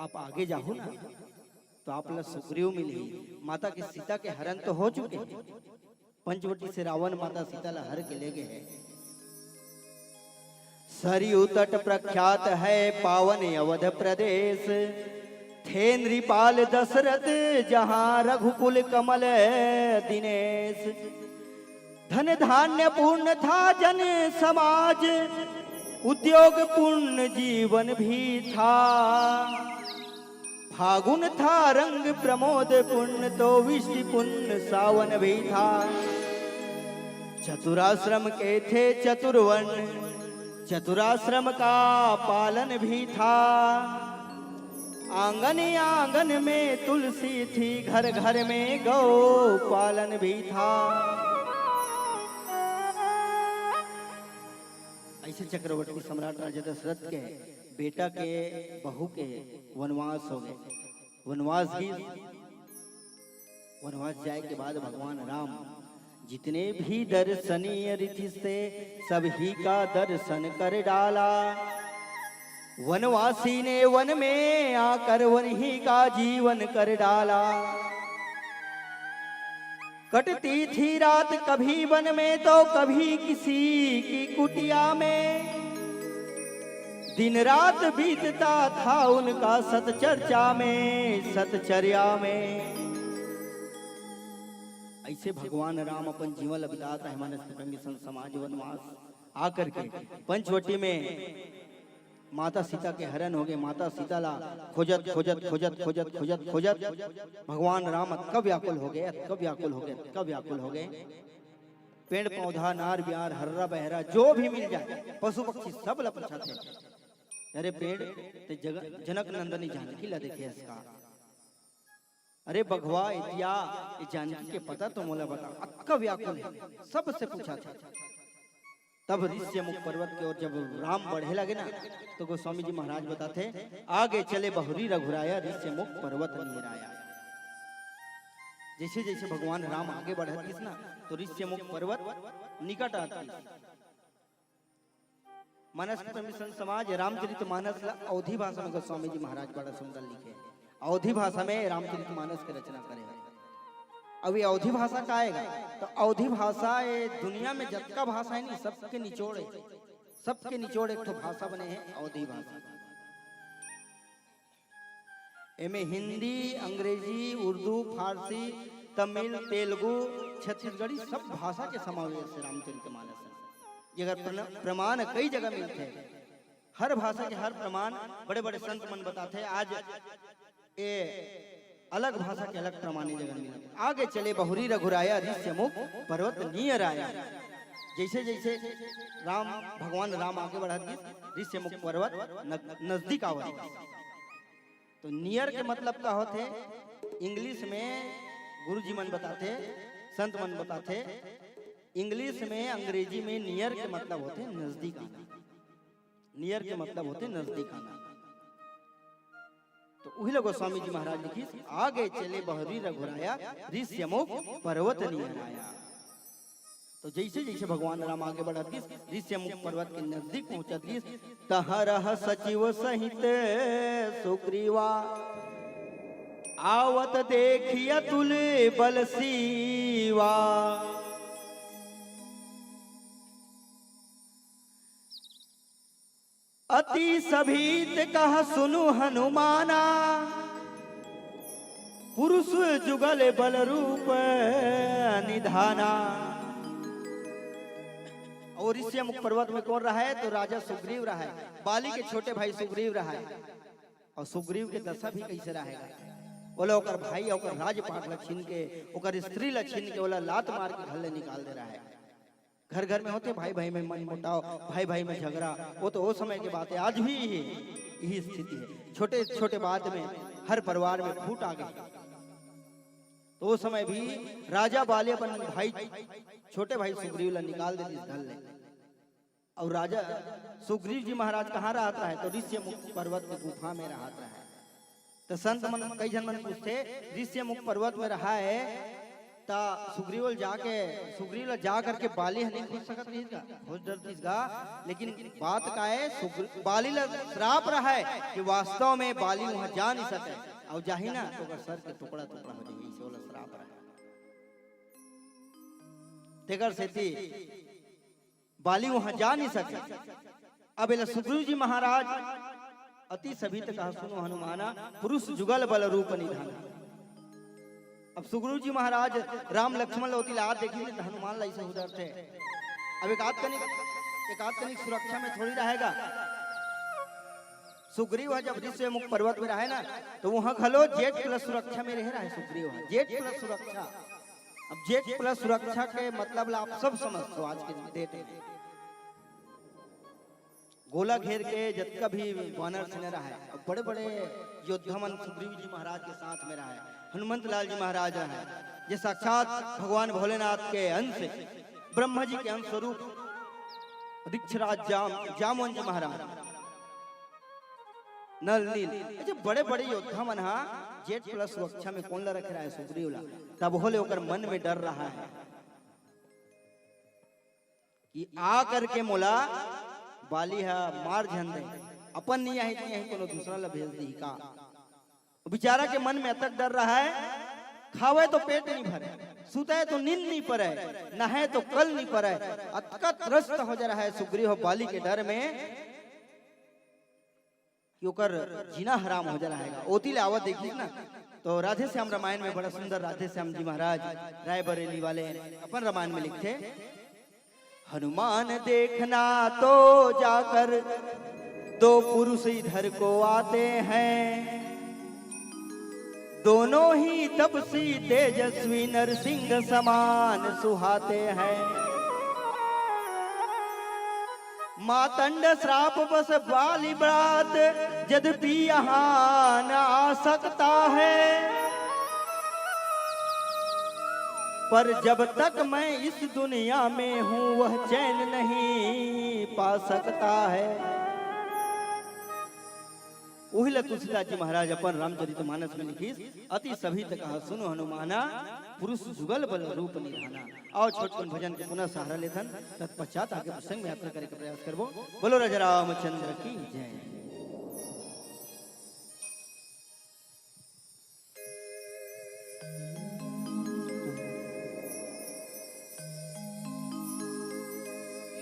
आप आगे जाओ ना तो आप ला सुग्रीव मिली। माता की सीता के हरण तो हो चुके हैं, पंचवटी से रावण माता सीता ला हर के ले गए हैं। सरयू तट प्रख्यात है पावन अवध प्रदेश, थे नृपाल दशरथ जहां रघुकुल कमल दिनेश। धन धान्य पूर्ण था जन समाज, उद्योग पूर्ण जीवन भी था। फागुन था रंग प्रमोद पूर्ण, तो विष्टि पुण्य सावन भी था। चतुराश्रम के थे चतुर्वर्ण, चतुराश्रम का पालन भी था। आंगन आंगन में तुलसी थी, घर घर में गौ पालन भी था। ऐसे चक्रवर्ती सम्राट राजा दशरथ के बेटा के बहू के वनवास हो गए। वनवास जाए के बाद भगवान राम जितने भी दर्शनीय रीति से सभी का दर्शन कर डाला। वनवासी ने वन में आकर वन ही का जीवन कर डाला। कटती थी रात कभी वन में तो कभी किसी की कुटिया में। दिन रात बीतता था उनका सतचर्चा में, सतचर्या में। ऐसे भगवान राम अपन जीवन बिताता है। मनस्कृत मिशन समाज वनवास आकर के पंचवटी में माता सीता के हरण हो गए। माता सीता ला खोजत खोजत खोजत खोजत खोजत खोजत भगवान राम कब व्याकुल हो गए, कब व्याकुल हो गए, कब व्याकुल हो गए। पेड़ पौधा नार बिहार हर्रा बहरा जो भी मिल जाए, पशु पक्षी सब ला पूछते। अरे पेड़ ते जनक नंदनी जानकी ला देखे इसका। अरे बघवा इतिया जानकी के पता तो मोला बता, अक्का व्याकुल है, सबसे पूछा था। तब ऋष्यमुख पर्वत की ओर जब राम बढ़े लगे ना तो गोस्वामी जी महाराज बताते आगे चले बहुरी रघुराया, ऋष्यमुख पर्वत नियराया। जैसे जैसे भगवान राम आगे बढ़ते ना तो ऋष्यमुख पर्वत निकट आती। मनस्कृत मिशन समाज रामचरितमानस अवधी भाषा में गोस्वामी जी महाराज बड़ा सुंदर लिखे। अवधी भाषा में रामचरितमानस की रचना करे। अब ये अवधी भाषा का आएगा तो अवधी भाषा ये दुनिया में जितना भाषा है नहीं सबके निचोड़ है, सबके निचोड़ एक तो भाषा बने हैं अवधी भाषा। इनमें हिंदी, अंग्रेजी, उर्दू, फारसी, तमिल, तेलुगु, छत्तीसगढ़ी सब भाषा के समावेश है रामचरितमानस में। ये अगर प्रमाण कई जगह मिलते हैं, हर भाषा के हर प्रमाण बड़े बड़े संत मन बताते हैं। आज ये अलग भाषा के अलग प्रमाणी जगह मिलते। आगे चले बहुरी रघुराया, ऋष्यमुख पर्वत नियराया। जैसे जैसे राम भगवान राम आगे बढ़ते ऋष्यमुख पर्वत नजदीक आवत। तो नियर के मतलब का होते इंग्लिश में गुरुजी मन बताते, संत मन बताते। इंग्लिश में अंग्रेजी में नियर के मतलब होते नजदीक आना। नियर के मतलब होते नजदीक आना। तो वही लोग गोस्वामी जी महाराज लिखी आगे चले बहुरी रघुराया, ऋष्यमुख पर्वत नियराया। तो जैसे जैसे भगवान राम आगे बढ़ती ऋष्यमुख पर्वत के नजदीक पहुंचती तहरह सचिव सहित सुग्रीवा, आवत देखिया तुल बल सीवा। अति सभीत कह सुनु हनुमाना, पुरुष जुगल बल रूप निधाना। और ऋष्यमुख पर्वत में कौन रहा है तो राजा सुग्रीव रहा है। बाली के छोटे भाई सुग्रीव रहा है। और सुग्रीव के दशा भी कैसे रहेगा। बोला ओकर भाई ओकर राजपाट ला छीन के ओकर स्त्री ला छीन के बोला लात मार के घर ले निकाल दे रहा है। घर घर में होते भाई भाई में मन मुटाव, भाई भाई में झगड़ा, वो तो वो समय की बात है। आज भी यही स्थिति है, छोटे छोटे बात में हर परिवार में फूट आ गई। तो उस समय भी राजा बाले अपन भाई छोटे भाई सुग्रीव ला निकाल देती इस घर ले। और राजा सुग्रीव जी महाराज कहाँ रहता है? तो ऋष्यमुख पर्वत की गुफा में रहता है। तो संत मन कई जन मन पूछते ऋष्यमुख पर्वत में रहा है ता सुग्रीव जा करके बाली नहीं खोज सकत नहीं का, खोज डरती का। लेकिन बात का है बाली ला श्राप रहा है कि वास्तव में बाली वहां जा नहीं सके और जाही ना तो सर के टुकड़ा टुकड़ा हो जाए, इसे वाला श्राप रहा है। तेकर सेती बाली वहां जा नहीं सके। अब इला सुग्रीव जी महाराज अति सभी तक सुनो हनुमाना पुरुष जुगल बल रूप निधाना। अब सुग्रीव जी महाराज राम लक्ष्मण लोती लाद देखी तो हनुमान लाई से उधर थे। अब एक आध कनिक सुरक्षा में थोड़ी रहेगा। सुग्रीव जब ऋष्यमुख पर्वत में रहे ना तो वहां खलो जेट प्लस सुरक्षा में रह रहा है सुग्रीव, जेट प्लस सुरक्षा। अब जेट प्लस सुरक्षा के मतलब आप सब समझते हो। आज के डेट में गोला घेर के जतका भी वानर सेना रहा है, अब बड़े बड़े योद्धा मन सुग्रीव जी महाराज के साथ में रहा है। हनुमंत लाल जी महाराज है जो साक्षात भगवान भोलेनाथ के अंश ब्रह्मा जी के अंश स्वरूप दीक्षराज जामवंत जी महाराज नल नील जो बड़े बड़े योद्धा मन हा जेट प्लस सुरक्षा में कौन ला रख रहा है सुग्रीव ला। तब होले ओकर मन में डर रहा है कि आ करके मोला बाली है मार झन दे, अपन नहीं आई तो यही कोनो दूसरा ला भेज दी का। बेचारा के मन में अतक डर रहा है, खावे तो पेट नहीं भरे, सुते तो नींद नहीं पड़े, नहाए तो कल नहीं पड़े, अतक त्रस्त हो जा रहा है सुग्रीव बाली के डर में कि ओकर जीना हराम हो जा रहा है। ओती ले आवत देखी ना तो राधे श्याम रामायण में बड़ा सुंदर राधे श्याम जी महाराज रायबरेली वाले अपन रामायण में लिखते हनुमान देखना तो जाकर दो पुरुष इधर को आते हैं, दोनों ही तपसी तेजस्वी नरसिंह समान सुहाते हैं। मातंड श्राप बस बाली ब्रात यद्यपि यहाँ न आ सकता है, पर जब तक मैं इस दुनिया में हूँ वह चैन नहीं पा सकता है। उहिला तुलसीदास जी महाराज अपन रामचरितमानस में लिखी अति सभी तक सुनो हनुमाना पुरुष जुगल बल रूप निधाना। आओ छोटकन भजन के पुनः सहारा लेथन तत्पश्चात आगे प्रसंग में यात्रा करे का प्रयास करबो। बोलो राजा रामचंद्र की जय।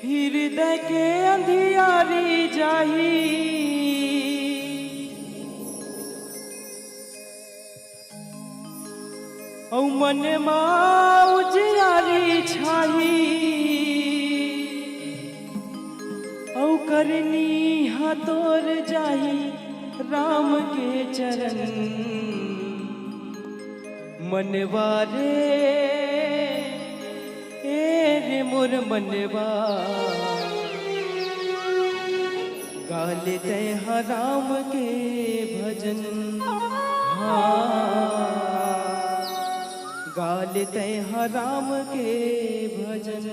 हृदय के अंधियारी जाही औ मन माँ उजियारी छाही औ करनी हाथोर जाही राम के चरण मनवारे रे मोर मनवा गाले तय राम के भजन गाले तय राम के भजन।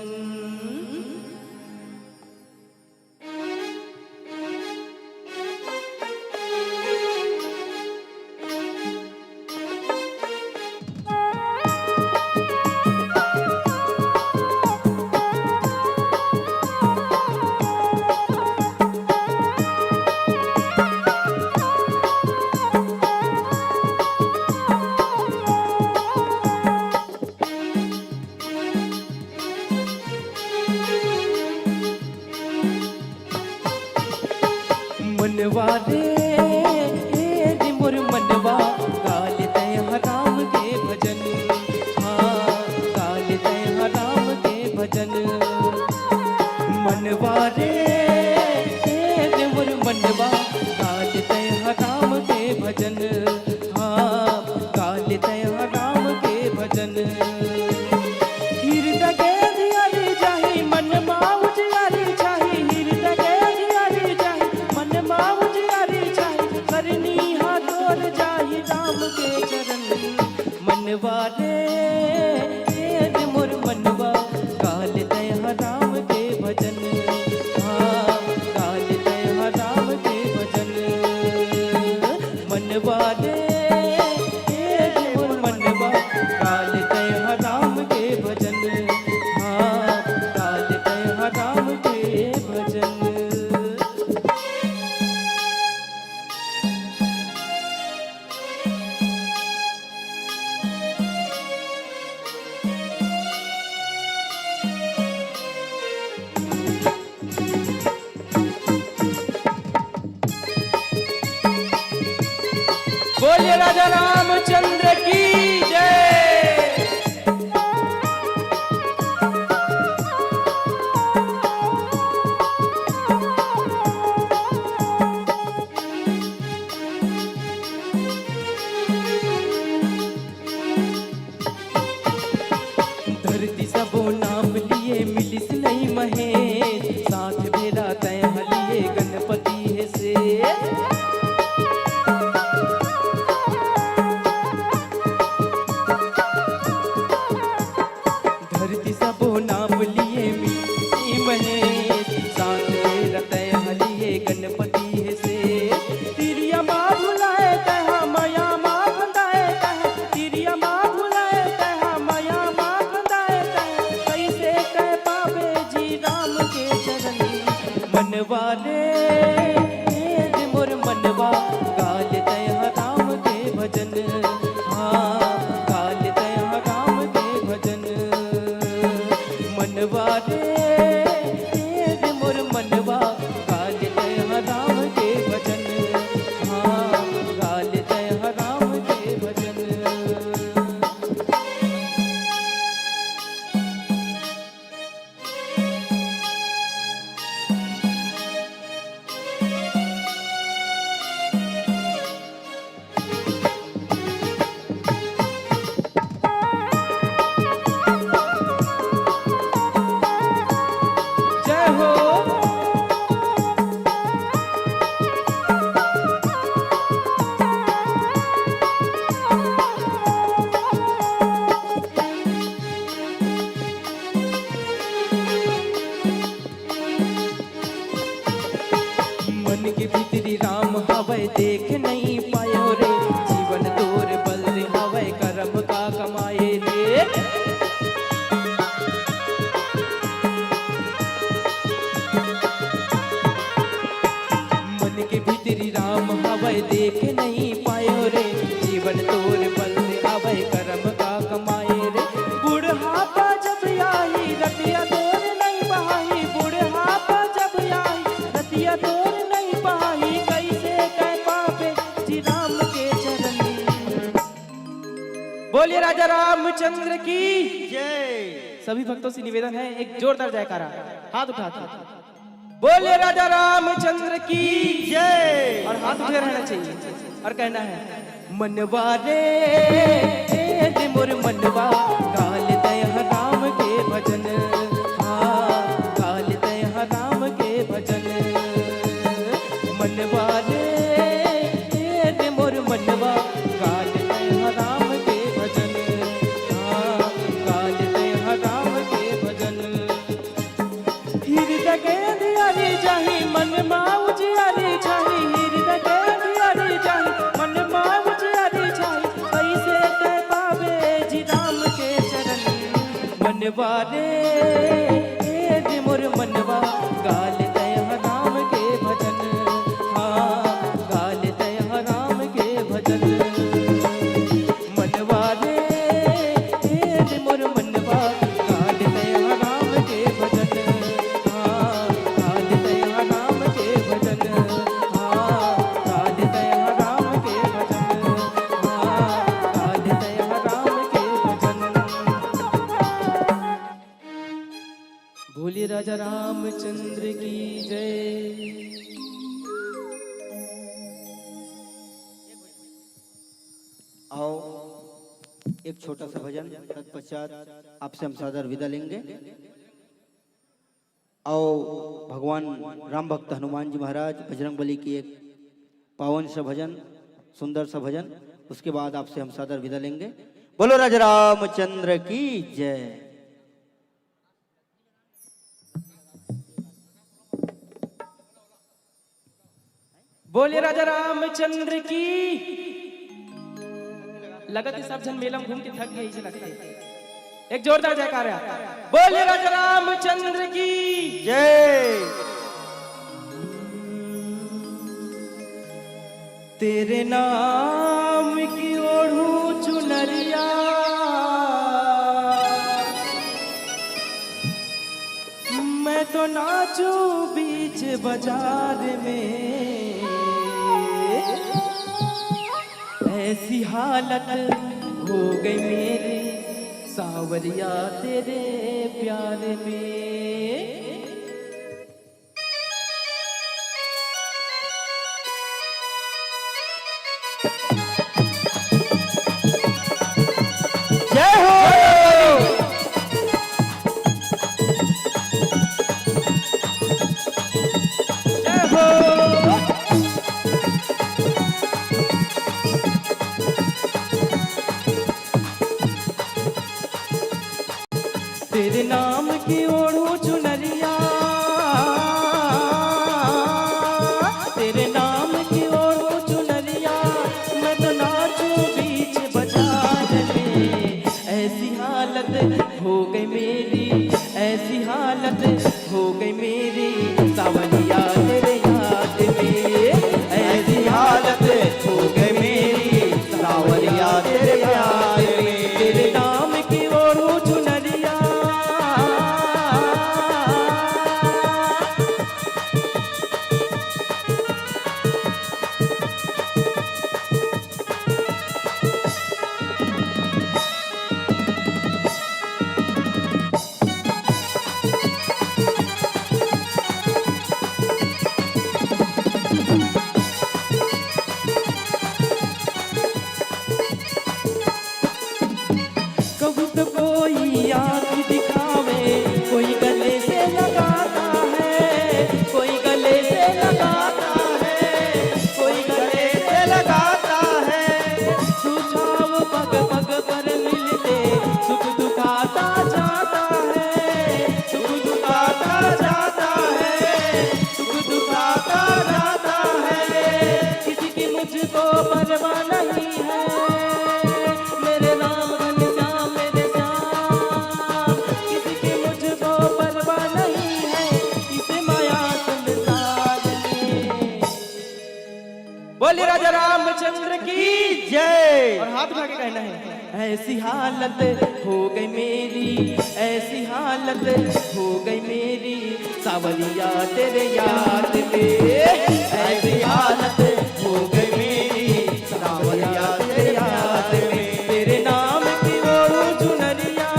मनवा रे मोर मनवा गाल तय राम के भजन गाल तय राम के भजन मनवा रे मोर मनवा गाल तय राम के भजन बोलिए राजा रामचंद्र की जय। धरती सबो नाम लिए मिलिस नहीं महेश, साथ मेरा तय हलिए गणपति है से। धरती सबो नाम लिए मिली महेश, साथ मेरा तय हलिए गणपति है से। तिरिया माँ भुलाए कहा माया माँ बंदाए कहा, तिरिया माँ भुलाए कहा माया माँ बंदाए कहा। कैसे कह पावे जी राम के चरण, मनवा रे मोर मनवा गाल दया राम के भजन। हाँ गाल दया राम के भजन, मनवा रे मोर मनवा गाल दया राम के भजन। हाँ गाल दया राम के भजन। जय हो। मन के भीतरी राम हवै देख नहीं पायो रे, जीवन तोर बल रे हवै कर्म का कमाए रे। मन के भीतरी राम हवै देख नहीं पायो रे, जीवन तोर बल रे हवै कर्म का कमाए रे। बुढ़ापा जब आई रतिया तोर नहीं बहाई, बुढ़ापा जब आई रतिया तोर नहीं बहाई। कैसे कह पावे जी राम के चरण। बोलिए राजा रामचंद्र की जय। सभी भक्तों से निवेदन है एक जोरदार जयकारा, हाथ उठा के बोले राजा रामचंद्र की जय। और हाथ उठे रहना चाहिए और कहना है मनवा रे मोर मनवा गाल दया राम के भजन। हाँ गाल दया राम के भजन, मनवा रे मोर मनवा गाल दया राम के भजन। हाँ गाल दया राम के भजन। हृदय के दियारी जाही मन माऊ जियारी छाही, हृदय के दियारी जाही मन माऊ जियारी छाही। कैसे कह पावे जी राम के चरण, मनवा रे मोर मनवा गाल दया राम के भजन। हाँ गाल दया राम के भजन, मनवा रे मोर मनवा गाल दया राम के भजन। हाँ गाल दया राम के भजन। हाँ गाल दया राम के भजन। हाँ गाल दया राम के भजन। बोलिए राजा रामचंद्र की जय। आओ एक छोटा सा भजन, तत्पश्चात आपसे हम सादर विदा लेंगे। आओ भगवान राम भक्त हनुमान जी महाराज बजरंग बली की एक पावन सा भजन, सुंदर सा भजन, उसके बाद आपसे हम सादर विदा लेंगे। बोलो राजा रामचंद्र की जय। बोलिए राजा रामचंद्र की। लगत सब जन मेला में घूम के थक गए इसे लगता है। एक जोरदार जयकारा, बोलिए राजा रामचंद्र की जय। तेरे नाम की ओढ़ू चुनरिया, मैं तो नाचू बीच बाजार में। ऐसी हालत हो गई मेरी सावरिया तेरे प्यार में। जय हो। जय हो। तेरे नाम की ओढ़ू चुनरिया, तेरे नाम की ओढ़ू चुनरिया, मैं तो नाचूं बीच बाजार में। ऐसी हालत हो गई मेरी, ऐसी हालत हो गई मेरी सावरिया तेरे याद में। ऐसी हालत हो गई मेरी सावरिया तेरे याद में। तेरे नाम की ओढ़ू चुनरिया, कभी तो कोई आँख दिखावे, कोई गले से लगाता है, कोई गले से लगाता है, कोई गले से लगाता है। सुझाव पग पग पर मिलते सुख दुखाता जाता है, सुख दुखाता जाता है, सुख दुखाता जाता है। किसी की मुझको परवाह नहीं है, मेरे राम घनश्याम मेरे श्याम। किसी की मुझको परवाह नहीं है, इसे माया संसार में। बोले राजा रामचंद्र की जय। और हाथ उठा के कहना है, ऐसी हालत हो गई मेरी, ऐसी हालत हो गई मेरी सावरिया तेरे याद में। ऐसी हालत हो गई मेरी सावरिया तेरे याद में। तेरे नाम की ओढ़ू चुनरिया,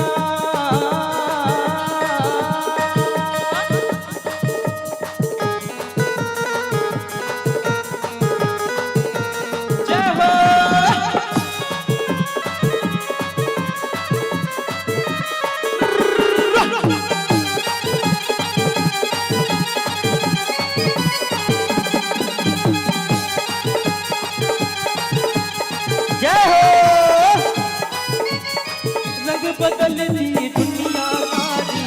जय हो। जय हो। रंग बदल दी दुनिया सारी,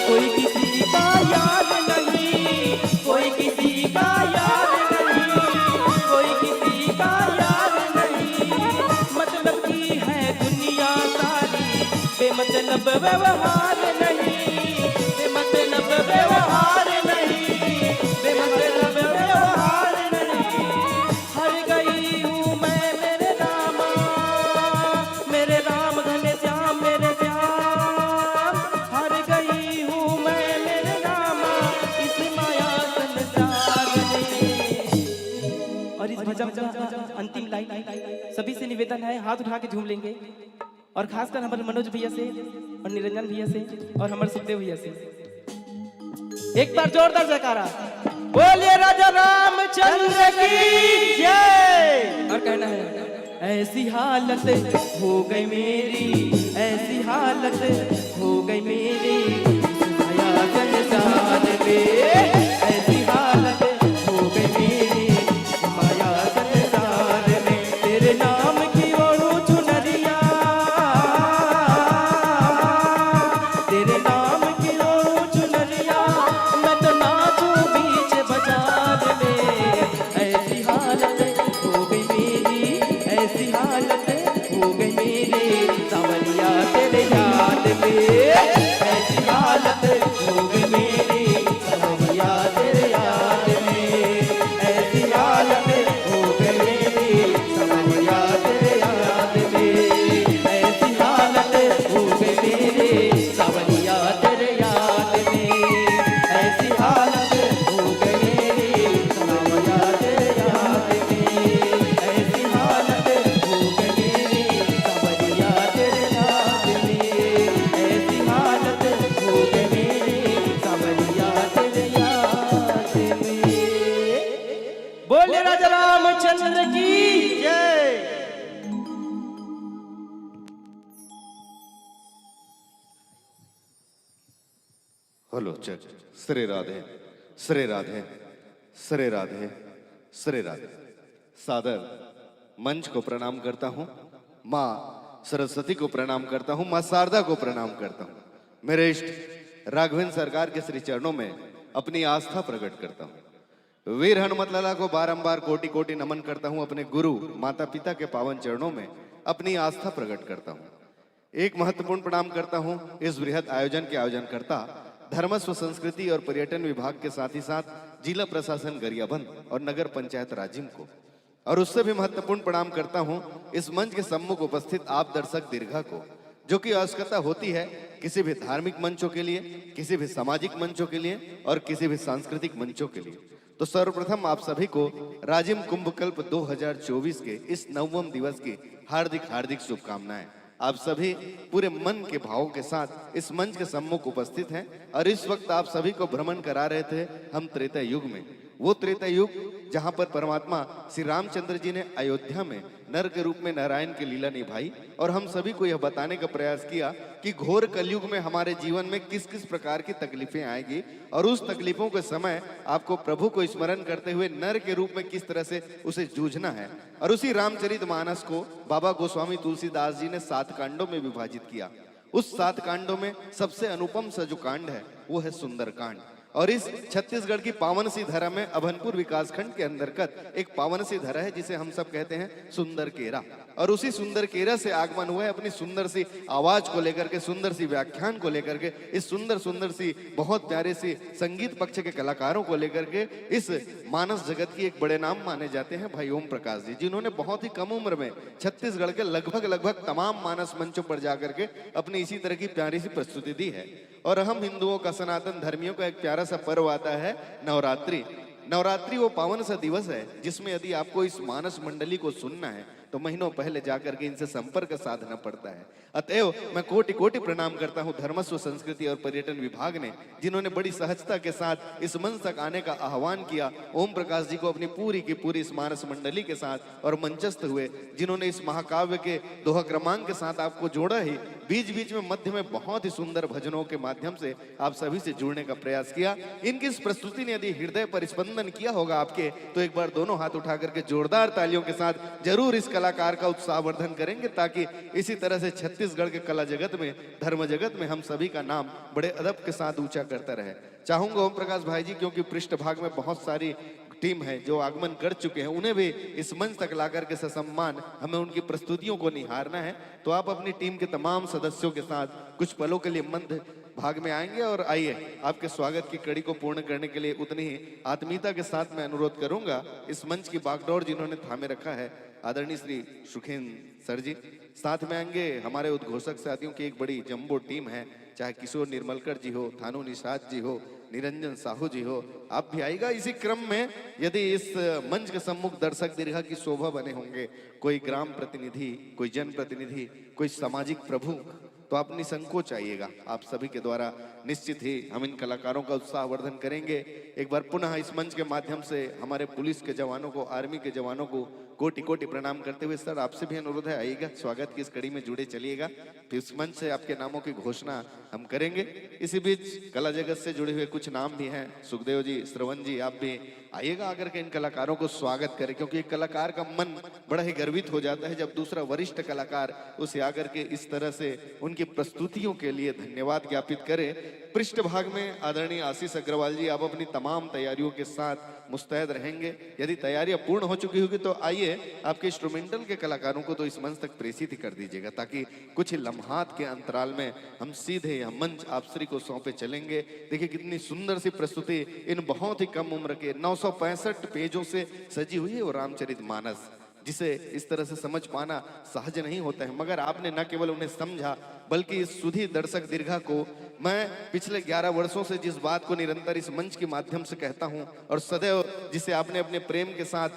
कोई किसी का यार नहीं, कोई किसी का यार नहीं, कोई किसी का यार नहीं। मतलब की है दुनिया सारी, बेमतलब व्यवहार नहीं, बेमतलब व्यवहार नहीं, बेमतलब व्यवहार नहीं। हर गई हूँ मैं मेरे रामा, मेरे राम घनश्याम मेरे श्याम। हर गई हूँ मैं मेरे रामा, इस माया संसार में। और इस भजन का अंतिम लाइन सभी से निवेदन है, हाथ उठा के झूम लेंगे। और खासकर हमारे मनोज भैया से और निरंजन भैया से और हमारे सुखदेव भैया से एक बार जोरदार जयकारा। बोलिए राजा रामचंद्र की जय। और कहना है, ऐसी हालत हो गई मेरी, ऐसी हालत हो गई मेरी माया संसार में। ऐसी हालत हो गई मेरी माया संसार में। तेरे नाम की ओढ़ू चुनरिया, तेरे नाम की ओढ़ू चुनरिया, मैं तो नाचूं बीच बाजार में। ऐसी हालत हो गई मेरी, ऐसी हालत हो गई मेरी सावरिया तेरे याद में। ऐसी हालत हो गई मेरी हेलो चक श्री राधे श्री राधे श्री राधे श्री राधे। सादर मंच को प्रणाम करता हूँ, माँ सरस्वती को प्रणाम करता हूँ, माँ शारदा को प्रणाम करता हूँ। मेरे इष्ट राघवेंद्र सरकार के श्री चरणों में अपनी आस्था प्रकट करता हूँ। वीर हनुमत लाला को बारंबार कोटि कोटि नमन करता हूँ। अपने गुरु माता पिता के पावन चरणों में अपनी आस्था प्रकट करता हूँ। एक महत्वपूर्ण प्रणाम करता हूँ इस बृहद आयोजन के आयोजनकर्ता धर्मस्व संस्कृति और पर्यटन विभाग के साथ ही साथ जिला प्रशासन गरियाबंद और नगर पंचायत राजिम को, और उससे भी महत्वपूर्ण प्रणाम करता हूं इस मंच के सम्मुख उपस्थित आप दर्शक दीर्घा को, जो कि आवश्यकता होती है किसी भी धार्मिक मंचों के लिए, किसी भी सामाजिक मंचों के लिए और किसी भी सांस्कृतिक मंचों के लिए। तो सर्वप्रथम आप सभी को राजिम कुंभकल्प 2024 के इस 9वें दिवस की हार्दिक हार्दिक शुभकामनाएं। आप सभी पूरे मन के भावों के साथ इस मंच के सम्मुख उपस्थित हैं और इस वक्त आप सभी को भ्रमण करा रहे थे हम त्रेता युग में, वो त्रेता युग जहां पर परमात्मा श्री रामचंद्र जी ने अयोध्या में नर के रूप में नारायण की लीला निभाई, और हम सभी को यह बताने का प्रयास किया कि घोर कलयुग में हमारे जीवन में किस किस प्रकार की तकलीफें आएगी और उस तकलीफों के समय आपको प्रभु को स्मरण करते हुए नर के रूप में किस तरह से उसे जूझना है। और उसी रामचरितमानस को बाबा गोस्वामी तुलसीदास जी ने 7 कांडों में विभाजित किया। उस 7 कांडों में सबसे अनुपम सा जो कांड है वो है सुंदर कांड। और इस छत्तीसगढ़ की पावन सी धरा में अभनपुर विकासखंड के अंतर्गत एक पावन सी धरा है जिसे हम सब कहते हैं सुंदर केरा, और उसी सुंदर केरा से आगमन हुआ है अपनी सुंदर सी आवाज को लेकर के, सुंदर सी व्याख्यान को लेकर के, इस सुंदर सुंदर सी बहुत प्यारे सी संगीत पक्ष के कलाकारों को लेकर के इस मानस जगत की एक बड़े नाम माने जाते हैं भाई ओम प्रकाश जी, जिन्होंने बहुत ही कम उम्र में छत्तीसगढ़ के लगभग तमाम मानस मंचों पर जाकर के अपनी इसी तरह की प्यारी सी प्रस्तुति दी है। और हम हिंदुओं का, सनातन धर्मियों का एक प्यारा सा पर्व आता है नवरात्रि। नवरात्रि वो पावन सा दिवस है जिसमें यदि आपको इस मानस मंडली को सुनना है तो महीनों पहले जाकर के इनसे संपर्क साधना पड़ता है। अतएव मैं कोटि कोटि प्रणाम करता हूं धर्मस्व संस्कृति और पर्यटन विभाग ने, जिन्होंने बड़ी सहजता के साथ इस मंच तक आने का आह्वान किया। ओम प्रकाश जी को अपनी पूरी की पूरी इस मानस मंडली के साथ और मंचस्थ हुए, जिन्होंने इस महाकाव्य के दोहा क्रमांक के साथ आपको जोड़ा ही, बीच बीच में मध्य में बहुत ही सुंदर भजनों के माध्यम से आप सभी से जुड़ने का प्रयास किया। इनकी इस प्रस्तुति ने यदि हृदय पर स्पंदन किया होगा आपके, तो एक बार दोनों हाथ उठा करके जोरदार तालियों के साथ जरूर इस कलाकार का उत्साहवर्धन करेंगे, ताकि इसी तरह से छत्तीसगढ़ के कला जगत में, धर्म जगत में हम सभी का नाम बड़े अदब के साथ ऊंचा करता रहे। चाहूंगा ओम प्रकाश भाई जी, क्योंकि पृष्ठ भाग में बहुत सारी टीम है जो आगमन कर चुके हैं, उन्हें भी इस मंच तक लाकर के ससम्मान हमें उनकी प्रस्तुतियों को निहारना है। तो आप अपनी टीम के तमाम सदस्यों के साथ कुछ पलों के लिए मंच भाग में आएंगे, और आइए आपके स्वागत की कड़ी को पूर्ण करने के लिए उतनी ही आत्मीयता के साथ मैं अनुरोध करूंगा इस मंच की बागडोर जिन्होंने थामे रखा है आदरणीय श्री सुखेंद्र सर जी। साथ में आएंगे हमारे उद्घोषक साथियों की एक बड़ी जम्बो टीम है, चाहे किशोर निर्मलकर जी हो, थानू निषाद जी हो, निरंजन साहू जी हो, आप भी आएगा। इसी क्रम में यदि इस मंच के सम्मुख दर्शक दीर्घा की शोभा बने होंगे, कोई ग्राम प्रतिनिधि, कोई जन प्रतिनिधि, कोई सामाजिक प्रमुख, तो आप निसंकोच आइएगा। आप सभी के द्वारा निश्चित ही हम इन कलाकारों का उत्साहवर्धन करेंगे। एक बार पुनः इस मंच के माध्यम से हमारे पुलिस के जवानों को, आर्मी के जवानों को कोटि कोटि प्रणाम करते हुए सर आपसे भी अनुरोध है, आइएगा, स्वागत की इस कड़ी में जुड़े चलिएगा। फिर इस मंच से आपके नामों की घोषणा हम करेंगे। इसी बीच कला जगत से जुड़े हुए कुछ नाम भी हैं, सुखदेव जी, श्रवण जी, आप भी आइएगा आकर के इन कलाकारों को स्वागत करें, क्योंकि एक कलाकार का मन बड़ा ही गर्वित हो जाता है जब दूसरा वरिष्ठ कलाकार उसे आकर के इस तरह से उनकी प्रस्तुतियों के लिए धन्यवाद ज्ञापित करे। पृष्ठ भाग में आदरणीय आशीष अग्रवाल जी, आप अपनी तमाम तैयारियों के साथ मुस्तैद रहेंगे। यदि तैयारियां पूर्ण हो चुकी होगी तो आइए आपके इंस्ट्रूमेंटल के कलाकारों को तो इस मंच तक प्रेषित ही कर दीजिएगा, ताकि कुछ लम्हात के अंतराल में हम सीधे यह मंच आप श्री को सौंपे चलेंगे। देखिए कितनी सुंदर सी प्रस्तुति इन बहुत ही कम उम्र के 965 पेजों से सजी हुई है वो रामचरितमानस, जिसे इस तरह से समझ पाना सहज नहीं होता है। मगर आपने न केवल उन्हें समझा, बल्कि इस सुधी दर्शक दीर्घा को मैं पिछले 11 वर्षों से जिस बात को निरंतर इस मंच के माध्यम से कहता हूं, और सदैव जिसे आपने अपने प्रेम के साथ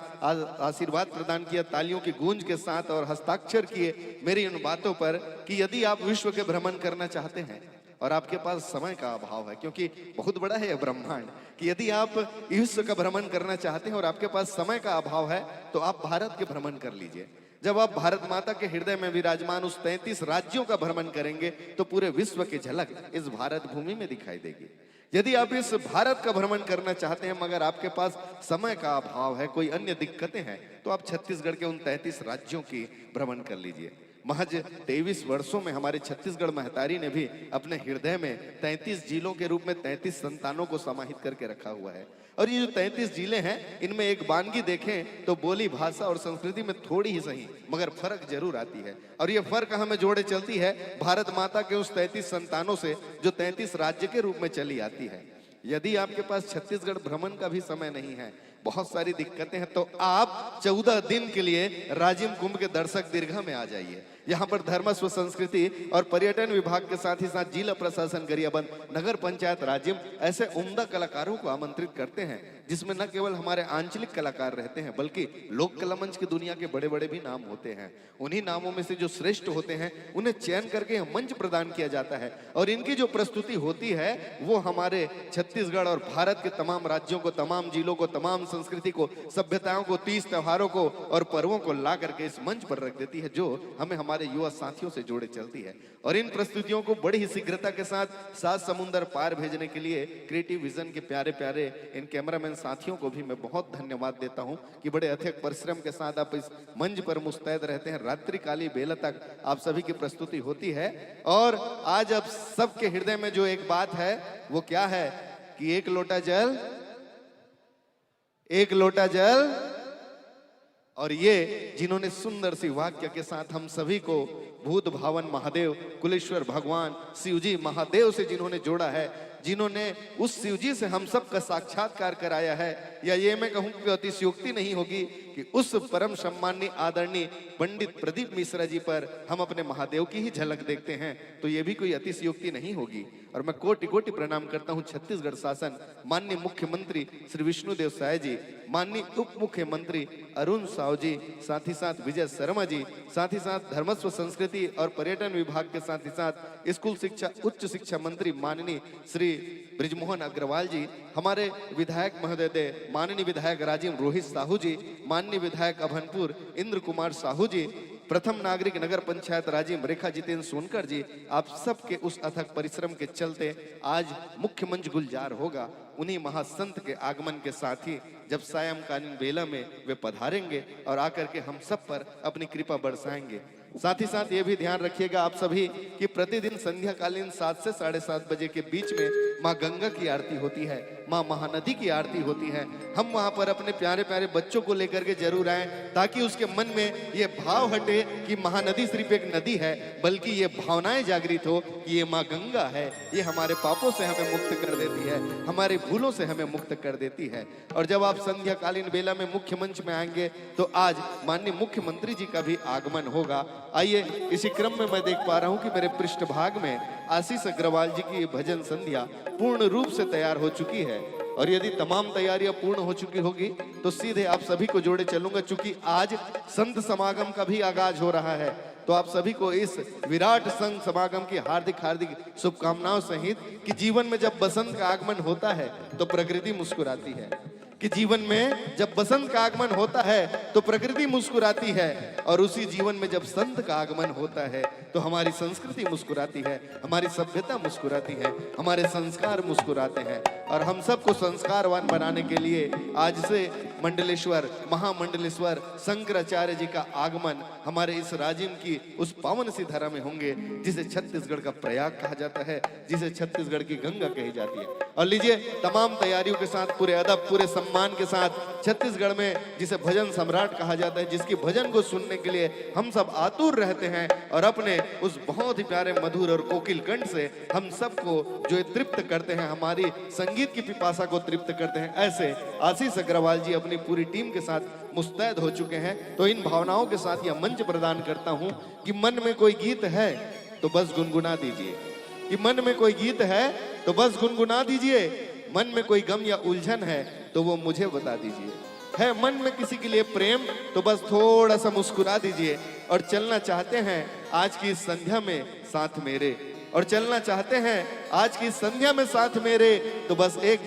आशीर्वाद प्रदान किया, तालियों की गूंज के साथ और हस्ताक्षर किए मेरी उन बातों पर, कि यदि आप विश्व के भ्रमण करना चाहते हैं और आपके पास समय का अभाव है, क्योंकि बहुत बड़ा है यह ब्रह्मांड कि यदि आप विश्व का भ्रमण करना चाहते हैं और आपके पास समय का अभाव है तो आप भारत के भ्रमण कर लीजिए। जब आप भारत माता के हृदय में विराजमान उस 33 राज्यों का भ्रमण करेंगे तो पूरे विश्व की झलक इस भारत भूमि में दिखाई देगी। यदि आप इस भारत का भ्रमण करना चाहते हैं मगर आपके पास समय का अभाव है, कोई अन्य दिक्कतें हैं, तो आप छत्तीसगढ़ के उन 33 राज्यों की भ्रमण कर लीजिए। महज 23 वर्षों में हमारे छत्तीसगढ़ महतारी ने भी अपने हृदय में 33 जिलों के रूप में 33 संतानों को समाहित करके रखा हुआ है। और ये जो 33 जिले हैं इनमें एक वानगी देखें तो बोली, भाषा और संस्कृति में थोड़ी ही सही मगर फर्क जरूर आती है। और ये फर्क हमें जोड़े चलती है भारत माता के उस 33 संतानों से जो 33 राज्य के रूप में चली आती है। यदि आपके पास छत्तीसगढ़ भ्रमण का भी समय नहीं है, बहुत सारी दिक्कतें हैं, तो आप 14 दिन के लिए राजिम कुंभ के दर्शक दीर्घा में आ जाइए। यहाँ पर धर्मस्व संस्कृति और पर्यटन विभाग के साथ ही साथ जिला प्रशासन गरियाबंद, नगर पंचायत राजिम ऐसे उम्दा कलाकारों को आमंत्रित करते हैं जिसमें न केवल हमारे आंचलिक कलाकार रहते हैं बल्कि लोक कला मंच की दुनिया के बड़े बड़े भी नाम होते हैं। उन्हीं नामों में से जो श्रेष्ठ होते हैं उन्हें चयन करके मंच प्रदान किया जाता है और इनकी जो प्रस्तुति होती है वो हमारे छत्तीसगढ़ और भारत के तमाम राज्यों को, तमाम जिलों को, तमाम संस्कृति को, सभ्यताओं को, 30 त्योहारों को और पर्वों को ला करके इस मंच पर रख देती है, जो हमें हमारे युवा साथियों से जोड़े चलती है। और इन प्रस्तुतियों को बड़ी ही शीघ्रता के साथ 7 समुंदर पार भेजने के लिए क्रिएटिव विजन के प्यारे प्यारे इन कैमरामैन साथियों को भी मैं बहुत धन्यवाद देता हूं कि बड़े अथक परिश्रम के साथ आप इस मंच पर मुस्तैद रहते हैं। रात्रि काली बेला तक आप सभी की प्रस्तुति होती है। और आज अब सबके हृदय में जो एक बात है वो क्या है कि एक लोटा जल, एक लोटा जल। और ये जिन्होंने सुंदर सी वाक्य के साथ हम सभी को भूत भावन महादेव, कुलेश्वर भगवान, शिवजी महादेव से जिन्होंने जोड़ा है, जिन्होंने उस शिवजी से हम सब का साक्षात्कार कराया है, या ये मैं कहूं कि अतिशयोक्ति नहीं होगी कि उस परम सम्माननीय आदरणीय पंडित प्रदीप मिश्रा जी पर हम अपने महादेव की ही झलक देखते हैं, तो ये भी कोई अतिशयोक्ति नहीं होगी। और मैं कोटि कोटि प्रणाम करता हूं छत्तीसगढ़ शासन, माननीय मुख्यमंत्री श्री विष्णुदेव साय जी, माननीय उप मुख्यमंत्री अरुण साव जी, साथ ही साथ विजय शर्मा जी, साथ ही साथ धर्मस्व संस्कृति और पर्यटन विभाग के साथ ही साथ स्कूल शिक्षा उच्च शिक्षा मंत्री माननीय श्री ब्रिजमोहन अग्रवाल जी, हमारे विधायक महोदय माननीय विधायक राजीव रोहित साहू जी, माननीय विधायक अभनपुर इंद्र कुमार साहू जी, प्रथम नागरिक नगर पंचायत राजीव रेखा जितेंद्र सोनकर जी, आप सबके उस अथक परिश्रम के चलते आज मुख्य मंच गुलजार होगा। उन्हीं महासंत के आगमन के साथ ही जब सायंकालीन बेला में वे पधारेंगे और आकर के हम सब पर अपनी कृपा बरसाएंगे। साथ ही साथ ये भी ध्यान रखिएगा आप सभी कि प्रतिदिन संध्या कालीन 7 से 7:30 बजे के बीच में माँ गंगा की आरती होती है, माँ महानदी की आरती होती है। हम वहां पर अपने प्यारे प्यारे बच्चों को लेकर के जरूर आए ताकि उसके मन में ये भाव हटे कि महानदी सिर्फ एक नदी है, बल्कि ये भावनाएं जागृत हो कि ये माँ गंगा है, ये हमारे पापों से हमें मुक्त कर देती है, हमारी भूलों से हमें मुक्त कर देती है। और जब आप संध्या कालीन बेला में मुख्य मंच में आएंगे तो आज माननीय मुख्यमंत्री जी का भी आगमन होगा। आइए इसी क्रम में मैं देख पा रहा हूं कि मेरे पृष्ठ भाग में आशीष अग्रवाल जी की भजन संध्या पूर्ण रूप से तैयार हो चुकी है। और यदि तमाम तैयारियां पूर्ण हो चुकी होगी तो सीधे आप सभी को जोड़े चलूंगा। चूंकि आज संत समागम का भी आगाज हो रहा है तो आप सभी को इस विराट संत समागम की हार्दिक हार्दिक शुभकामनाओं सहित कि जीवन में जब बसंत का आगमन होता है तो प्रकृति मुस्कुराती है, कि जीवन में जब बसंत का आगमन होता है तो प्रकृति मुस्कुराती है, और उसी जीवन में जब संत का आगमन होता है तो हमारी संस्कृति मुस्कुराती है, हमारी सभ्यता मुस्कुराती है, हमारे संस्कार मुस्कुराते हैं। और हम सबको संस्कारवान बनाने के लिए आज से मंडलेश्वर महामंडलेश्वर शंकराचार्य जी का आगमन हमारे इस राजिम की उस पावन सी धरा में होंगे जिसे छत्तीसगढ़ का प्रयाग कहा जाता है, जिसे छत्तीसगढ़ की गंगा कही जाती है। और लीजिए तमाम तैयारियों के साथ, पूरे अदब पूरे सम्मान के साथ, छत्तीसगढ़ में जिसे भजन सम्राट कहा जाता है, जिसकी भजन को सुनने के लिए हम सब आतुर रहते हैं और अपने उस बहुत ही प्यारे मधुर और कोकिल कंठ से हम सबको जो तृप्त करते हैं, हमारी संगीत की पिपासा को तृप्त करते हैं, ऐसे आशीष अग्रवाल जी अपनी पूरी टीम के साथ मुस्तैद हो चुके हैं। तो इन भावनाओं के साथ यह मंच प्रदान करता हूं कि मन में कोई गीत है तो बस गुनगुना दीजिए, कि मन में कोई गीत है तो बस गुनगुना दीजिए, मन में कोई गम या उलझन है तो वो मुझे बता दीजिए, है मन में किसी के लिए प्रेम तो बस थोड़ा सा मुस्कुरा दीजिए, और चलना चाहते हैं आज की इस संध्या में साथ मेरे और चलना चाहते हैं आज की संध्या में साथ मेरे, तो बस एक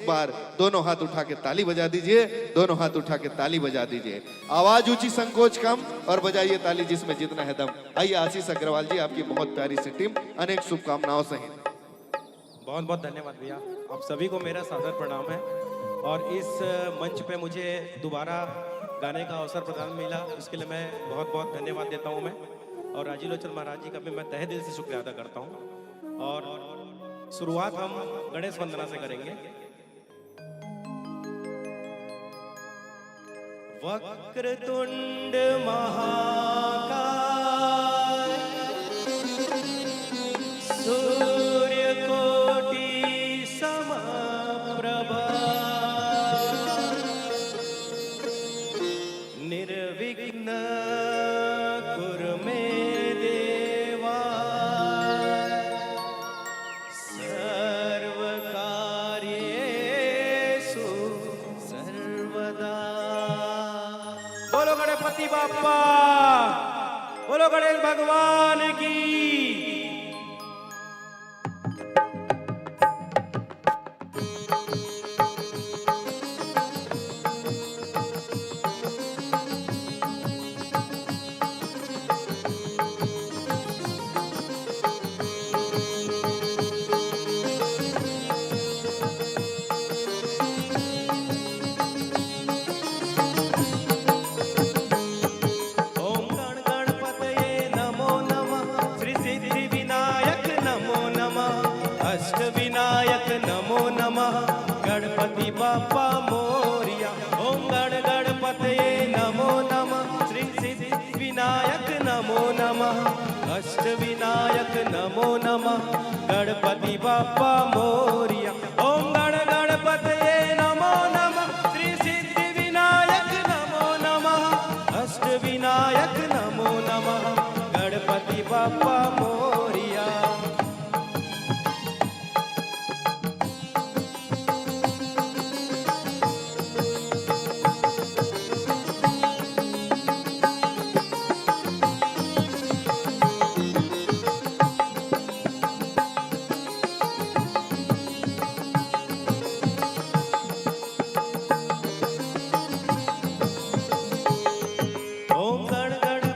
बार दोनों हाथ उठा के ताली बजा दीजिए, दोनों हाथ उठा के ताली बजा दीजिए। आवाज ऊंची, संकोच कम, और बजाइए ताली जिसमें जितना है दम। आइए आशीष अग्रवाल जी, आपकी बहुत प्यारी सी टीम, अनेक शुभकामनाओं सहित। बहुत बहुत धन्यवाद भैया, आप सभी को मेरा सादर प्रणाम है। और इस मंच पे मुझे दोबारा गाने का अवसर प्रदान मिला, उसके लिए मैं बहुत बहुत धन्यवाद देता हूँ मैं। और राजीव लोचन महाराज जी का भी मैं तहे दिल से शुक्रिया अदा करता हूँ। और शुरुआत हम गणेश वंदना से करेंगे। वक्रतुंड महाकाय, सूर्यकोटि समप्रभा, निर्विघ्न कुरु मे देवा, सर्वकार्येषु सर्वदा। बोलो गणपति बाप्पा, बोलो गणेश भगवान की। गणपति बाप्पा मोरिया, ओम गण गणपतये नमो नमः। श्री सिद्धि विनायक नमो नमः, अष्ट विनायक नमो नमः। गणपति बाप्पा मोरिया, ओम गण गणपतये नमो नमः। श्री सिद्धि विनायक नमो नमः, अष्ट विनायक नमो नमः। गणपति बाप्पा मोरिया। ओम गण गण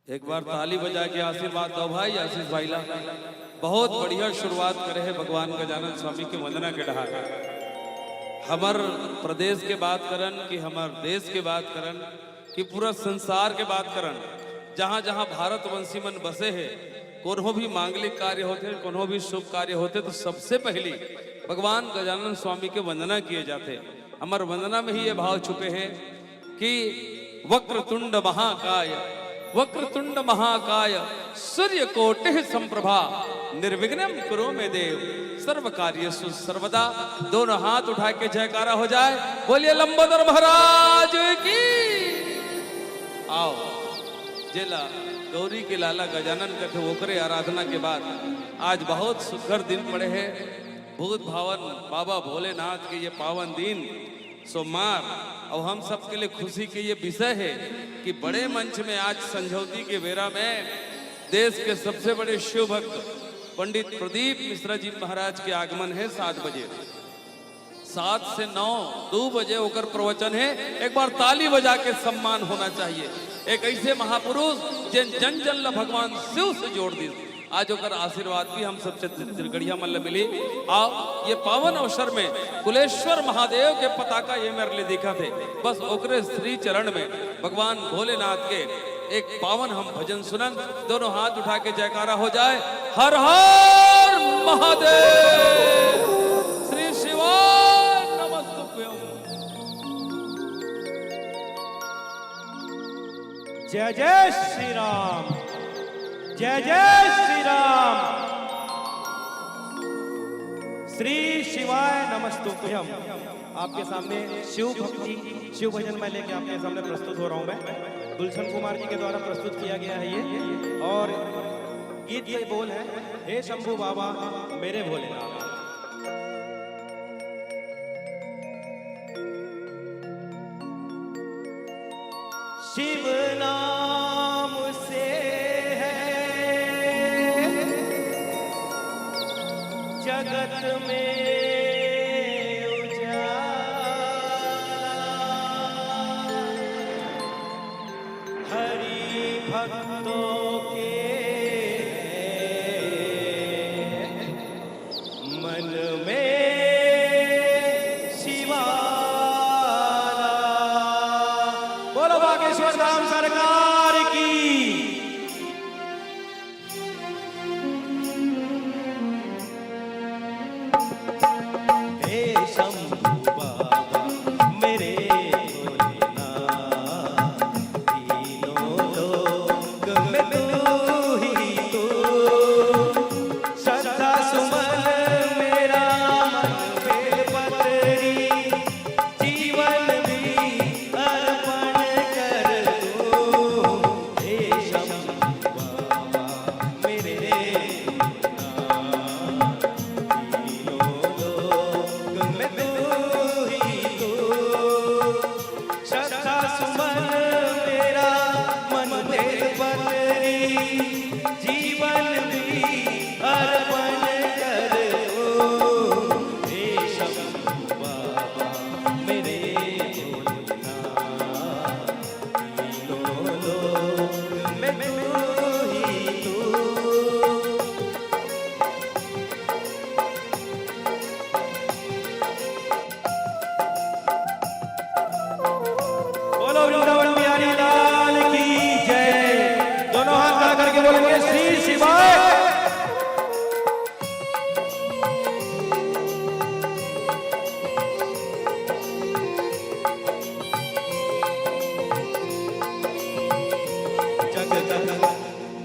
एक बार ताली बजा के आशीर्वाद दो भाई आशीष भाईला। बहुत बढ़िया शुरुआत करे है भगवान गजानन स्वामी के वंदना के ढहार। हमार प्रदेश के बात करन कि हमार देश के बात करन कि पूरा संसार के बात करन, जहाँ जहाँ भारतवंशी मन बसे है, कोनो भी मांगलिक कार्य होते, कोनो भी शुभ कार्य होते, तो सबसे पहले भगवान गजानन स्वामी के वंदना किए जाते। हमार वंदना में ही ये भाव छुपे हैं कि वक्रतुंड महाकाय, वक्रतुंड महाकाय, सूर्य कोटि संप्रभा, निर्विघ्नं कुरु मे देव, सर्व कार्येषु सर्वदा। दोनों हाथ उठा के जयकारा हो जाए, बोलिए लंबोदर महाराज की। आओ जेला गौरी के लाला गजानन कथे ओकरे आराधना के बाद आज बहुत सुखर दिन पड़े हैं। भूत भावन बाबा भोलेनाथ के ये पावन दिन सोमवार, और हम सबके लिए खुशी के ये विषय है कि बड़े मंच में आज संझौती के बेरा में देश के सबसे बड़े शिव भक्त पंडित प्रदीप मिश्रा जी महाराज के आगमन है 7 बजे। 7 से 9 2 बजे होकर प्रवचन है। एक बार ताली बजा के सम्मान होना चाहिए। एक ऐसे महापुरुष जिन जन जन ला भगवान शिव से जोड़ दी। आज होकर आशीर्वाद भी हम सब त्रिगढ़िया मल्ल मिली। आओ ये पावन अवसर में कुलेश्वर महादेव के पताका ये मेरे लिए दिखा थे, बस ओकरे श्री चरण में भगवान भोलेनाथ के एक पावन हम भजन सुनन। दोनों हाथ उठा के जयकारा हो जाए, हर हर महादेव, श्री शिवाय नमस्तुभ्यं। जय जय श्री राम, जय जय श्री राम, श्री शिवाय नमस्तुभ्यम। आपके सामने शिव भक्ति शिव भजन मैं लेके आपके सामने प्रस्तुत हो रहा हूं। मैं गुलशन कुमार जी के द्वारा प्रस्तुत किया गया है ये, और गीत के बोल है, हे शंभू बाबा मेरे भोलेनाथ। शिव नाम से जगत में उजाला, हरि भक्तों के मन में शिवाला। बोलो बागेश्वर धाम सरकार की।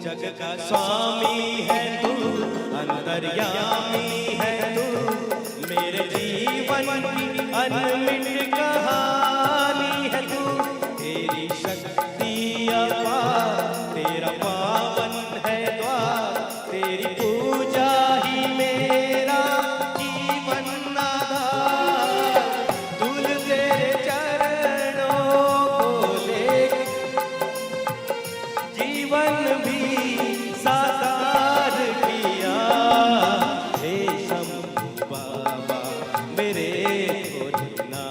जग का स्वामी है तू, अंतर्यामी है तू, मेरे जीवन की अनमिट कहानी है तू। तेरी शक्ति अपार, तेरा पावन है द्वार, तेरी पूजा ही मेरा जीवन आधार। तुल तेरे चरणों को ले जीवन भी साकार किया। हे शंभू बाबा मेरे भोलेनाथ,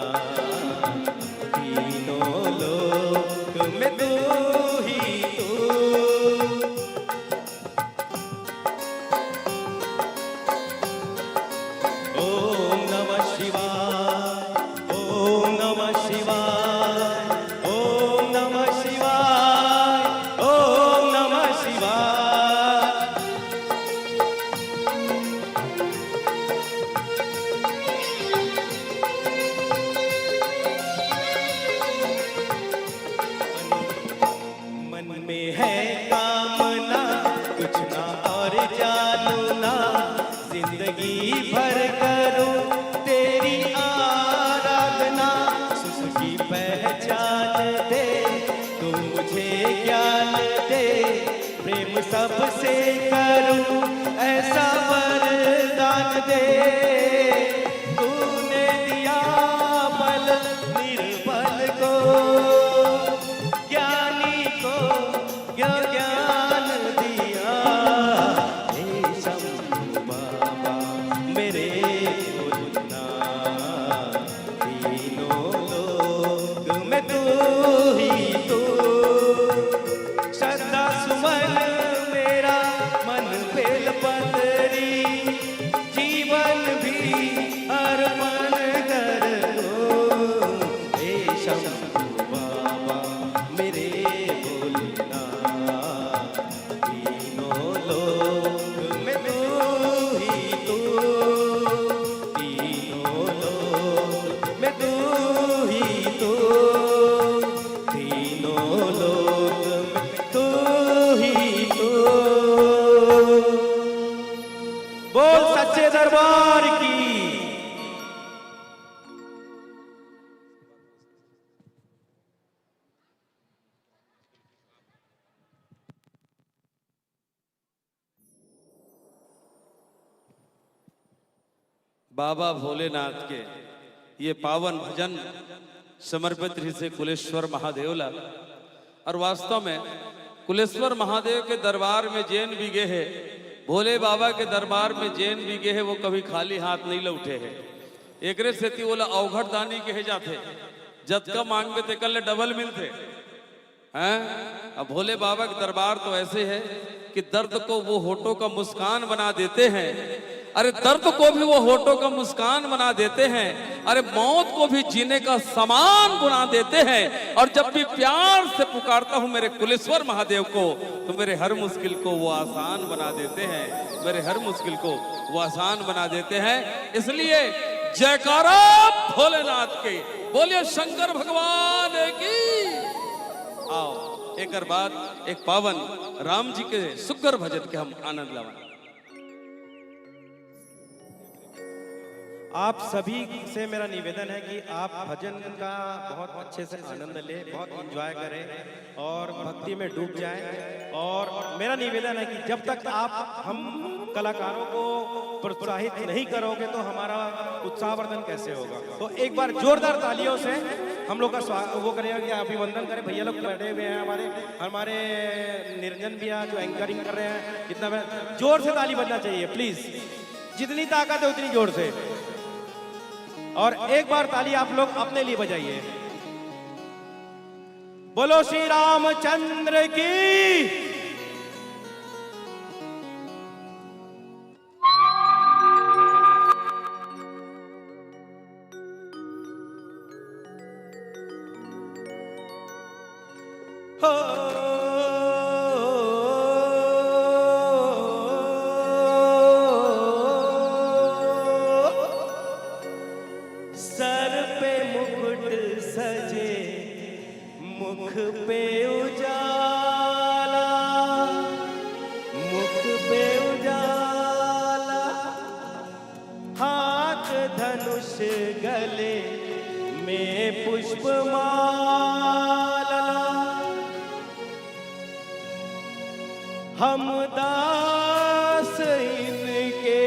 सबसे करूं ऐसा वरदान दे, तूने दिया बल निर्बल को, ज्ञानी को ज्ञान दिया। हे शंभु बाबा मेरे भोलना, तीनों लोग में तू ही तू, श्रद्धा सुमन मेरा मन बेल पतरी, जीवन भी अर्पण कर दो। हे शंभु बाबा मेरे भोलना, तीनों लोग में तू ही तू, तीनों लोग में तू ही तू, तीनों लोग में तू ही तू। बोल सच्चे दरबार की। बाबा भोलेनाथ के ये पावन भजन समर्पित ही से कुलेश्वर महादेव ला। और वास्तव में कुलेश्वर महादेव के दरबार में जैन भी गए है, भोले बाबा के दरबार में जैन भी गए है, वो कभी खाली हाथ नहीं लौटे है। एकरे सेती बोला अवघट दानी कहे जाते, जद का मांगते ते कल डबल मिलते हैं। अब भोले बाबा के दरबार तो ऐसे है कि दर्द को वो होठों का मुस्कान बना देते हैं। अरे दर्द को भी वो होठों का मुस्कान बना देते हैं, अरे मौत को भी जीने का सामान बना देते हैं। और जब भी प्यार से पुकारता हूं मेरे कुलेश्वर महादेव को, तो मेरे हर मुश्किल को वो आसान बना देते हैं, मेरे हर मुश्किल को वो आसान बना देते हैं। इसलिए जयकारा भोलेनाथ के, बोलिए शंकर भगवान की। आओ एक बाद एक पावन राम जी के सुगर भजन के हम आनंद लवा। आप सभी से मेरा निवेदन है कि आप भजन का बहुत अच्छे से आनंद लें, बहुत एंजॉय करें और भक्ति में डूब जाएं। और मेरा निवेदन है कि जब तक आप हम कलाकारों को प्रोत्साहित नहीं करोगे तो हमारा उत्साहवर्धन कैसे होगा। तो एक बार जोरदार तालियों से हम लोग का वो करें कि अभिवंदन करें। भैया लोग बैठे हुए हैं, हमारे निरंजन भैया जो एंकरिंग कर रहे हैं, कितना जोर से ताली बजना चाहिए प्लीज, जितनी ताकत है उतनी जोर से। और एक बार ताली आप लोग अपने लिए बजाइए। बोलो श्री रामचंद्र की। सर पे मुकुट सजे, मुख पे उजाला, मुख पे उजाला, हाथ धनुष गले में पुष्पमाला, हम दास इनके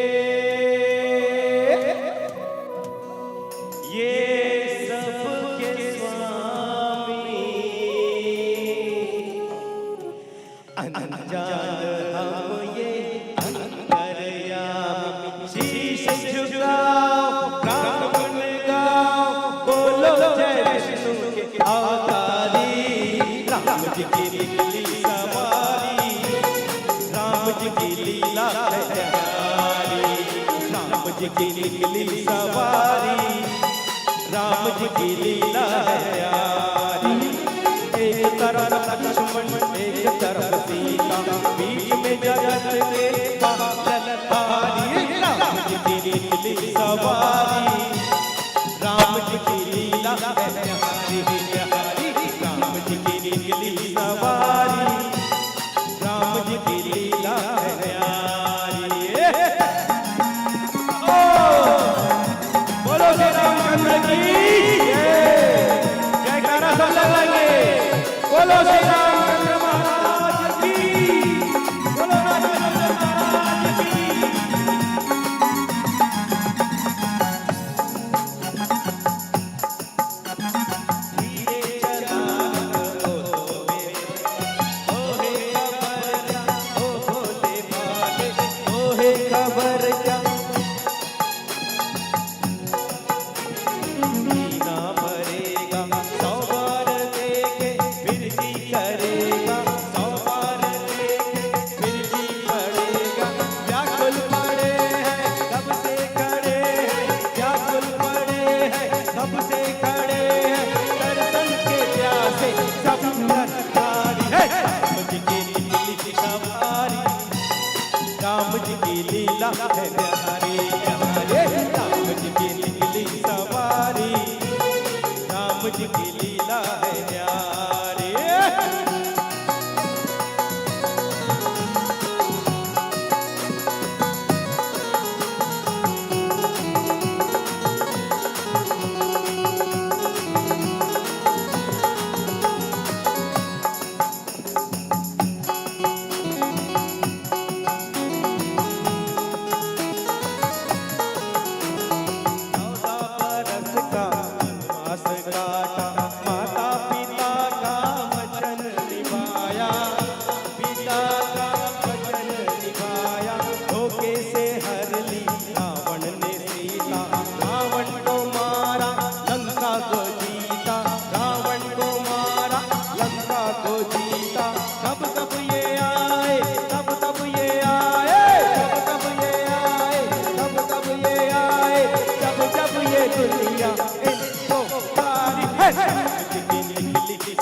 ये सबके स्वामी, अनजान हम ये अंतर्यामी। शीश झुकाओ, प्राण गुण गाओ, बोलो जय विष्णु के अवतारी। राम जी की निकली सवारी, राम जी की लीला है प्यारी, राम जी की निकली सवारी, राम जी की लीला है प्यारी। एक तरफ लक्ष्मण एक तरफ सीता, बीच में जगत के पालनहारी। राम जी की निकली सवारी, राम जी की लीला है प्यारी प्यारी। राम जी की निकली सवारी, राम जी की लीला है प्यारी। ओ बोलो श्री रामचंद्र की जयकारा सब लगाएंगे। बोलो श्री रामचंद्र महाराज की।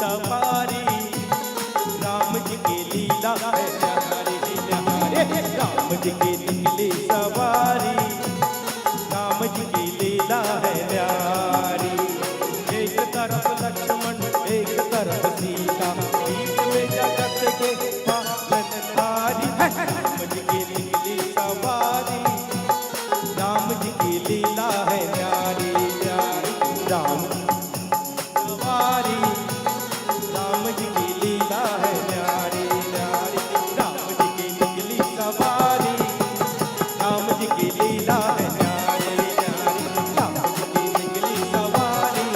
सवारी, राम जी की लीला है न्यारी न्यारी, राम जी की निकली सवारी, राम जी की लीला है न्यारी। एक तरफ लक्ष्मण एक तरफ सीता, बीच में जगत के पालनहारी, राम जी की निकली सवारी, राम जी की लीला है न्यारी न्यारी, राम सवारी, राम जी की लीला है न्यारी न्यारी, राम जी की निकली सवारी, राम जी की लीला है न्यारी न्यारी, राम जी की निकली सवारी,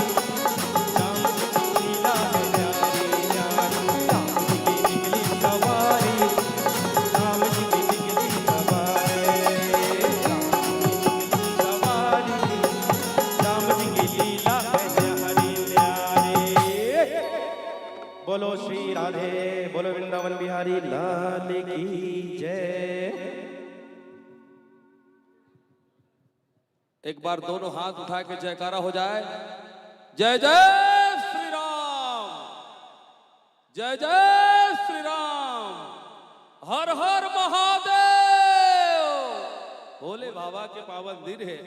राम जी की लीला है न्यारी न्यारी, राम जी की निकली सवारी, राम जी की निकली सवारी, राम जी की लीला है न्यारी न्यारी। बोलो श्री राधे, बोलो वृंदावन बिहारी लाल की जय। एक बार दोनों हाथ उठा के जयकारा हो जाए। जय जय श्री राम, जय जय श्री राम, हर हर महादेव। भोले बाबा के पावन दिन है,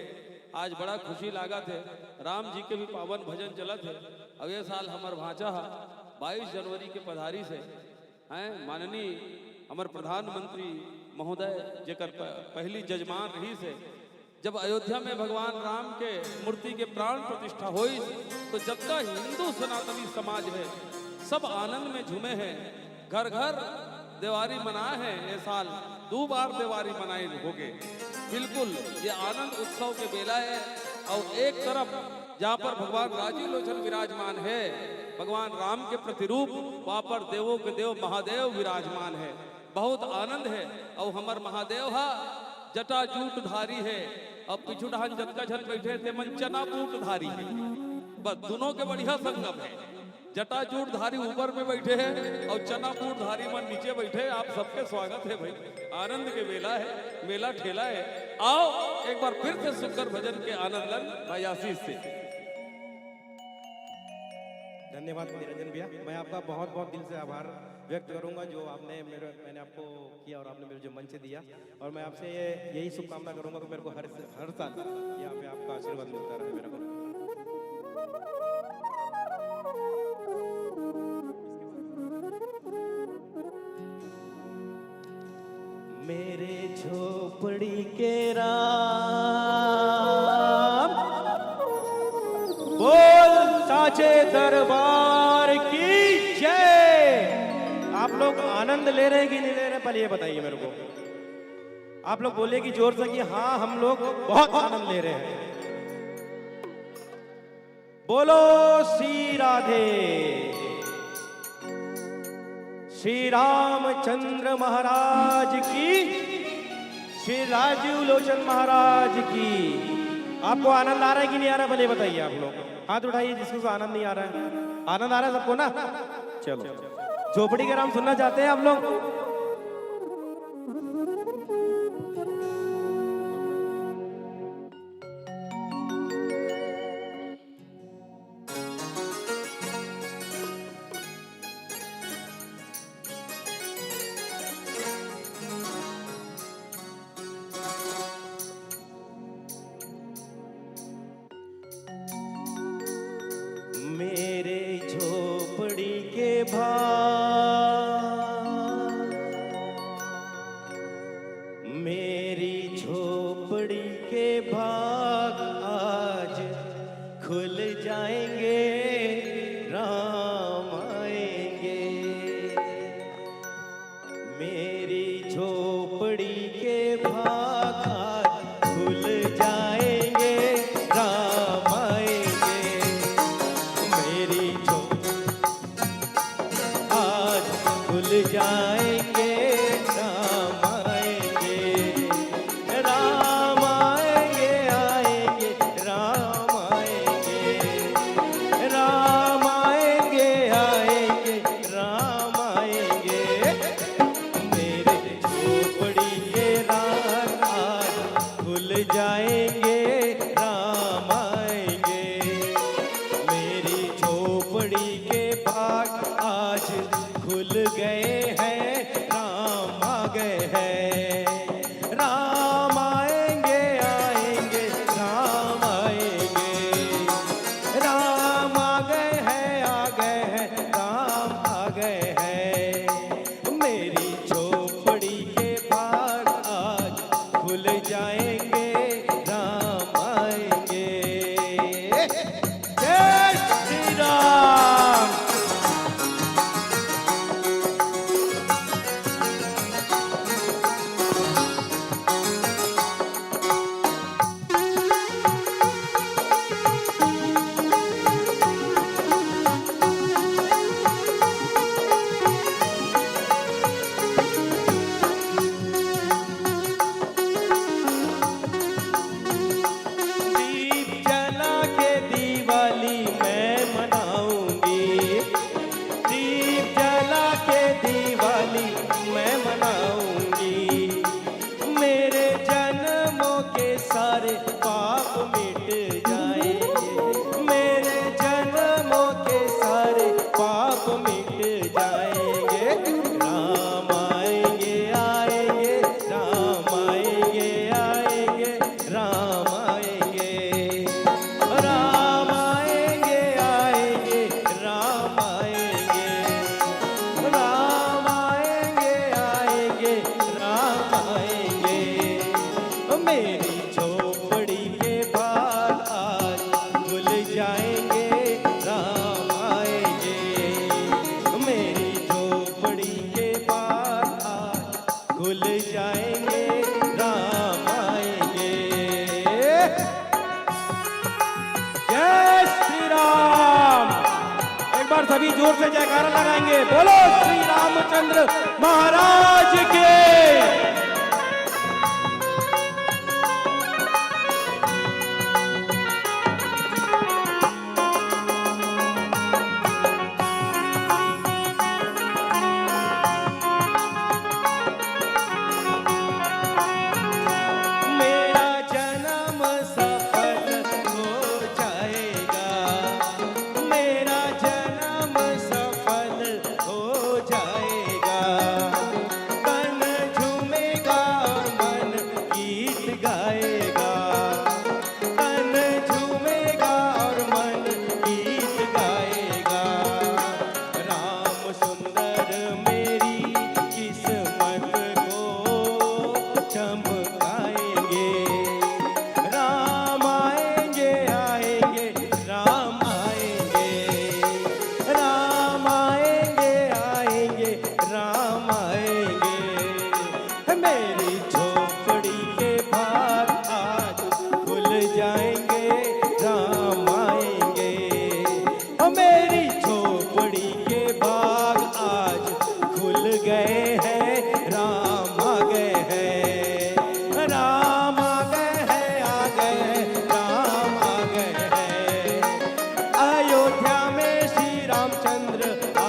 आज बड़ा खुशी लागत है। राम जी के भी पावन भजन चलत है। अगले साल हमार भांचा 22 जनवरी के पधारी से हैं माननीय हमार प्रधानमंत्री महोदय जेकर पहली जजमान रही से जब अयोध्या में भगवान राम के मूर्ति के प्राण प्रतिष्ठा हुई, तो जब तक हिंदू सनातनी समाज है सब आनंद में झूमे हैं। घर घर दिवाली मनाए हैं। ये साल 2 बार दिवाली मनाए होगे। बिल्कुल ये आनंद उत्सव के बेला है। और एक तरफ जहाँ पर भगवान राजीव लोचन विराजमान है, भगवान राम के प्रतिरूप, वहाँ पर देवों के देव महादेव विराजमान है। बहुत आनंद है। और हमार महादेव हा जटा जूट धारी है। अब पिछुड़ान जटका झन बैठे थे मन चना बूट धारी है। बस दोनों के बढ़िया संगम है। जटा जूट धारी ऊपर में बैठे हैं और चना बूट धारी मन नीचे बैठे। आप सबके स्वागत है भाई। आनंद के मेला है, मेला ठेला है। आओ एक बार फिर से सुंदर भजन के आनंद लन भाई आशीष से। धन्यवाद निरंजन भैया। मैं आपका बहुत बहुत दिल से आभार व्यक्त करूंगा जो मैंने आपको किया और आपने मेरे जो मंच दिया। और मैं आपसे यही शुभकामना करूंगा कि मेरे को हर साल यहाँ पे आपका आशीर्वाद मिलता रहे मेरे को। मेरे झोपड़ी के राम बोल साचे दरबार की जय। आप लोग आनंद ले रहे हैं कि नहीं ले रहे, पहले ये बताइए मेरे को। आप लोग बोले कि जोर से कि हाँ हम लोग बहुत आनंद ले रहे हैं। बोलो श्री राधे। श्री रामचंद्र महाराज की, श्री राजीव लोचन महाराज की। आपको आनंद आ रहा है कि नहीं आ रहा है, भले बताइए। आप लोग हाथ उठाइए जिसको आनंद नहीं आ रहा है। आनंद आ रहा है सबको ना? चलो झोपड़ी के राम सुनना चाहते हैं आप लोग? मेरे झोपड़ी के भाग, मेरी झोपड़ी के भाग आज खुल जाएंगे, राम आएंगे। मेरी झोपड़ी के भाग आज खुल जाएंगे, राम आएंगे। मेरी आज खुल जाएंगे, राम आएंगे। राम आएंगे, आएंगे, राम आएंगे। राम आएंगे, आएंगे, राम आएंगे। मेरे झोपड़ी के रात आज खुल जाएंगे, राम आएंगे। मेरी झोपड़ी के भाग भाग आज खुल गए हैं, राम आ गए हैं। राम आएंगे आएंगे राम आएंगे, राम आ गए हैं राम आ गए हैं। मेरी झोपड़ी के भाग आज खुल जाएंगे, राम आएंगे। जय श्री राम। दीप जला के दिवाली मैं मनाऊंगी, दीप जला के दिवाली मैं मनाऊंगी। मेरे जन्मों के सारे पाप मिट जाएंगे, मेरे जन्मों के सारे पाप मिट जाएंगे। राम आएंगे आएंगे राम आएंगे आएंगे राम आएंगे, राम आएंगे आएंगे राम आएंगे, राम आएंगे आएंगे राम आएंगे। मेरी झोपड़ी के भाग आज खुल जाएंगे, राम आएंगे। मेरी झोपड़ी के भाग आज खुल जाएंगे, राम आएंगे। जय श्री राम। एक बार सभी जोर से जयकारा लगाएंगे, बोलो श्री रामचंद्र महाराज के। मेरा जन्म सफल हो जाएगा, मेरा जन्म सफल हो जाएगा। तन झूमेगा मन गीत गाएगा, तन झूमेगा और मन गीत गाएगा। राम सुंदर मेरी किस्मत को चमकाएंगे, राम आएंगे आएंगे राम आएंगे, राम आएंगे आएंगे राम आएंगे। मेरी झोपड़ी के भाग आज खुल जाएंगे, राम आएंगे। मेरी झोपड़ी के भाग आज खुल गए हैं, राम आ गए हैं, राम आ गए हैं आ गए हैं राम आ गए हैं। अयोध्या में श्री रामचंद्र आ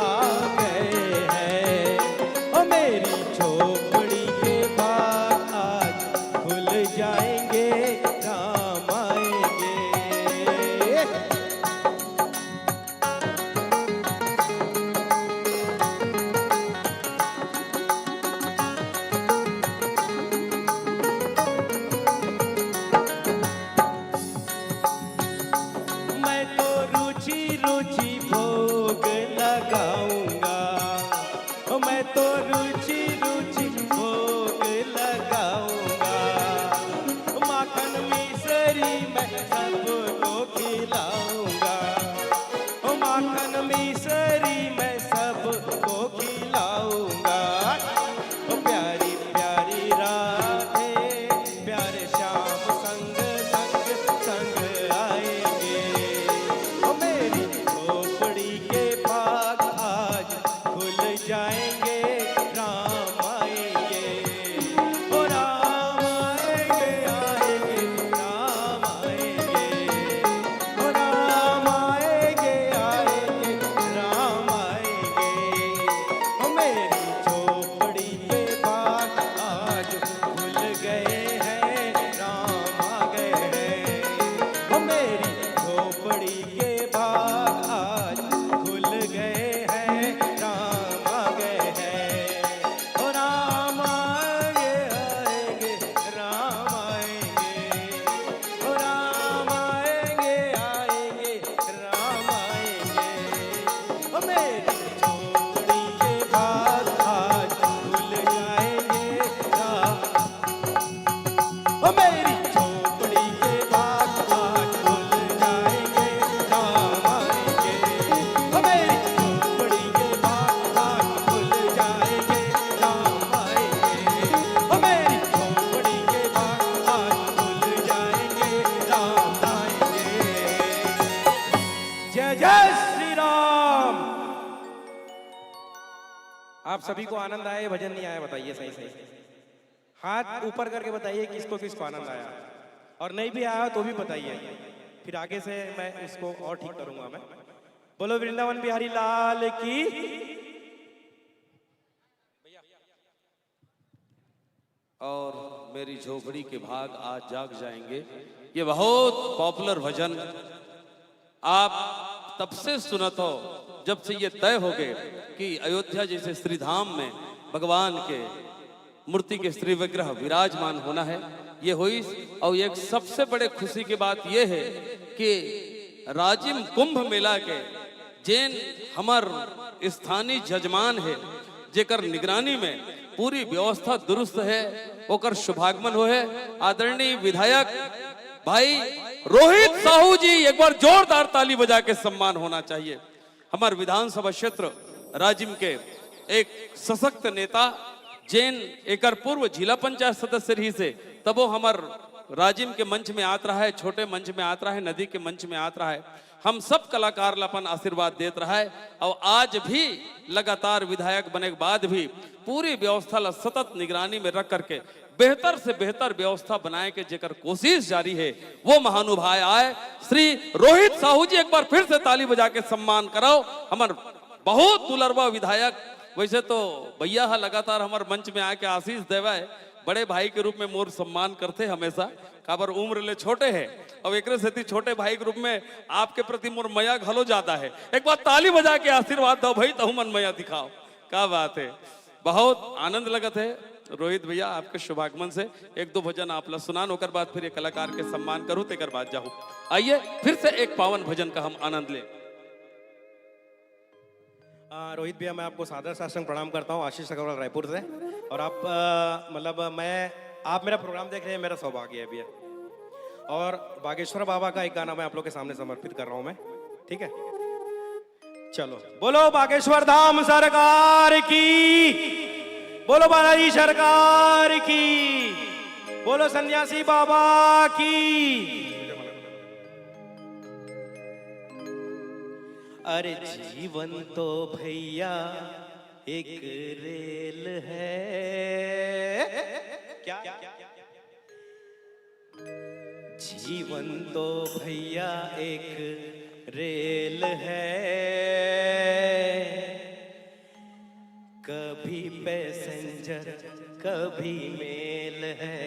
गए हैं। मेरी झोपड़ी के भाग आज खुल जाएंगे, राम आएंगे। मैं तो रुचि रुचि भोग लगाऊंगा, मैं तो रुचि रुचि भोग लगाऊंगा। माखन मिसरी मैं सबको खिलाऊंगा, माखन मिसरी मैं सबको खिलाऊंगा। प्यारी प्यारी राधे प्यारे श्याम संग संग संग आएंगे। मेरी झोपड़ी के भाग आज खुल जाएंगे, राम आएंगे। ओ राम आएंगे आएंगे राम आएंगे, ओ राम आएंगे आएंगे राम आएंगे। मेरी झोपड़ी के भाग आज खुल गए हैं, राम आ गए हैं। मेरी झोपड़ी के भाग आज खुल गए हैं, आप सभी को आनंद आया, भजन नहीं आया? बताइए सही सही। हाथ ऊपर करके बताइए किसको किसको आनंद आया, और नहीं भी आया तो भी बताइए, फिर आगे से मैं उसको और ठीक करूंगा मैं। बोलो वृंदावन बिहारी लाल की। और मेरी झोपड़ी के भाग आज जाग जाएंगे, ये बहुत पॉपुलर भजन आप तब से सुनत हो जब से ये तय हो गए कि अयोध्या जैसे श्रीधाम में भगवान के मूर्ति के श्री विग्रह विराजमान होना है। ये हुई, और एक सबसे बड़े खुशी की बात यह है कि राजिम कुंभ मेला के जैन हमार स्थानीय जजमान है, जेकर निगरानी में पूरी व्यवस्था दुरुस्त है, ओकर शुभागमन हो है। आदरणीय विधायक भाई रोहित साहू जी, एक बार जोरदार ताली बजा के सम्मान होना चाहिए। हमारे विधानसभा क्षेत्र राजिम के एक सशक्त नेता, जैन एकर पूर्व जिला पंचायत सदस्य रही से, तब वो हमार राजिम के मंच में आत रहा है, छोटे मंच में आत रहा है, नदी के मंच में आत रहा है, हम सब कलाकार लापन आशीर्वाद देत रहा है। और आज भी लगातार विधायक बने के बाद भी पूरी व्यवस्था ला सतत निगरानी में रख करके बेहतर से बेहतर व्यवस्था बनाए के जेकर कोशिश जारी है, वो महानुभाव आए श्री रोहित साहू जी। एक बार फिर से ताली बजा के सम्मान कराओ। हमार बहुत दुलरवा विधायक, वैसे तो भैया हा लगातार हमारे मंच में आके आशीष देवा है, बड़े भाई के रूप में मोर सम्मान करते हमेशा, काबर उम्र ले छोटे हैं, और एक से छोटे भाई के रूप में आपके प्रति मोर मया घलो ज्यादा है। एक बार ताली बजा के आशीर्वाद दो भाई, तहु मन मया दिखाओ। क्या बात है, बहुत आनंद लगत है। रोहित भैया आपके शुभागमन से एक दो भजन आप ला सुनान, होकर बाद फिर एक कलाकार के सम्मान करूं, तेकर बाद जाऊं। आइए फिर से एक पावन भजन का हम आनंद लें। रोहित भैया, मैं आपको सादर साष्टांग प्रणाम करता हूँ, आशीष अग्रवाल रायपुर से। और आप आप मेरा प्रोग्राम देख रहे हैं, मेरा सौभाग्य है भैया। और बागेश्वर बाबा का एक गाना मैं आप लोग के सामने समर्पित कर रहा हूँ मैं, ठीक है? चलो बोलो बागेश्वर धाम सरकार की, बोलो बालाजी सरकार की, बोलो सन्यासी बाबा की। अरे जीवन तो भैया एक रेल है, क्या जीवन तो भैया एक रेल है, कभी पैसेंजर कभी मेल है।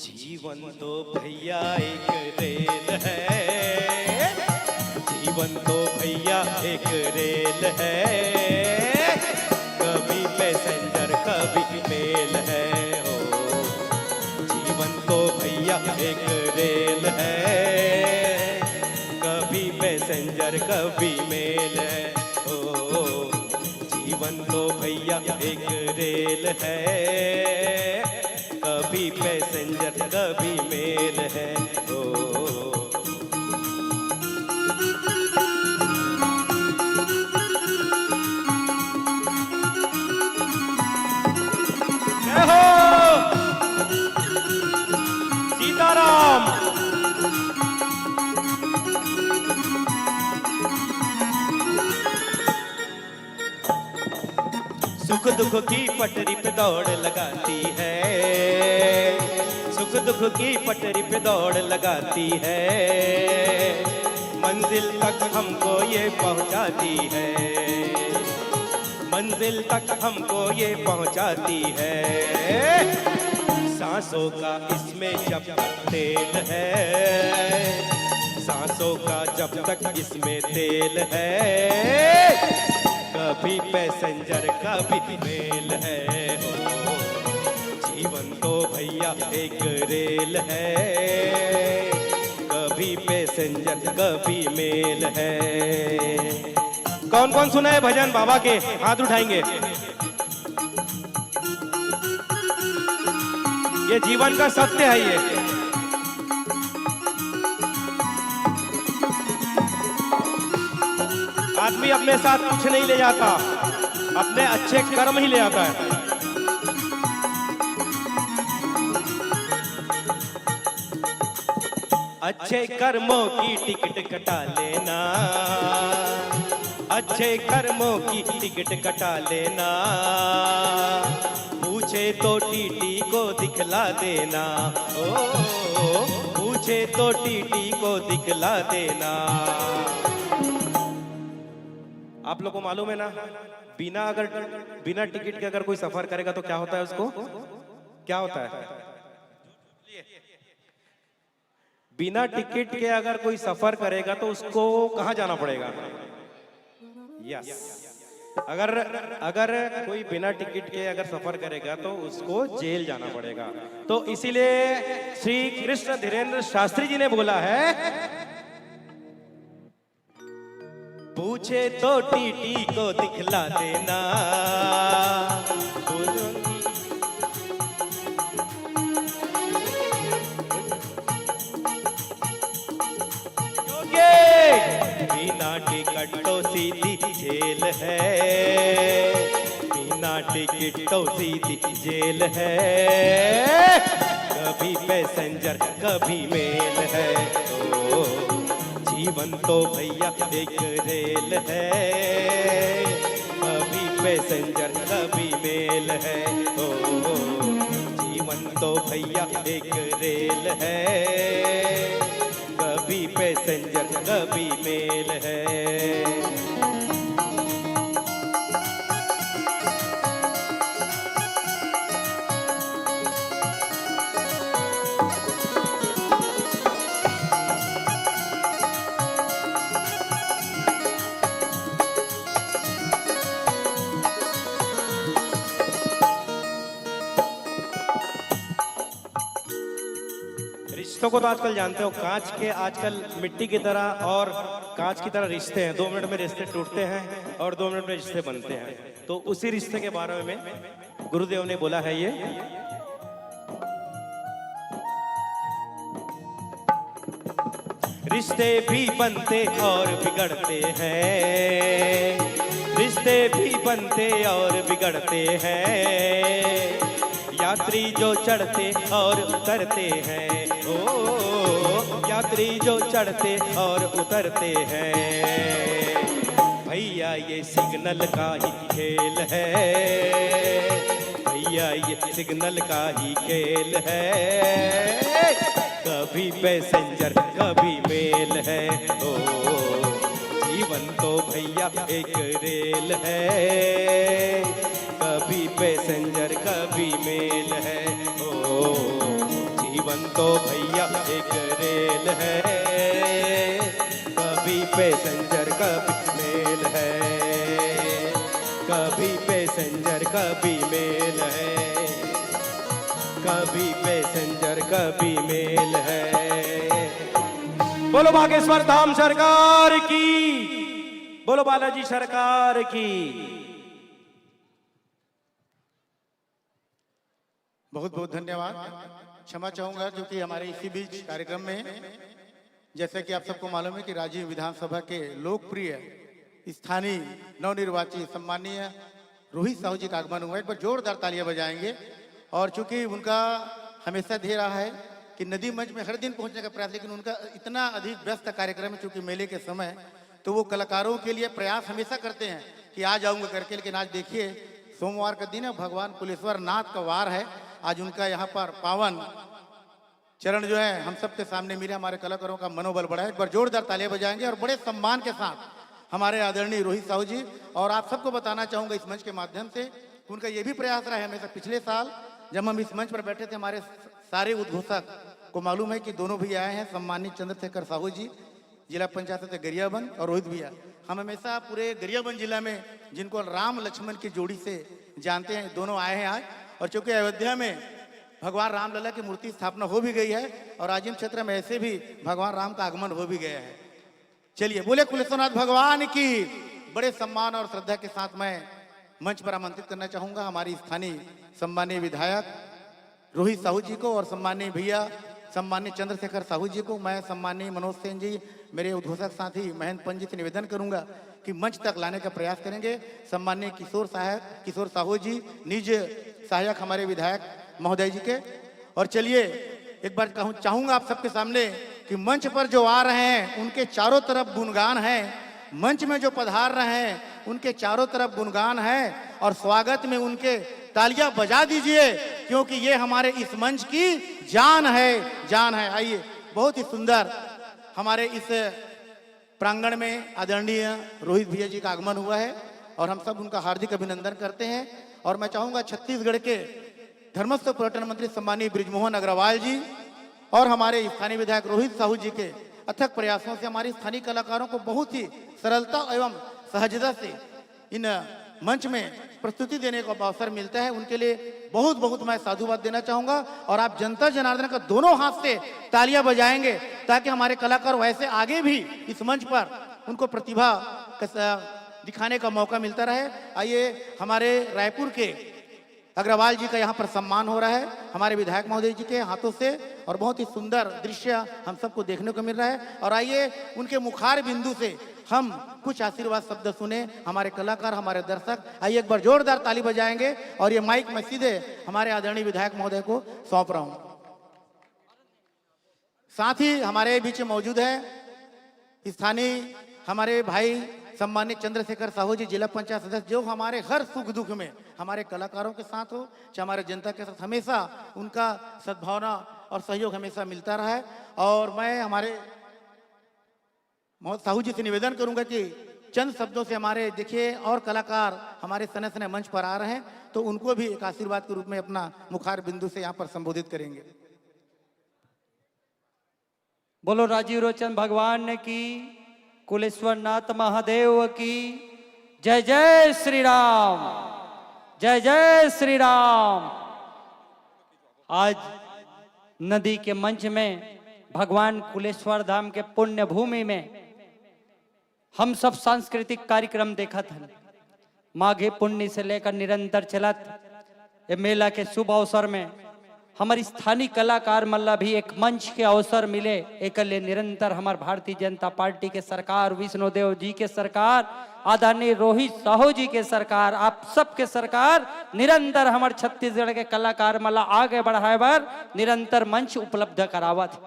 जीवन तो भैया एक रेल है, जीवन तो भैया एक रेल है, कभी पैसेंजर कभी मेल है। हो जीवन तो भैया एक रेल है, कभी पैसेंजर कभी मेल है। हो जीवन तो भैया एक रेल है, कभी पैसेंजर कभी मेल है। जय हो सीताराम। सुख दुख की पटरी पे दौड़ लगाती है, सुख दुख की पटरी पे दौड़ लगाती है, मंजिल तक हमको ये पहुंचाती है, मंजिल तक हमको ये पहुंचाती है। सांसों का इसमें जब तक तेल है, सांसों का जब तक इसमें तेल है, कभी पैसेंजर कभी मेल है। हो जीवन तो भैया एक रेल है, कभी पैसेंजर कभी मेल है। कौन कौन सुना है भजन बाबा के, हाथ उठाएंगे। ये जीवन का सत्य है। ये आदमी अपने साथ कुछ नहीं ले जाता, अपने अच्छे कर्म ही ले आता है। अच्छे कर्मों की टिकट कटा लेना, अच्छे कर्मों की टिकट कटा लेना, पूछे तो टीटी को दिखला देना, ओ पूछे तो टीटी को दिखला देना। आप लोग को मालूम है ना, बिना टिकट के अगर कोई सफर करेगा तो क्या होता है, उसको क्या होता है? बिना टिकट के अगर कोई सफर करेगा तो उसको कहां जाना पड़ेगा? यस, अगर कोई बिना टिकट के अगर सफर करेगा तो उसको जेल जाना पड़ेगा। तो इसीलिए श्री कृष्ण धीरेन्द्र शास्त्री जी ने बोला है, पूछे तो टीटी को दिखला देना, बिना टिकट तो सीधी जेल है, बिना टिकट तो सीधी जेल है, कभी पैसेंजर कभी मेल है, ओ जीवन तो भैया एक रेल है, कभी पैसेंजर कभी मेल है, ओ जीवन तो भैया एक रेल है, कभी पैसेंजर कभी मेल है। रिश्तों को तो आजकल जानते हो, कांच के आजकल मिट्टी की तरह और कांच की तरह रिश्ते हैं। 2 मिनट में रिश्ते टूटते हैं और 2 मिनट में रिश्ते बनते हैं। तो उसी रिश्ते के बारे में गुरुदेव ने बोला है ये, रिश्ते भी बनते और बिगड़ते हैं, रिश्ते भी बनते और बिगड़ते हैं, यात्री जो चढ़ते और उतरते हैं, ओ यात्री जो चढ़ते और उतरते हैं, भैया ये सिग्नल का ही खेल है, भैया ये सिग्नल का ही खेल है, कभी पैसेंजर कभी मेल है, ओ जीवन तो भैया एक रेल है, कभी पैसेंजर कभी मेल है, ओ जीवन तो भैया एक रेल है, कभी पैसेंजर कभी मेल है, कभी पैसेंजर कभी मेल है, कभी पैसेंजर कभी मेल है। बोलो बागेश्वर धाम सरकार की, बोलो बालाजी सरकार की। बहुत बहुत धन्यवाद। क्षमा चाहूंगा क्योंकि हमारे इसी बीच कार्यक्रम में, जैसे कि आप सबको मालूम है कि राजीव विधानसभा के लोकप्रिय स्थानीय नवनिर्वाचित सम्मानीय रोहित साहू जी का आगमन हुआ। एक बार जोरदार तालियां बजाएंगे। और चूंकि उनका हमेशा ध्येय रहा है कि नदी मंच में हर दिन पहुंचने का प्रयास, लेकिन उनका इतना अधिक व्यस्त कार्यक्रम है चूंकि मेले के समय, तो वो कलाकारों के लिए प्रयास हमेशा करते हैं कि आ जाऊंगा करके। लेकिन आज देखिए सोमवार का दिन है, भगवान कुलेश्वर नाथ का वार है। आज उनका यहाँ पर पावन चरण जो है हम सबके सामने मिले, हमारे कलाकारों का मनोबल बढ़ा है। एक बार जोरदार तालियां बजाएंगे और बड़े सम्मान के साथ हमारे आदरणीय रोहित साहू जी। और आप सबको बताना चाहूंगा इस मंच के माध्यम से, उनका ये भी प्रयास रहा है हमेशा। पिछले साल जब हम इस मंच पर बैठे थे, हमारे सारे उद्घोषक को मालूम है कि दोनों भी आए हैं, सम्मानित चंद्रशेखर साहू जी जिला पंचायत से गरियाबंद और रोहित भैया। हम हमेशा पूरे गरियाबंद जिला में जिनको राम लक्ष्मण की जोड़ी से जानते हैं, दोनों आए हैं आज। और चूंकि अयोध्या में भगवान रामलला की मूर्ति स्थापना हो भी गई है और आजिम क्षेत्र में ऐसे भी भगवान राम का आगमन हो भी गया है। चलिए बोले कुलेश्वरनाथ भगवान की। बड़े सम्मान और श्रद्धा के साथ मैं मंच पर आमंत्रित करना चाहूंगा हमारी स्थानीय सम्मानीय विधायक रोहित साहू जी को और सम्मानीय भैया सम्मानित चंद्रशेखर साहू जी को, मैं सम्मानित मनोज सेन जी, मेरे उद्घोषक साथी महेंद्र पंत जी से निवेदन करूंगा कि मंच तक लाने का प्रयास करेंगे। सम्मानित किशोर साहू जी, निज सहायक हमारे विधायक महोदय जी के। और चलिए एक बार चाहूंगा आप सबके सामने कि मंच पर जो आ रहे हैं उनके चारों तरफ गुणगान है, मंच में जो पधार रहे हैं उनके चारों तरफ गुणगान है, और स्वागत में उनके तालियां बजा दीजिए, क्योंकि ये हमारे इस मंच की जान है। आइए, बहुत ही सुंदर हमारे इस प्रांगण में आदरणीय रोहित भैया जी का आगमन हुआ है और हम सब उनका हार्दिक अभिनंदन करते हैं। और मैं चाहूंगा छत्तीसगढ़ के धर्मस्थ पर्यटन मंत्री सम्मानीय बृजमोहन अग्रवाल जी और हमारे स्थानीय विधायक रोहित साहू जी के अथक प्रयासों से हमारे स्थानीय कलाकारों को बहुत ही सरलता एवं सहजता से इन मंच में प्रस्तुति देने का अवसर मिलता है। उनके लिए बहुत बहुत मैं साधुवाद देना चाहूंगा। और आप जनता जनार्दन का दोनों हाथ से तालियां बजाएंगे ताकि हमारे कलाकार वैसे आगे भी इस मंच पर उनको प्रतिभा दिखाने का मौका मिलता रहे। आइए, हमारे रायपुर के अग्रवाल जी का यहाँ पर सम्मान हो रहा है हमारे विधायक महोदय जी के हाथों से, और बहुत ही सुंदर दृश्य हम सबको देखने को मिल रहा है। और आइए, उनके मुखार बिंदु से हम कुछ आशीर्वाद शब्द सुने, हमारे कलाकार, हमारे दर्शक। आइए एक बार जोरदार ताली बजाएंगे और ये माइक मैं सीधे हमारे आदरणीय विधायक महोदय को सौंप रहा हूं। साथ ही हमारे बीच मौजूद है स्थानीय हमारे भाई सम्मानित चंद्रशेखर साहू जी, जिला पंचायत सदस्य, जो हमारे हर सुख दुख में हमारे कलाकारों के साथ हो, चाहे हमारे जनता के साथ, हमेशा उनका सद्भावना और सहयोग हमेशा मिलता रहा है। और मैं हमारे साहू जी से निवेदन करूंगा कि चंद शब्दों से हमारे देखिए और कलाकार हमारे सने सने मंच पर आ रहे हैं, तो उनको भी एक आशीर्वाद के रूप में अपना मुखार बिंदु से यहाँ पर संबोधित करेंगे। बोलो राजीव रोचन भगवान की, कुलेश्वर नाथ महादेव की जय। जय श्री राम, जय जय श्री राम। आज नदी के मंच में भगवान कुलेश्वर धाम के पुण्य भूमि में हम सब सांस्कृतिक कार्यक्रम देखा था। माघे पुण्य से लेकर निरंतर चलत ये मेला के शुभ अवसर में हमारी स्थानीय कलाकार मल्ला भी एक मंच के अवसर मिले। एक लिए निरंतर हमारे भारतीय जनता पार्टी के सरकार, विष्णुदेव जी के सरकार, आदरणीय रोहित साहू जी के सरकार, आप सबके सरकार निरंतर हमारे छत्तीसगढ़ के कलाकार मल्ला आगे बढ़ाए बार निरंतर मंच उपलब्ध करावत।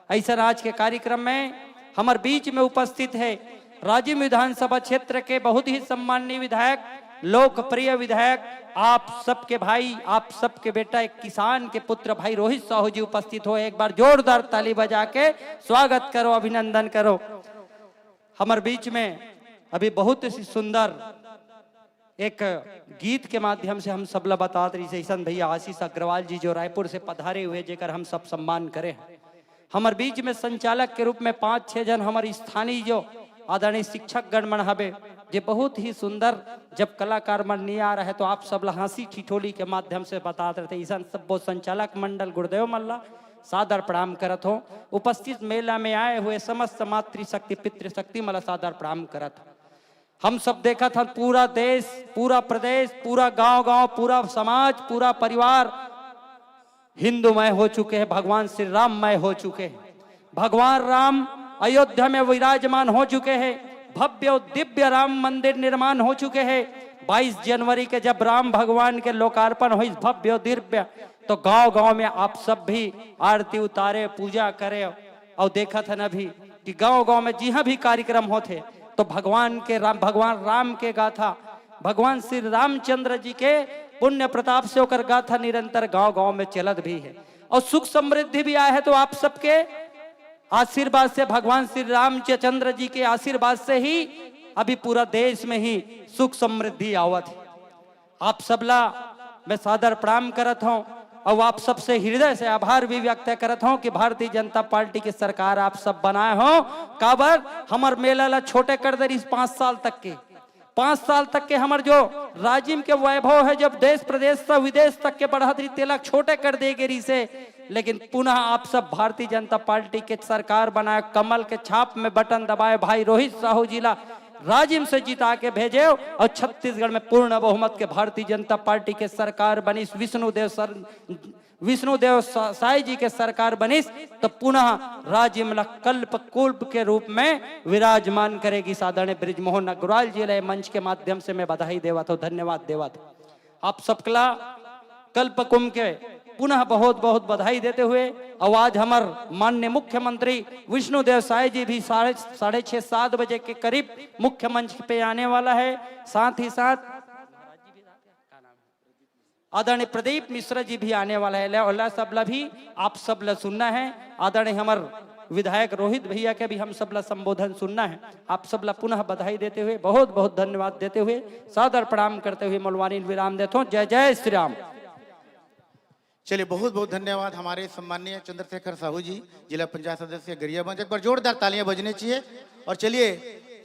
ऐसा आज के कार्यक्रम में हमारे बीच में उपस्थित है राजिम विधानसभा क्षेत्र के बहुत ही सम्माननीय विधायक, लोकप्रिय विधायक, आप सबके भाई, आप सबके बेटा, एक किसान के पुत्र भाई रोहित साहू जी उपस्थित हो। एक बार जोरदार ताली बजा के स्वागत करो, अभिनंदन करो। हमारे बीच में अभी बहुत ही सुंदर एक गीत के माध्यम से हम सबला बता रही जैसन भैया आशीष अग्रवाल जी जो रायपुर से पधारे हुए, जेकर हम सब सम्मान करें। हमारे बीच में संचालक के रूप में 5-6 जन हमारे स्थानीय जो आदरणीय शिक्षक गण मन हवे, जे बहुत ही सुंदर जब कलाकार मन नहीं आ रहे तो आप सब हंसी ठिठोली के माध्यम से बता रहे थे। ईसन सब संचालक मंडल गुरुदेव मल्ला सादर प्रणाम करत हो। उपस्थित मेला में आए हुए समस्त मातृशक्ति पितृशक्ति मला सादर प्रणाम करत हो। हम सब देखा था पूरा देश, पूरा प्रदेश, पूरा गांव-गांव, पूरा समाज, पूरा परिवार हिंदूमय हो चुके हैं, भगवान श्री राममय हो चुके हैं। भगवान राम अयोध्या में विराजमान हो चुके हैं, भव्य और दिव्य राम मंदिर निर्माण हो चुके हैं। 22 जनवरी के जब राम भगवान के लोकार्पण हुई भव्य और दिव्य, तो गांव-गांव में आप सब भी आरती उतारे, पूजा करे। और देखा था ना भी कि गांव-गांव में जहाँ भी कार्यक्रम होते तो भगवान राम के गाथा, भगवान श्री रामचंद्र जी के पुण्य प्रताप से होकर गाथा निरंतर गांव-गांव में चलत भी है। और सुख समृद्धि भी आया है तो आप सबके आशीर्वाद से, भगवान श्री रामचंद्र जी के आशीर्वाद से ही अभी पूरा देश में ही सुख समृद्धि आवत है। आप सबला मैं सादर प्रणाम करत हूं और आप सबसे हृदय से आभार भी व्यक्त करत हूं कि भारतीय जनता पार्टी की सरकार आप सब बनाए हो। काबर हमार मेला ला छोटे कर दे 5 साल तक के, 5 साल तक के हमार जो राजिम के वैभव है, जब देश प्रदेश से विदेश तक के बढ़त रही तेलक छोटे कर दे गिरी से। लेकिन पुनः आप सब भारतीय जनता पार्टी के सरकार बनाए, कमल के छाप में बटन दबाए, भाई रोहित साहू जिला राजिम से जिता के भेजे और छत्तीसगढ़ में पूर्ण बहुमत के भारतीय जनता पार्टी के सरकार बनी, विष्णुदेव साई जी के सरकार बनी, तो पुनः राजिम कल्प कुल्प के रूप में विराजमान करेगी। आदरणीय बृजमोहन अग्रवाल जी ले मंच के माध्यम से मैं बधाई देवा था, धन्यवाद देवा था। आप सबका कल्प कुंभ के पुनः बहुत बहुत बधाई देते हुए आवाज हमार माननीय मुख्यमंत्री विष्णुदेव साई जी भी 6:30-7 बजे के करीब मुख्य मंच पे आने वाला है। साथ ही साथ आदरणीय प्रदीप मिश्रा जी भी आने वाला है। अल्लाह सबला भी आप सबला सुनना है। आदरणीय हमार विधायक रोहित भैया के भी हम सबला संबोधन सुनना है। आप सबला पुनः बधाई देते हुए बहुत बहुत धन्यवाद देते हुए सादर प्रणाम करते हुए मलवानी विराम देता हूं। जय जय श्री राम। चलिए बहुत बहुत धन्यवाद हमारे सम्माननीय चंद्रशेखर साहू जी, जिला पंचायत सदस्य गरियाबंद। एक बार जोरदार तालियां बजने चाहिए। और चलिए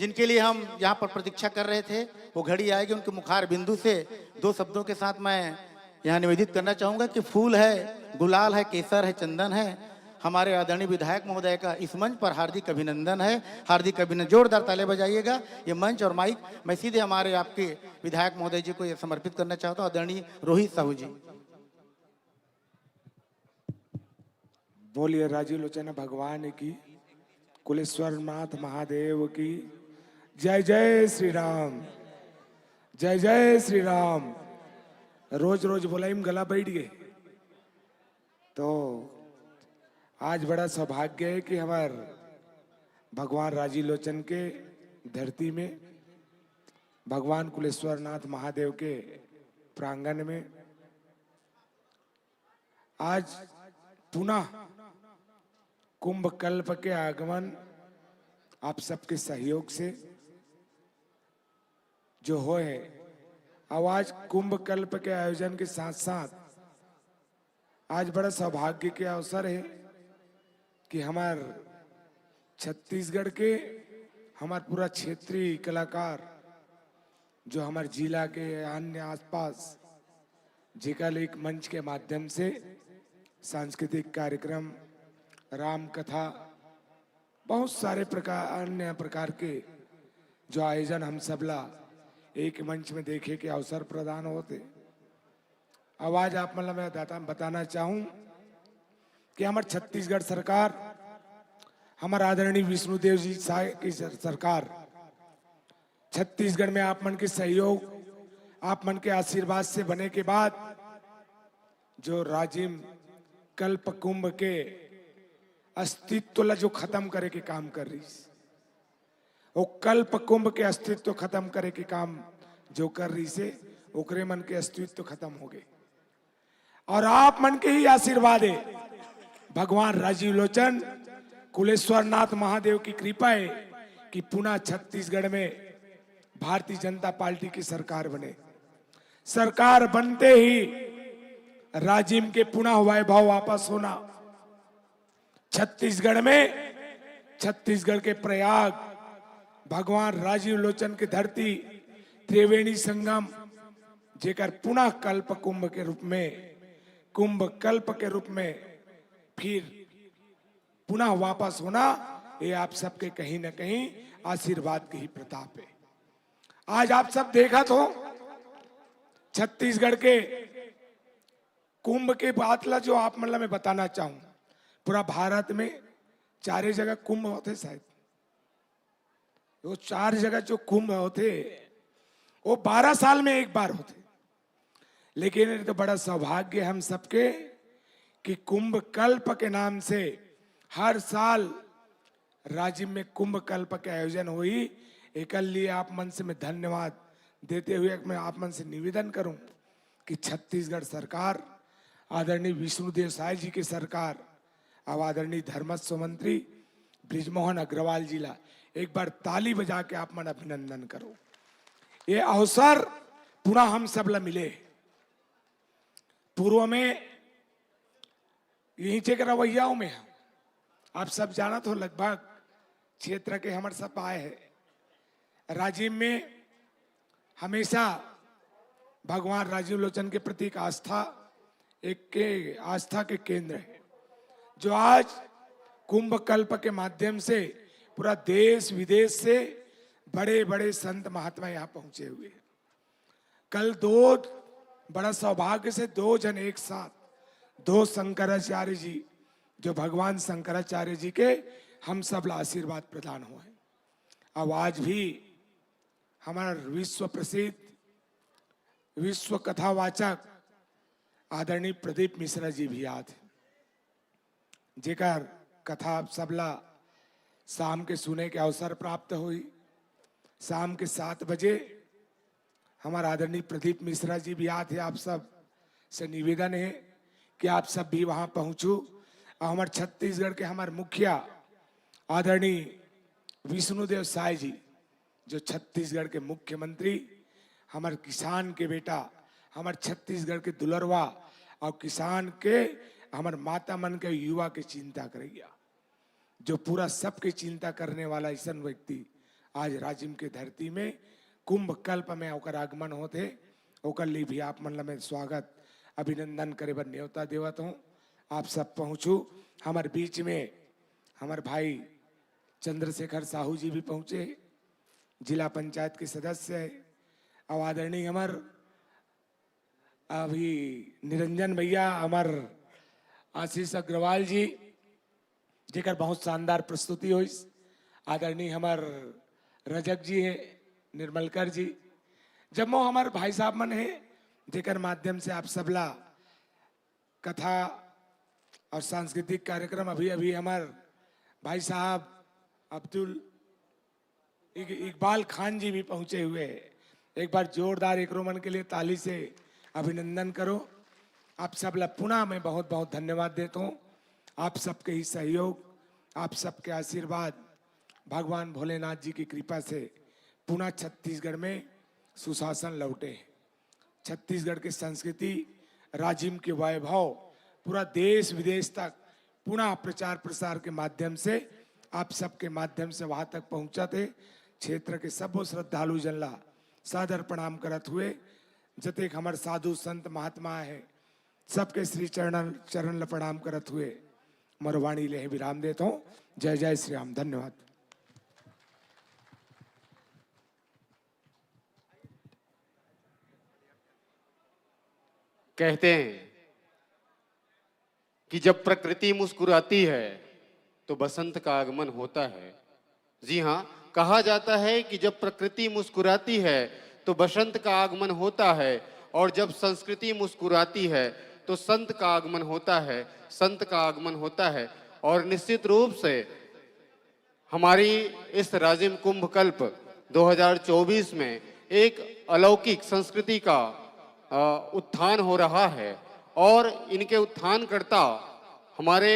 जिनके लिए हम यहाँ पर प्रतीक्षा कर रहे थे वो घड़ी आएगी, उनके मुखार बिंदु से 2 शब्दों के साथ मैं यहाँ निवेदित करना चाहूंगा कि फूल है, गुलाल है, केसर है, चंदन है। हमारे आदरणीय विधायक महोदय का इस मंच पर हार्दिक अभिनंदन है, हार्दिक अभिनंदन। जोरदार तालियां बजाइएगा। ये मंच और माइक मैं सीधे हमारे आपके विधायक महोदय जी को ये समर्पित करना चाहता हूँ। आदरणीय रोहित साहू जी। बोलिए राजीव लोचन भगवान की, कुलेश्वर नाथ महादेव की जय। जय श्री राम, जय जय श्री राम। रोज रोज बोलाइम गला बैठ गए, तो आज बड़ा सौभाग्य है कि हमार भगवान राजीव लोचन के धरती में, भगवान कुलेश्वर नाथ महादेव के प्रांगण में आज पुनः कुंभ कल्प के आगमन आप सबके सहयोग से जो हो है। आज कुंभ कल्प के आयोजन के साथ साथ आज बड़ा सौभाग्य के अवसर है कि हमार छत्तीसगढ़ के हमार पूरा क्षेत्रीय कलाकार जो हमारे जिला के अन्य आसपास जेकल एक मंच के माध्यम से सांस्कृतिक कार्यक्रम, राम कथा, बहुत सारे अन्य प्रकार के जो आयोजन हम सबला एक मंच में देखे के अवसर प्रदान होते। अब आज आप मतलब मैं बताना चाहूं कि हमारे छत्तीसगढ़ सरकार, हमारे आदरणीय विष्णुदेव जी की सरकार छत्तीसगढ़ में आप मन के सहयोग, आप मन के आशीर्वाद से बने के बाद जो राजिम कल्प कुंभ के अस्तित्व ला जो खत्म करे के काम कर रही, वो कल्प कुंभ के अस्तित्व खत्म करे के काम जो कर रही से ओकरे मन के अस्तित्व खत्म हो गए। और आप मन के ही आशीर्वाद है, भगवान राजीव लोचन कुलेश्वर नाथ महादेव की कृपा है कि पुनः छत्तीसगढ़ में भारतीय जनता पार्टी की सरकार बने। सरकार बनते ही राजिम के पुनः वैभव वापस होना, छत्तीसगढ़ में, छत्तीसगढ़ के प्रयाग, भगवान राजीव लोचन की धरती, त्रिवेणी संगम जेकर पुनः कल्प कुंभ के रूप में, कुंभ कल्प के रूप में फिर पुनः वापस होना, ये आप सबके कहीं न कहीं आशीर्वाद की ही प्रताप है। आज आप सब देखा तो छत्तीसगढ़ के कुंभ के बातला जो आप मतलब मैं बताना चाहूं, पूरा भारत में 4 जगह कुंभ होते, शायद वो 4 जगह जो कुंभ होते वो 12 साल में एक बार होते। लेकिन ये तो बड़ा सौभाग्य हम सबके कि कुंभ कल्प के नाम से हर साल राज्य में कुंभ कल्प के आयोजन हुई। एक लिए आप मन से मैं धन्यवाद देते हुए मैं आप मन से निवेदन करूं कि छत्तीसगढ़ सरकार, आदरणीय विष्णुदेव साई जी की सरकार, अब आदरणीय धर्मस्व मंत्री बृजमोहन अग्रवाल जी ला एक बार ताली बजा के आप मन अभिनंदन करो। ये अवसर पुनः हम सब ला मिले। पूर्व में यही के रवैयाओं में आप सब जाना तो लगभग क्षेत्र के हमारे सब आए हैं। राजीव में हमेशा भगवान राजीव लोचन के प्रति एक आस्था, आस्था के केंद्र है, जो आज कुंभ कल्प के माध्यम से पूरा देश विदेश से बड़े बड़े संत महात्मा यहाँ पहुंचे हुए हैं। कल दो बड़ा सौभाग्य से दो जन एक साथ, दो शंकराचार्य जी, जो भगवान शंकराचार्य जी के हम सब ला आशीर्वाद प्रदान हुए। अब आज भी हमारा विश्व प्रसिद्ध विश्व कथावाचक आदरणीय प्रदीप मिश्रा जी भी याद है, जेकर कथा आप सबला शाम के सुने के अवसर प्राप्त हुई। शाम के 7 बजे हमारा आदरणीय प्रदीप मिश्रा जी भी याद है। आप सब से निवेदन है कि आप सब भी वहां पहुंचो। और हमारे छत्तीसगढ़ के हमारे मुखिया आदरणीय विष्णुदेव साय जी, जो छत्तीसगढ़ के मुख्यमंत्री, हमारे किसान के बेटा, हमारे छत्तीसगढ़ के दुलरवा और किसान के हमारे माता मन के युवा के चिंता करेगा, जो पूरा सबके चिंता करने वाला ऐसा व्यक्ति आज राजिम के धरती में कुंभ कल्प में ओकर आगमन होते। ओकर लिए भी आप मन में स्वागत अभिनंदन करे बर न्योता देवत हूँ। आप सब पहुँचू। हमारे बीच में हमारे भाई चंद्रशेखर साहू जी भी पहुँचे, जिला पंचायत के सदस्य है। और आदरणीय हमार अभी निरंजन भैया, हमार आशीष अग्रवाल जी, जेकर बहुत शानदार प्रस्तुति हुई। आदरणीय हमार रजक जी है, निर्मलकर जी, जब वो हमारे भाई साहब मन है, जेकर माध्यम से आप सबला कथा और सांस्कृतिक कार्यक्रम अभी अभी हमार भाई साहब अब्दुल इकबाल खान जी भी पहुंचे हुए हैं। एक बार जोरदार एक रोमन के लिए ताली से अभिनंदन करो। आप सबला पुनः मैं बहुत बहुत धन्यवाद देता हूँ। आप सबके ही सहयोग, आप सबके आशीर्वाद, भगवान भोलेनाथ जी की कृपा से पुनः छत्तीसगढ़ में सुशासन लौटे। छत्तीसगढ़ की संस्कृति, राजिम के वैभव पूरा देश विदेश तक पुनः प्रचार प्रसार के माध्यम से, आप सबके माध्यम से वहां तक पहुंचा थे। क्षेत्र के सब श्रद्धालु जनला सादर प्रणाम करत हुए, जतेक हमारे साधु संत महात्मा है, सबके श्री चरण ल प्रणाम करत हुए मरवाणी ले विराम देता हूँ। जय जय श्री राम। धन्यवाद। कहते हैं कि जब प्रकृति मुस्कुराती है तो बसंत का आगमन होता है। जी हाँ, कहा जाता है कि जब प्रकृति मुस्कुराती है तो बसंत का आगमन होता है, और जब संस्कृति मुस्कुराती है तो संत का आगमन होता है, संत का आगमन होता है। और निश्चित रूप से हमारी इस राजिम कुंभ कल्प 2024 में एक अलौकिक संस्कृति का उत्थान हो रहा है, और इनके उत्थान करता हमारे